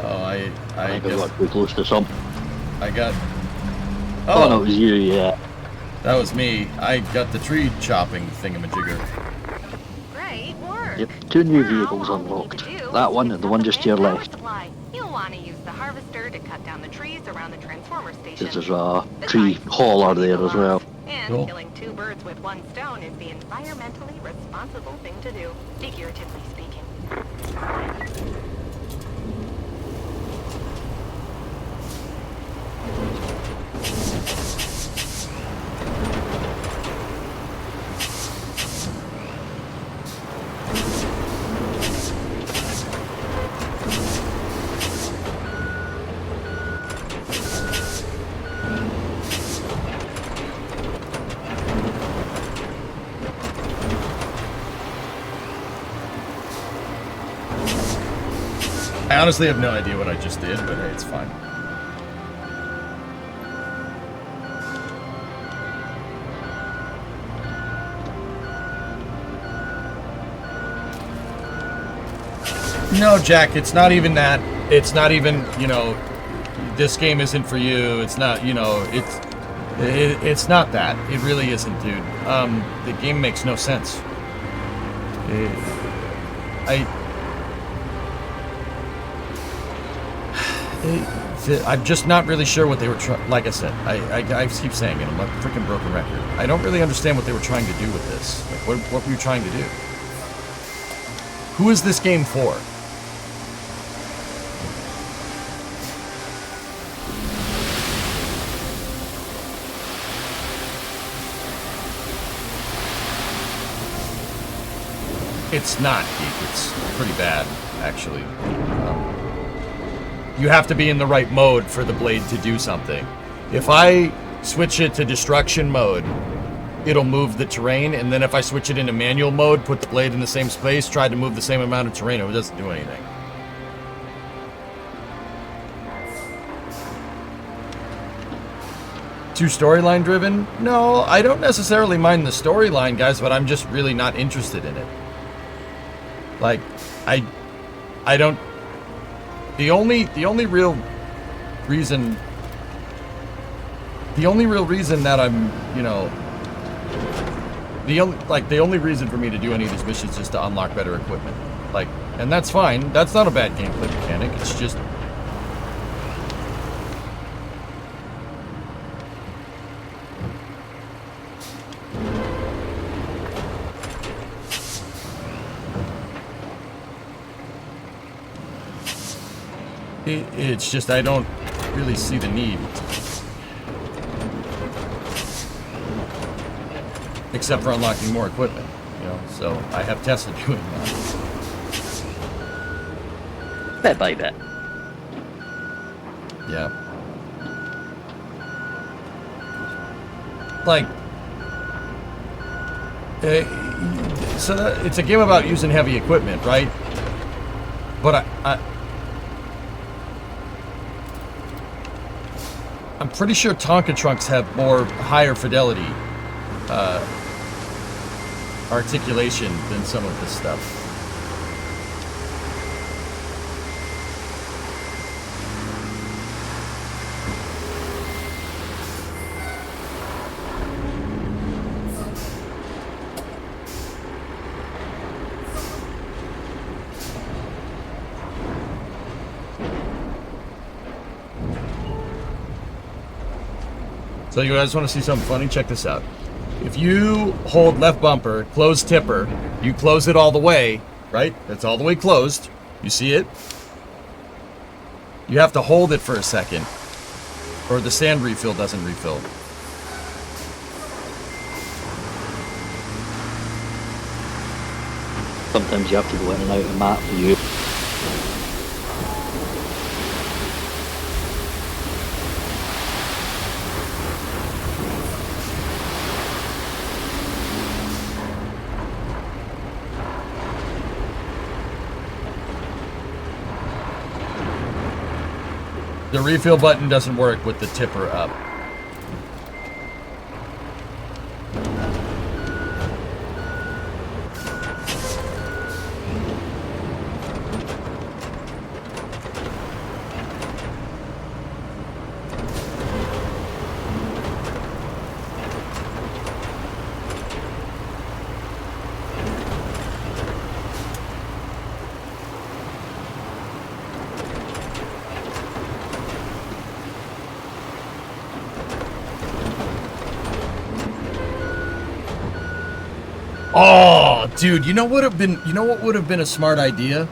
Oh, I I guess got too close to some. I got. Oh, no, Oh, it was you, yeah. that was me. I got the tree chopping thingamajigger. Great work. Yep, 2 new Now, vehicles all we need unlocked. to do That is one fix and the up one the just to your main power left. supply. You'll want to use the harvester to cut down the trees around the transformer station. There's a Besides, tree hauler trees there go as well. off, and Cool. killing 2 birds with 1 stone is the environmentally responsible thing to do, figuratively speaking. I honestly have no idea what I just did, but hey, it's fine. No, Jack, it's not even that. It's not even, you know, this game isn't for you. It's not, you know, it's not that. It really isn't, dude. The game makes no sense. I'm just not really sure what they were trying. Like I said, I keep saying it. I'm a freaking broken record. I don't really understand what they were trying to do with this. Like, what were you trying to do? Who is this game for? It's not, Geek. It's pretty bad, actually. You have to be in the right mode for the blade to do something. If I switch it to destruction mode, it'll move the terrain, and then if I switch it into manual mode, put the blade in the same space, try to move the same amount of terrain, it doesn't do anything. Too storyline driven? No, I don't necessarily mind the storyline, guys, but I'm just really not interested in it. Like, I don't. The only real reason that I'm, you know, the only reason for me to do any of these missions is to unlock better equipment. Like, and that's fine. That's not a bad gameplay mechanic. It's just it's just I don't really see the need. Except for unlocking more equipment, you know, so I have Tessa doing that. Bit by bit. Yeah. Like, it's a game about using heavy equipment, right? But I'm pretty sure Tonka trunks have higher fidelity articulation than some of this stuff. So you guys want to see something funny? Check this out. If you hold left bumper, close tipper, you close it all the way, right? It's all the way closed. You see it? You have to hold it for a second, or the sand refill doesn't refill. Sometimes you have to go in and out of the map for you. The refill button doesn't work with the tipper up. Oh, dude, you know what would have been a smart idea?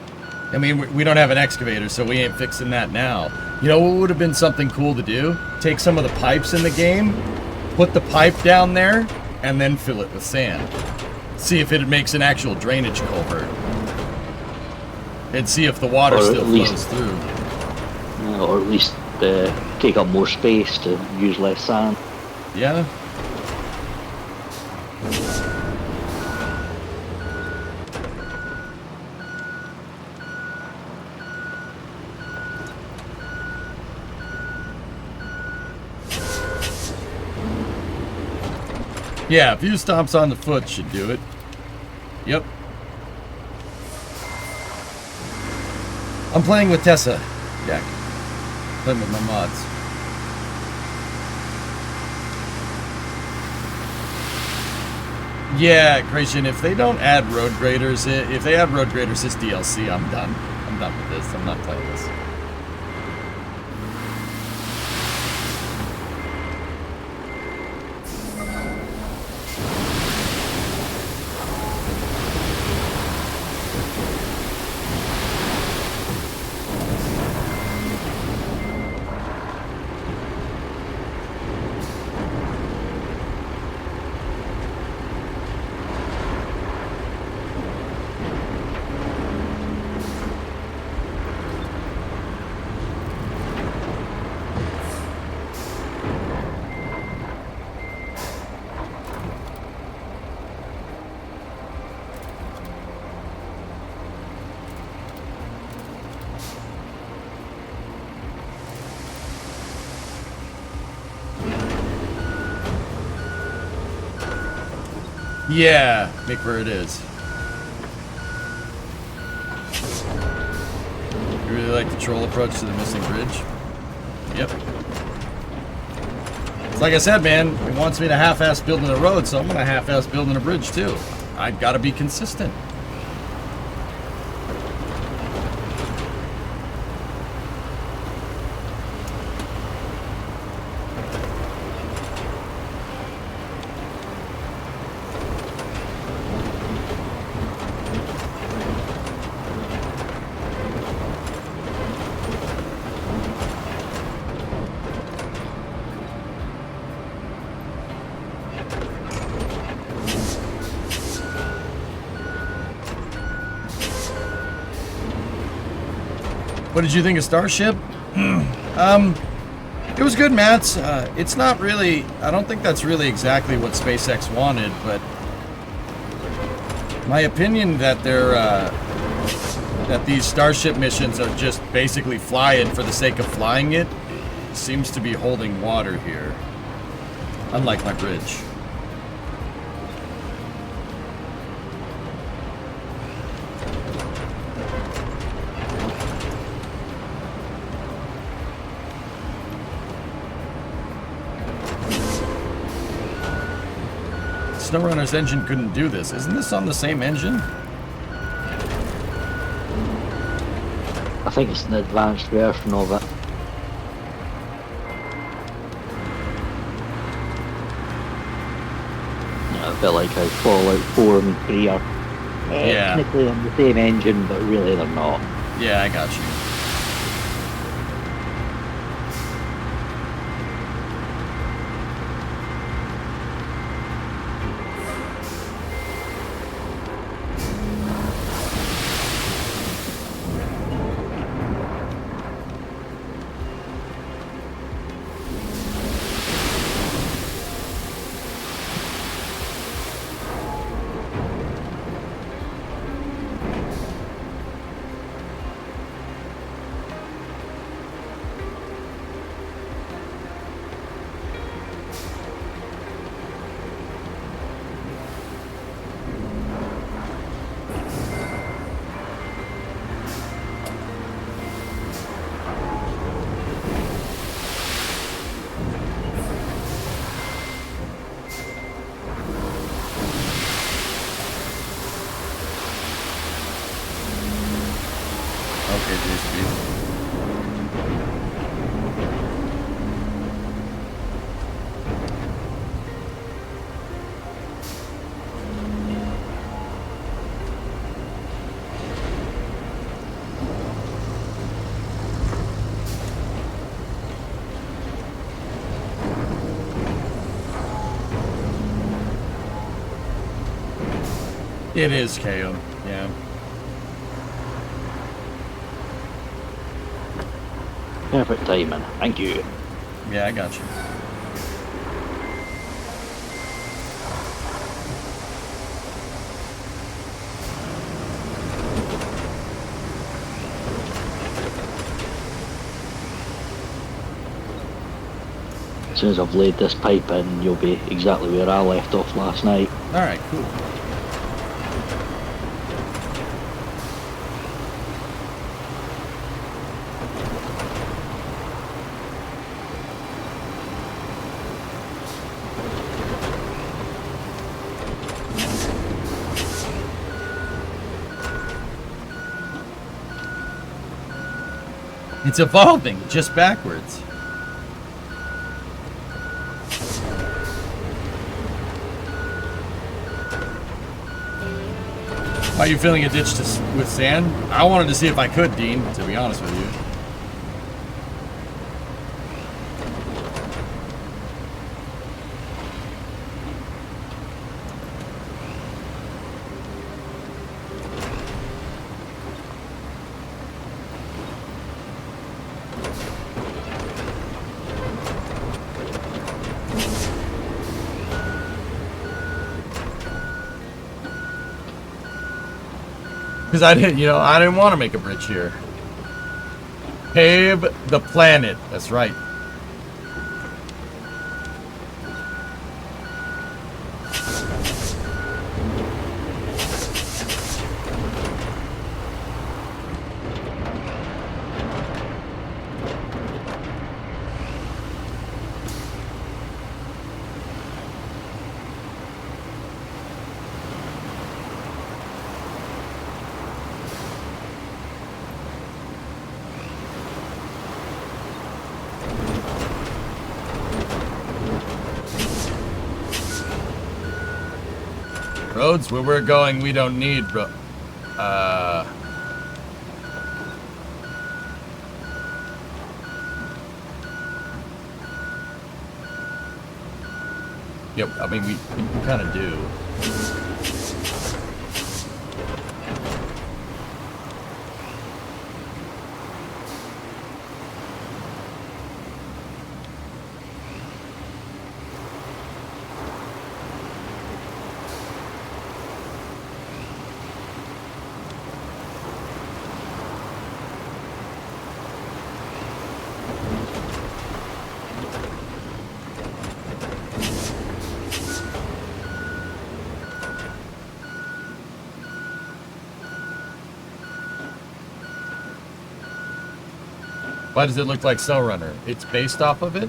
I mean, we don't have an excavator, so we ain't fixing that now. You know what would have been something cool to do? Take some of the pipes in the game, put the pipe down there, and then fill it with sand. See if it makes an actual drainage culvert. And see if the water still flows through. Or at least take up more space to use less sand. Yeah. Yeah, a few stomps on the foot should do it. Yep. I'm playing with Tessa, Jack. Playing with my mods. Yeah, Creation, if they don't add road graders, if they add road graders this DLC, I'm done. I'm done with this. I'm not playing this. Yeah, make where it is. You really like the troll approach to the missing bridge? Yep. It's like I said, man, it wants me to half-ass building a road, so I'm gonna half-ass building a bridge too. I gotta be consistent. What did you think of Starship? It was good, Mats. It's not really, I don't think that's really exactly what SpaceX wanted, but my opinion that that these Starship missions are just basically flying for the sake of flying it seems to be holding water here. Unlike my bridge. SnowRunner's engine couldn't do this. Isn't this on the same engine? I think it's an advanced version of it. Yeah, I feel like how Fallout 4 and 3 are technically on the same engine, but really they're not. Yeah, I got you. It is KO, yeah. Perfect timing. Thank you. Yeah, I got you. As soon as I've laid this pipe in, you'll be exactly where I left off last night. Alright, cool. It's evolving, just backwards. Why are you filling a ditch with sand? I wanted to see if I could, Dean, to be honest with you. Because I didn't want to make a bridge here. Pave the planet. That's right. Roads where we're going, we don't need, bro. Yep, I mean, we kind of do. Why does it look like Cell Runner? It's based off of it?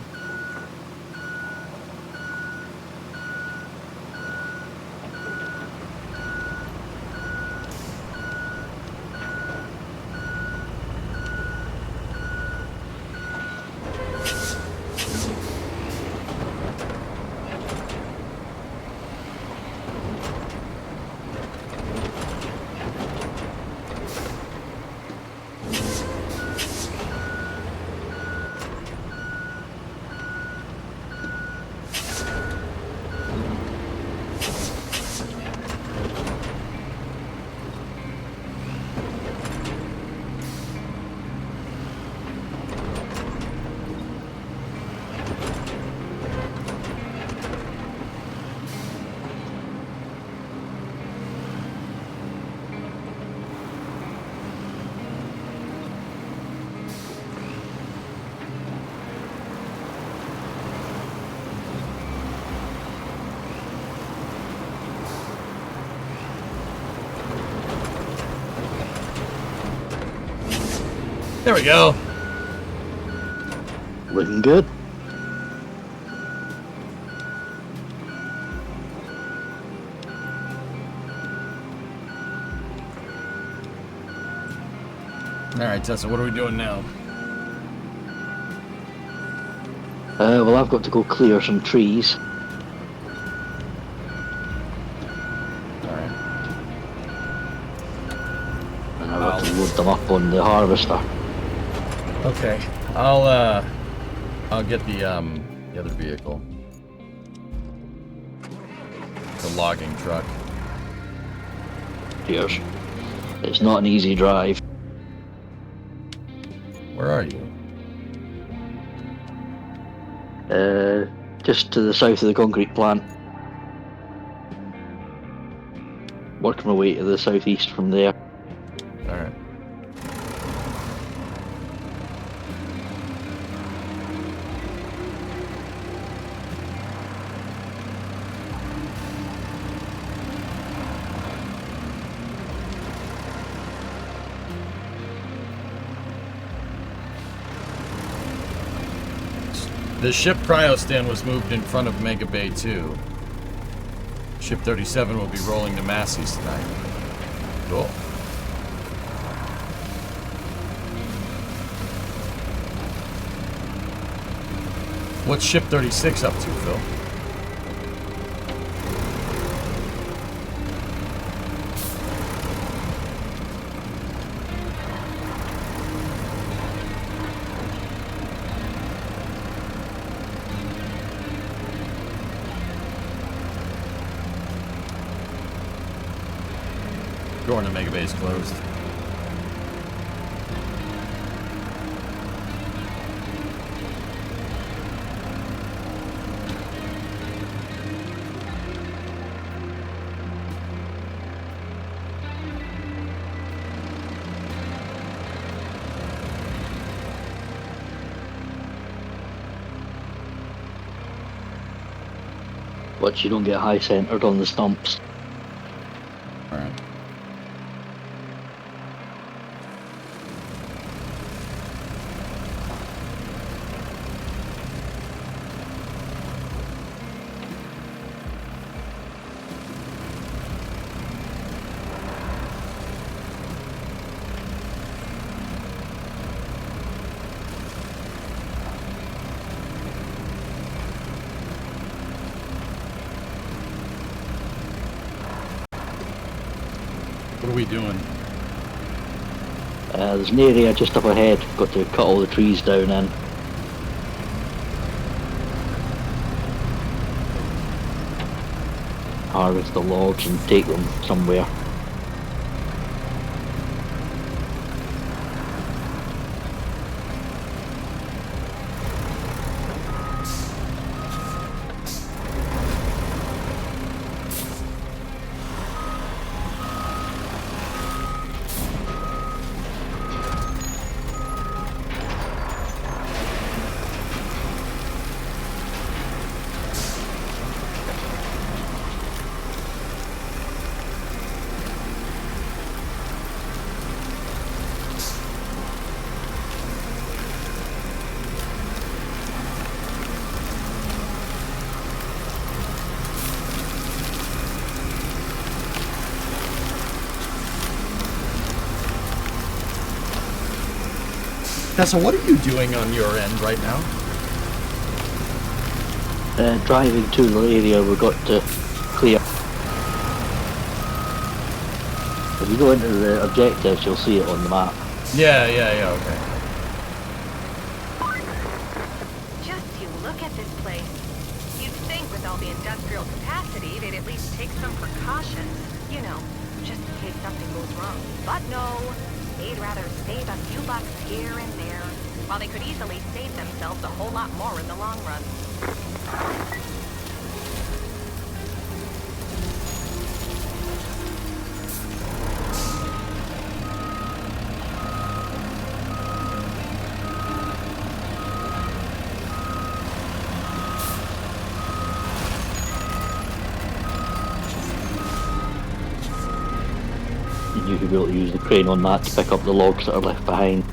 There we go. Looking good. All right, Tessa, what are we doing now? Well, I've got to go clear some trees. All right. And I've got to load them up on the harvester. Okay. I'll get the other vehicle. The logging truck. Cheers. It's not an easy drive. Where are you? Just to the south of the concrete plant. Working my way to the southeast from there. Alright. The ship cryo stand was moved in front of Mega Bay 2. Ship 37 will be rolling to Massey's tonight. Cool. What's Ship 36 up to, Phil? Door to Mega Bay is closed. But you don't get high centered on the stumps. Alright. What are we doing? There's an area just up ahead. Got to cut all the trees down in. Harvest the logs and take them somewhere. Tessa, what are you doing on your end right now? Driving to the area we've got to clear. If you go into the objectives, you'll see it on the map. Yeah, okay. Just you look at this place. You'd think with all the industrial capacity, they'd at least take some precautions. You know, just in case something goes wrong. But no, they'd rather save a few bucks here and there, while they could easily save themselves a whole lot more in the long run. You could be able to use the crane on that to pick up the logs that are left behind.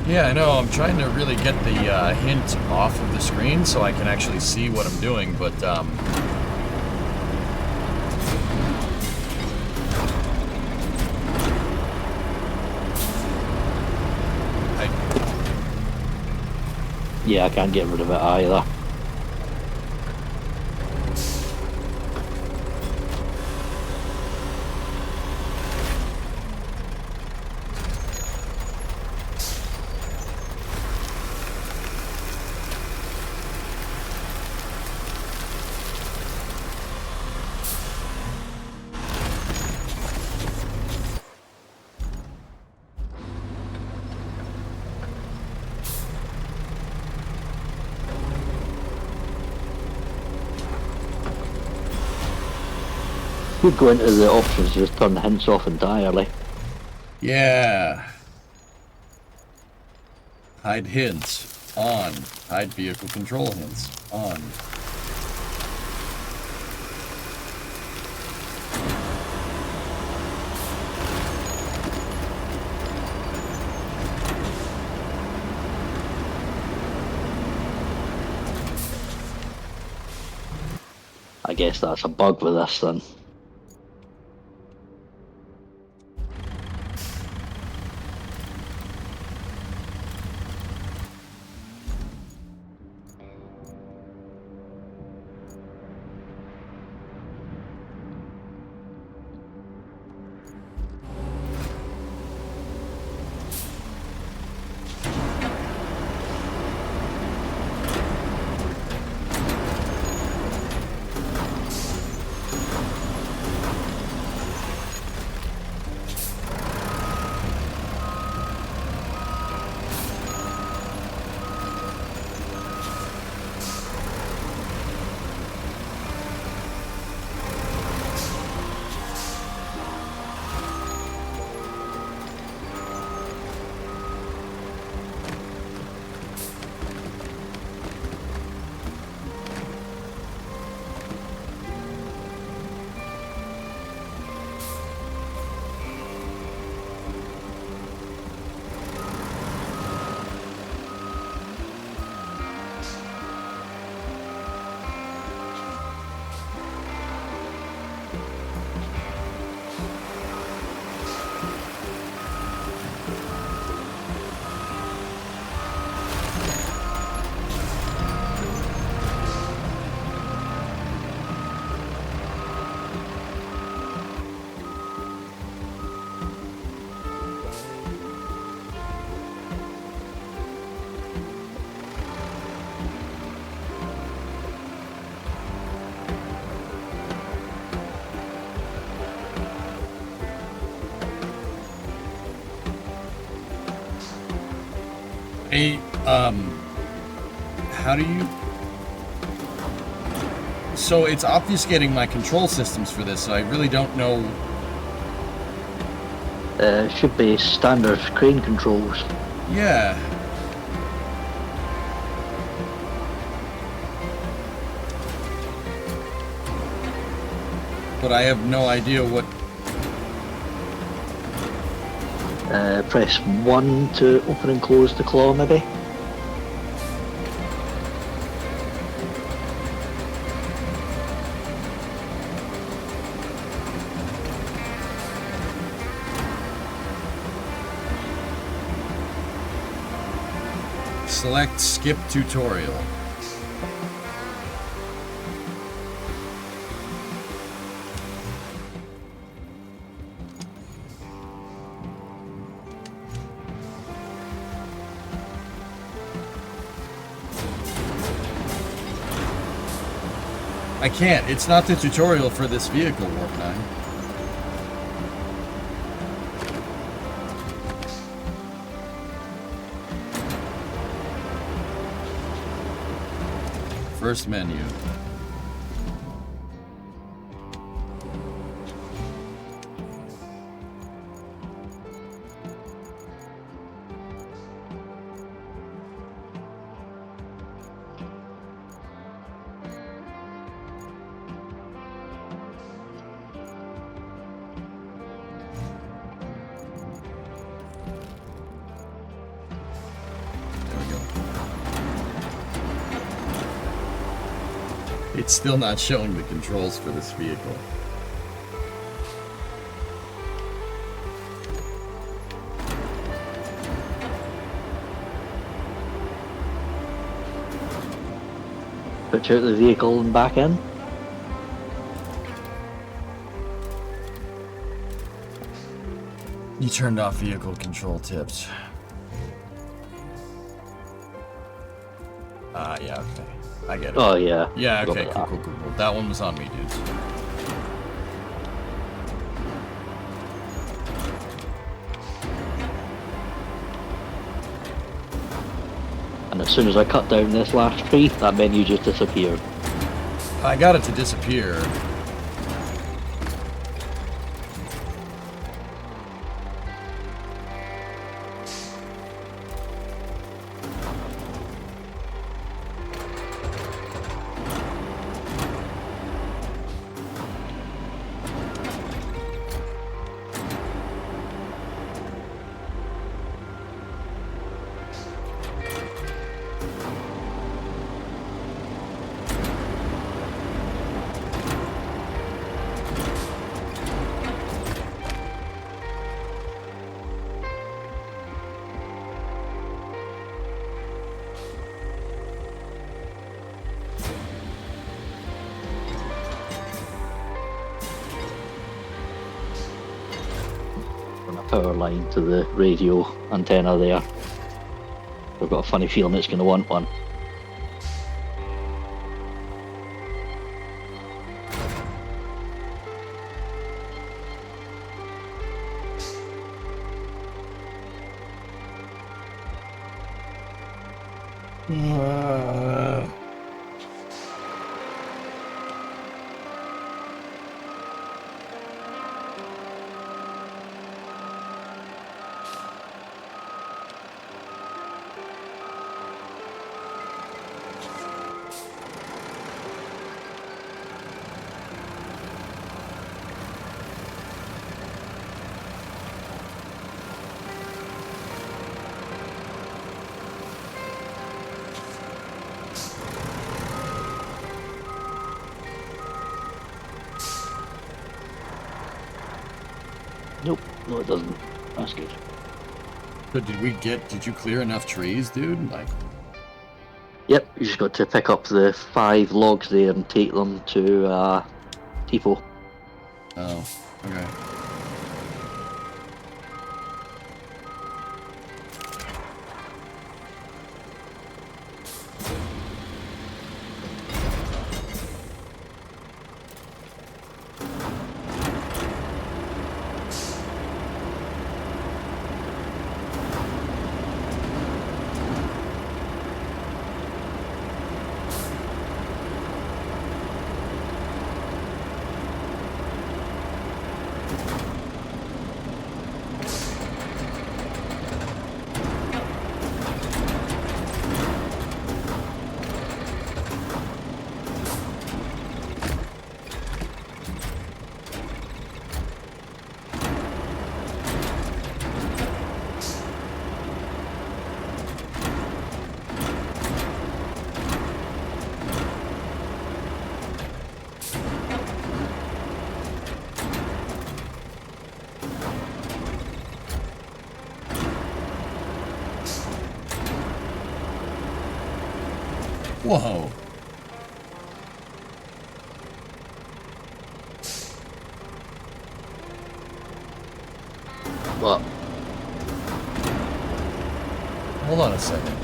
Yeah, I know. I'm trying to really get the hint off of the screen so I can actually see what I'm doing, but Yeah, I can't get rid of it either. Could go into the options, just turn the hints off entirely. Yeah. Hide hints. On. Hide vehicle control hints. On. I guess that's a bug with this then. Hey, how do you... So it's obfuscating my control systems for this, so I really don't know... Should be standard crane controls. Yeah. But I have no idea what... Press 1 to open and close the claw, maybe? Select skip tutorial. I can't. It's not the tutorial for this vehicle, Warp 9. First menu. It's still not showing the controls for this vehicle. Switch out the vehicle and back in. You turned off vehicle control tips. Ah, yeah, okay. I get it. Oh yeah. Yeah, Forgot okay, about cool. That one was on me, dudes. And as soon as I cut down this last tree, that menu just disappeared. I got it to disappear. power line to the radio antenna there. I've got a funny feeling it's going to want one. Nope, no it doesn't. That's good. So did you clear enough trees, dude? Like, Yep, you just got to pick up the 5 logs there and take them to Tipo. oh, okay. Whoa. What? Hold on a second.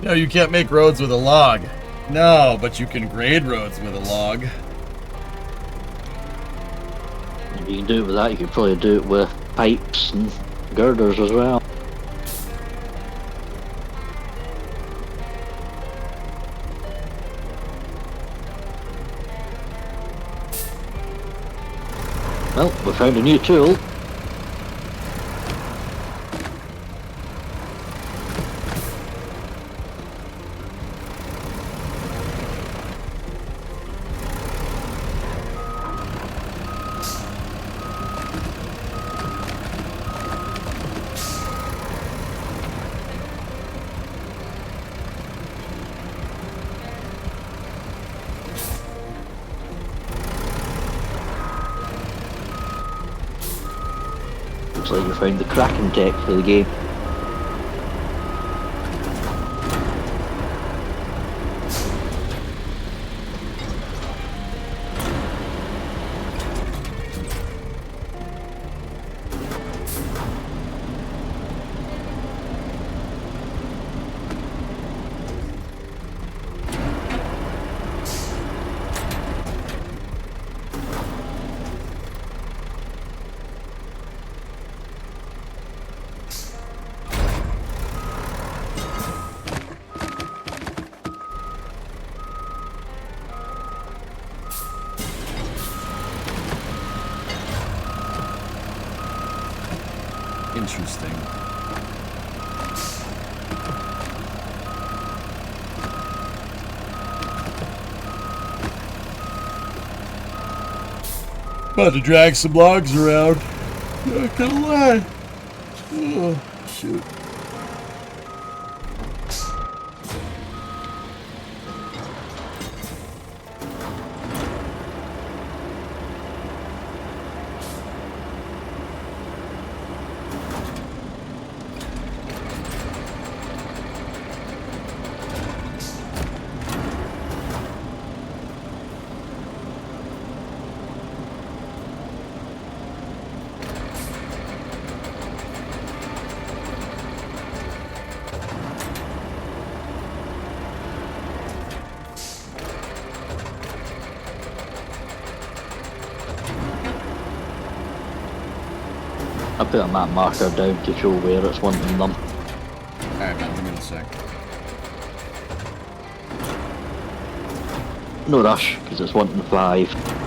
No, you can't make roads with a log. No, but you can grade roads with a log. If you can do it with that, you could probably do it with pipes and girders as well. Well, we found a new tool. Looks like you found the cracking tech for the game. Interesting. About to drag some logs around. Not gonna lie. Oh, shoot. I put a map marker down to show where it's wanting them. Alright, man, give me a sec. No rush, because it's wanting 5.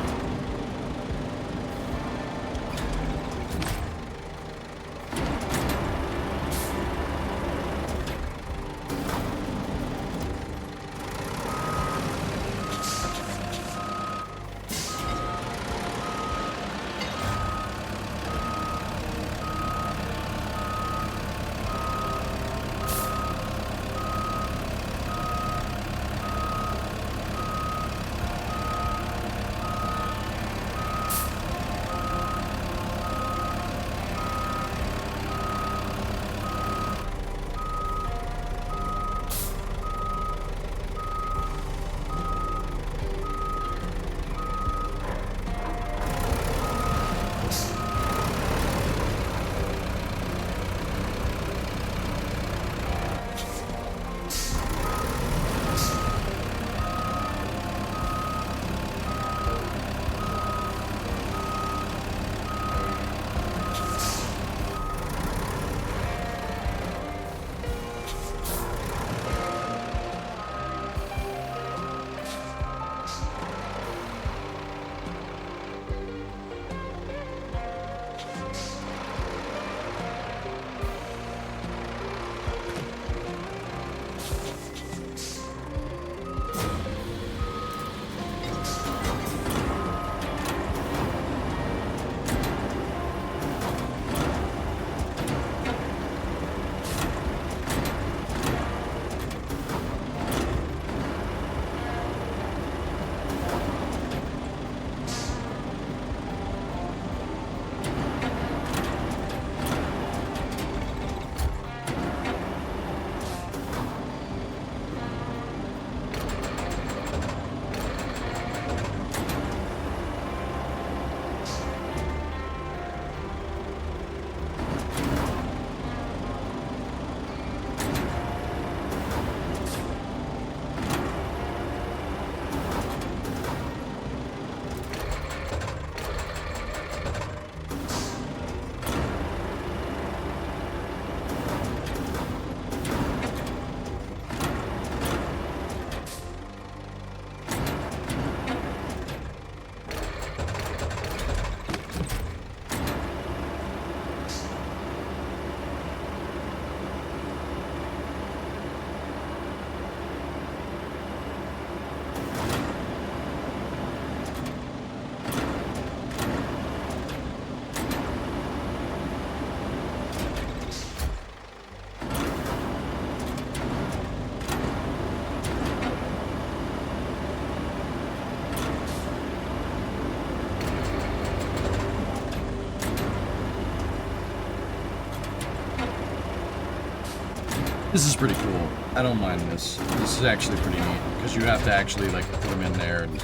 This is pretty cool. I don't mind this. This is actually pretty neat because you have to actually like put them in there and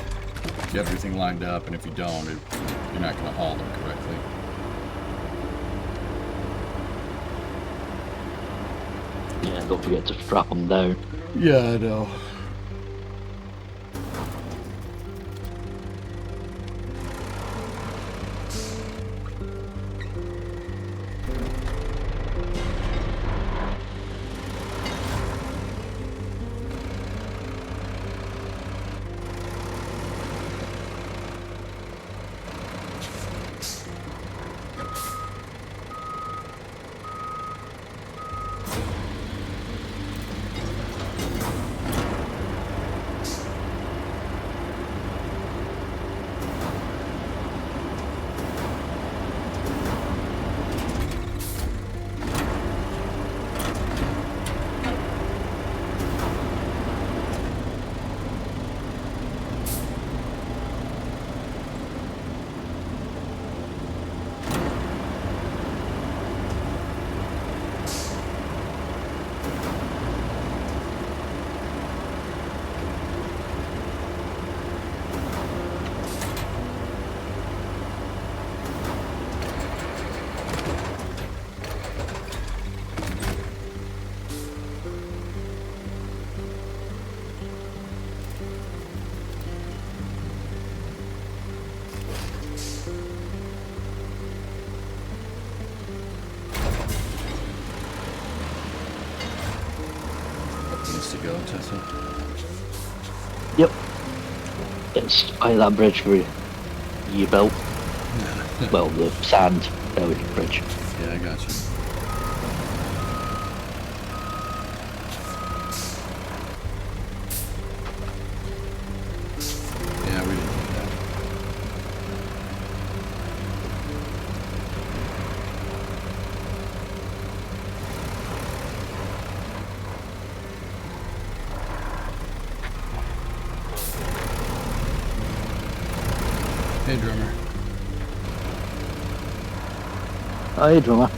get everything lined up, and if you don't, you're not going to haul them correctly. Yeah, don't forget to strap them down. Yeah, I know. go, Tessa? Yep. It's by that bridge where you built. Well, the sand bridge. Yeah, I got you. Yeah, we didn't do that. Hey, drummer. Hi, drummer.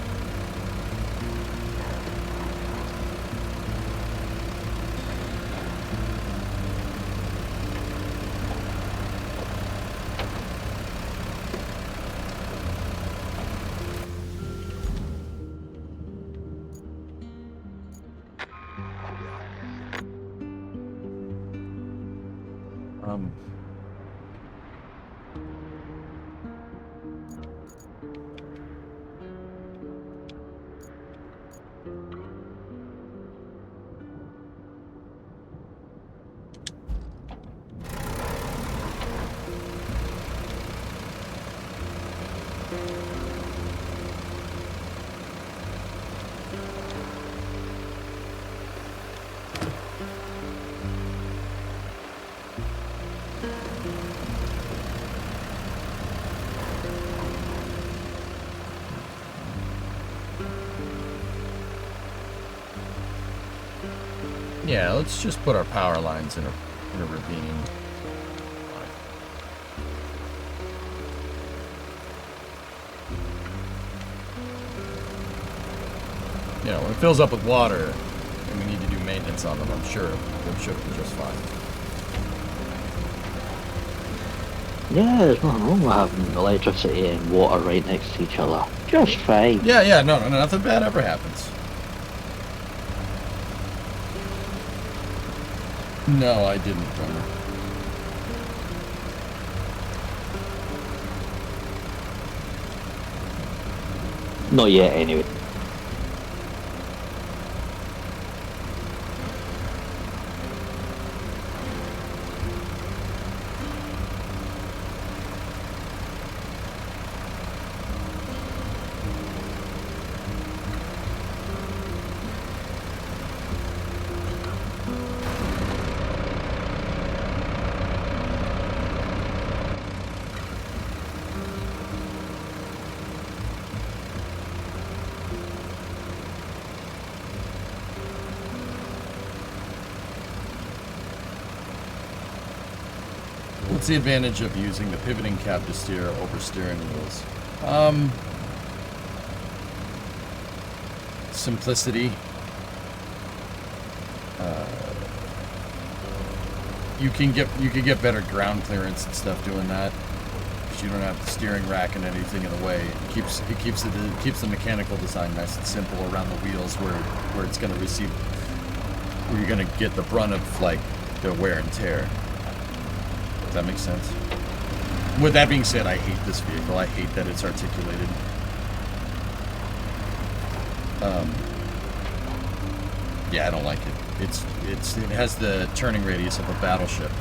Um. Yeah, let's just put our power lines in a ravine. You know, when it fills up with water and we need to do maintenance on them, I'm sure it should be just fine. Yeah, there's nothing wrong with having electricity and water right next to each other. Just fine. Yeah, no, nothing bad ever happens. No, I didn't, drummer. Not yet, anyway. What's the advantage of using the pivoting cab to steer over steering wheels? Simplicity. You can get better ground clearance and stuff doing that, because you don't have the steering rack and anything in the way. It keeps the mechanical design nice and simple around the wheels, where it's going to receive, where you're going to get the brunt of like the wear and tear. Does that make sense? With that being said, I hate this vehicle. I hate that it's articulated. Yeah, I don't like it. It has the turning radius of a battleship.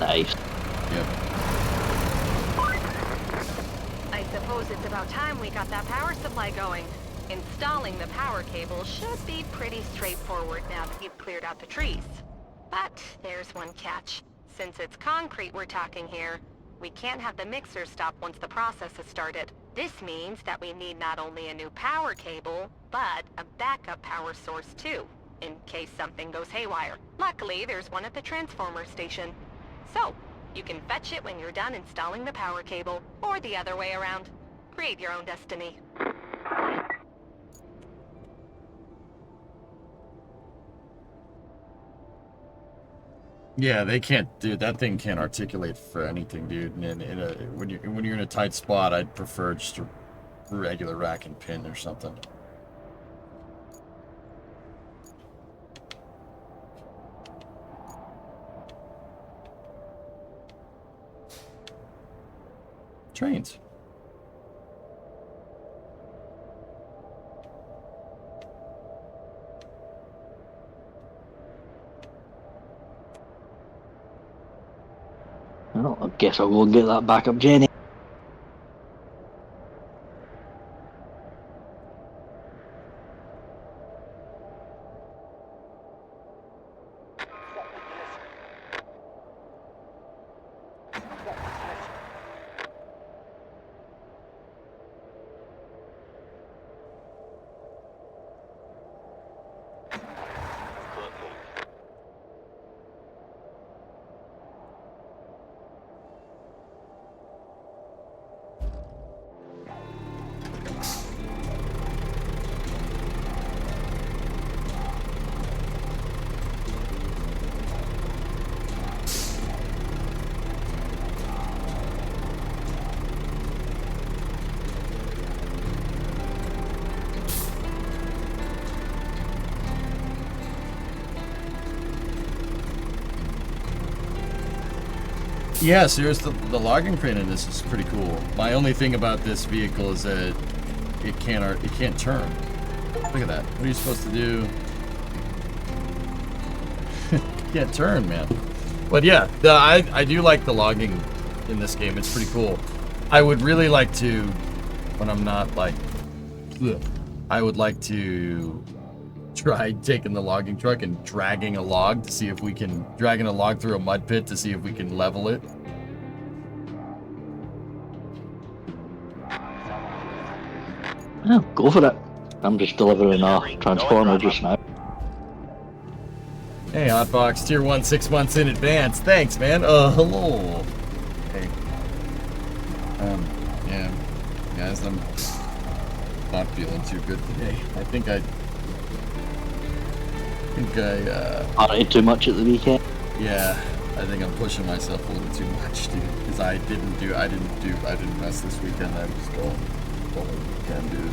Nice. Yep. I suppose it's about time we got that power supply going. Installing the power cable should be pretty straightforward now that you've cleared out the trees. But there's one catch. Since it's concrete we're talking here, we can't have the mixer stop once the process has started. This means that we need not only a new power cable, but a backup power source too, in case something goes haywire. Luckily, there's one at the transformer station. So, You can fetch it when you're done installing the power cable, or the other way around. Create your own destiny. Yeah, they can't, dude. That thing can't articulate for anything, dude. And when you're in a tight spot, I'd prefer just a regular rack and pin or something. Trains. Well, I guess I'll go and get that back up, Jenny. Yeah, seriously, the logging crane in this is pretty cool. My only thing about this vehicle is that it can't turn. Look at that. What are you supposed to do? Can't turn, man. But yeah, I do like the logging in this game. It's pretty cool. I would really like to, when I'm not like, I would like to try taking the logging truck and dragging a log to see if we can, dragging a log through a mud pit to see if we can level it. Yeah, go for it. I'm just delivering a transformer just now. Hey, Hotbox, tier 1 6 months in advance. Thanks, man. Hello. Hey. Yeah. Guys, I'm not feeling too good today. I think I Partied too much at the weekend. yeah, I think I'm pushing myself a little too much, dude. Because I didn't rest this weekend. I was going weekend, dude.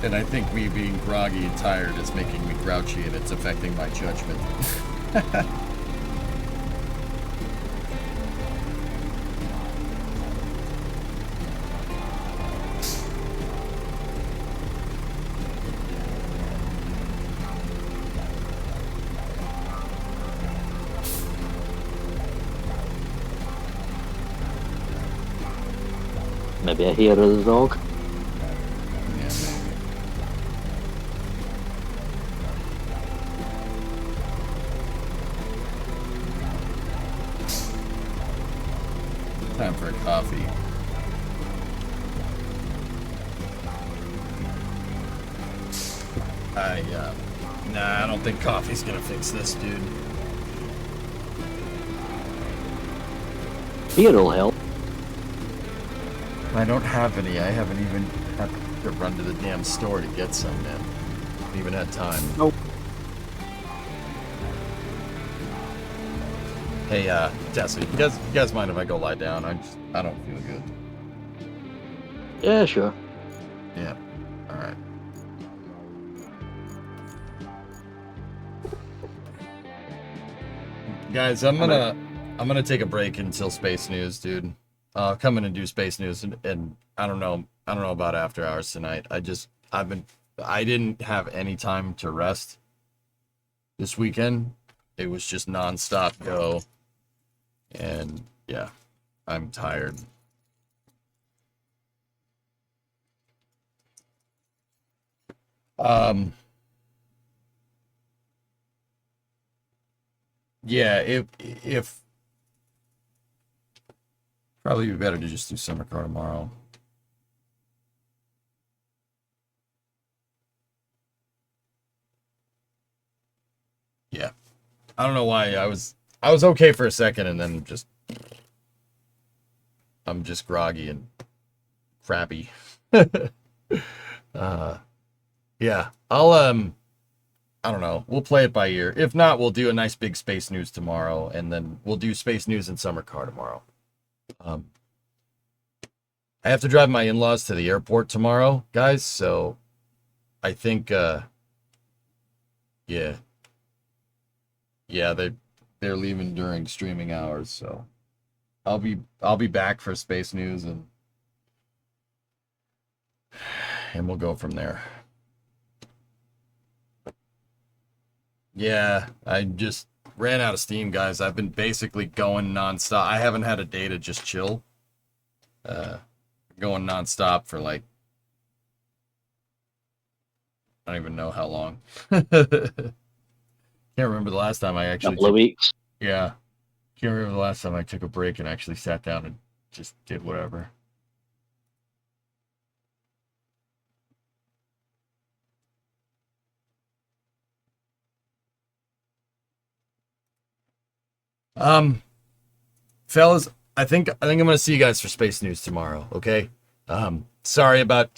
And I think me being groggy and tired is making me grouchy, and it's affecting my judgment. Maybe a hair of the dog. Yeah, maybe. Time for a coffee. Nah, I don't think coffee's gonna fix this, dude. Beer'll help. I don't have any. I haven't even had to run to the damn store to get some, man. Haven't even had time. Nope. Hey, Tessa, you guys mind if I go lie down? I don't feel good. Yeah, sure. Yeah. All right. Guys, I'm gonna take a break until Space News, dude. I'll come in and do Space News, and I don't know about after hours tonight. I didn't have any time to rest this weekend. It was just nonstop go, and yeah, I'm tired. Yeah, if probably be better to just do summer car tomorrow. Yeah. I don't know why I was okay for a second and then I'm just groggy and crappy. Yeah, I don't know. We'll play it by ear. If not, we'll do a nice big space news tomorrow, and then we'll do space news and summer car tomorrow. I have to drive my in-laws to the airport tomorrow, guys, so I think yeah. Yeah, they're leaving during streaming hours, so I'll be back for space news and we'll go from there. Yeah, I just ran out of steam, guys. I've been basically going nonstop. I haven't had a day to just chill. Going nonstop for like I don't even know how long. Can't remember the last time I actually Couple of weeks. Yeah. Can't remember the last time I took a break and actually sat down and just did whatever. Fellas, I think I'm gonna see you guys for Space News tomorrow, okay? Sorry about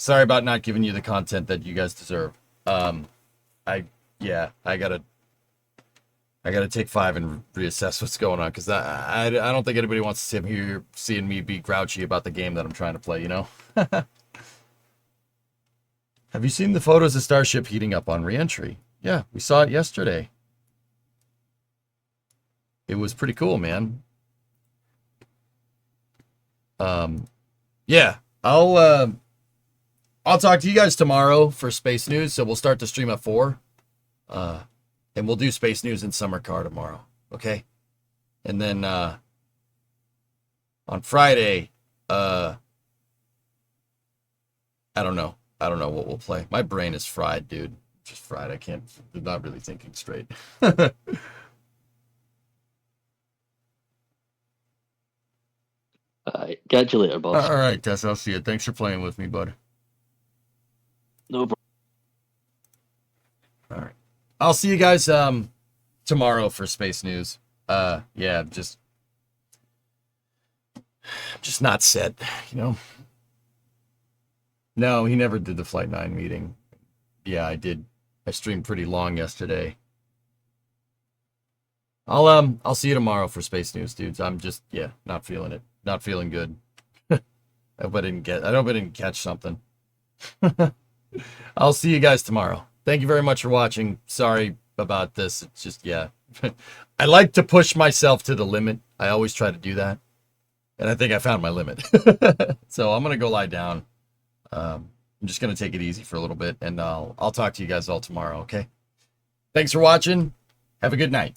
not giving you the content that you guys deserve. I gotta take 5 and reassess what's going on because I don't think anybody wants to sit here seeing me be grouchy about the game that I'm trying to play, you know? Have you seen the photos of Starship heating up on reentry? Yeah, we saw it yesterday. It was pretty cool, man. Yeah, I'll talk to you guys tomorrow for Space News, so we'll start the stream at 4. And we'll do Space News and Summer Car tomorrow, okay? And then on Friday, I don't know what we'll play. My brain is fried, dude. Just fried. I'm not really thinking straight. Alright, catch you later, boss. All right, Tess, I'll see you. Thanks for playing with me, bud. No problem. All right. I'll see you guys tomorrow for Space News. Yeah, just not set, you know. No, he never did the Flight 9 meeting. Yeah, I did. I streamed pretty long yesterday. I'll see you tomorrow for Space News, dudes. I'm just not feeling it. Not feeling good. I hope I didn't catch something. I'll see you guys tomorrow. Thank you very much for watching. Sorry about this. It's just, I like to push myself to the limit. I always try to do that. And I think I found my limit. So I'm going to go lie down. I'm just going to take it easy for a little bit. And I'll talk to you guys all tomorrow, okay? Thanks for watching. Have a good night.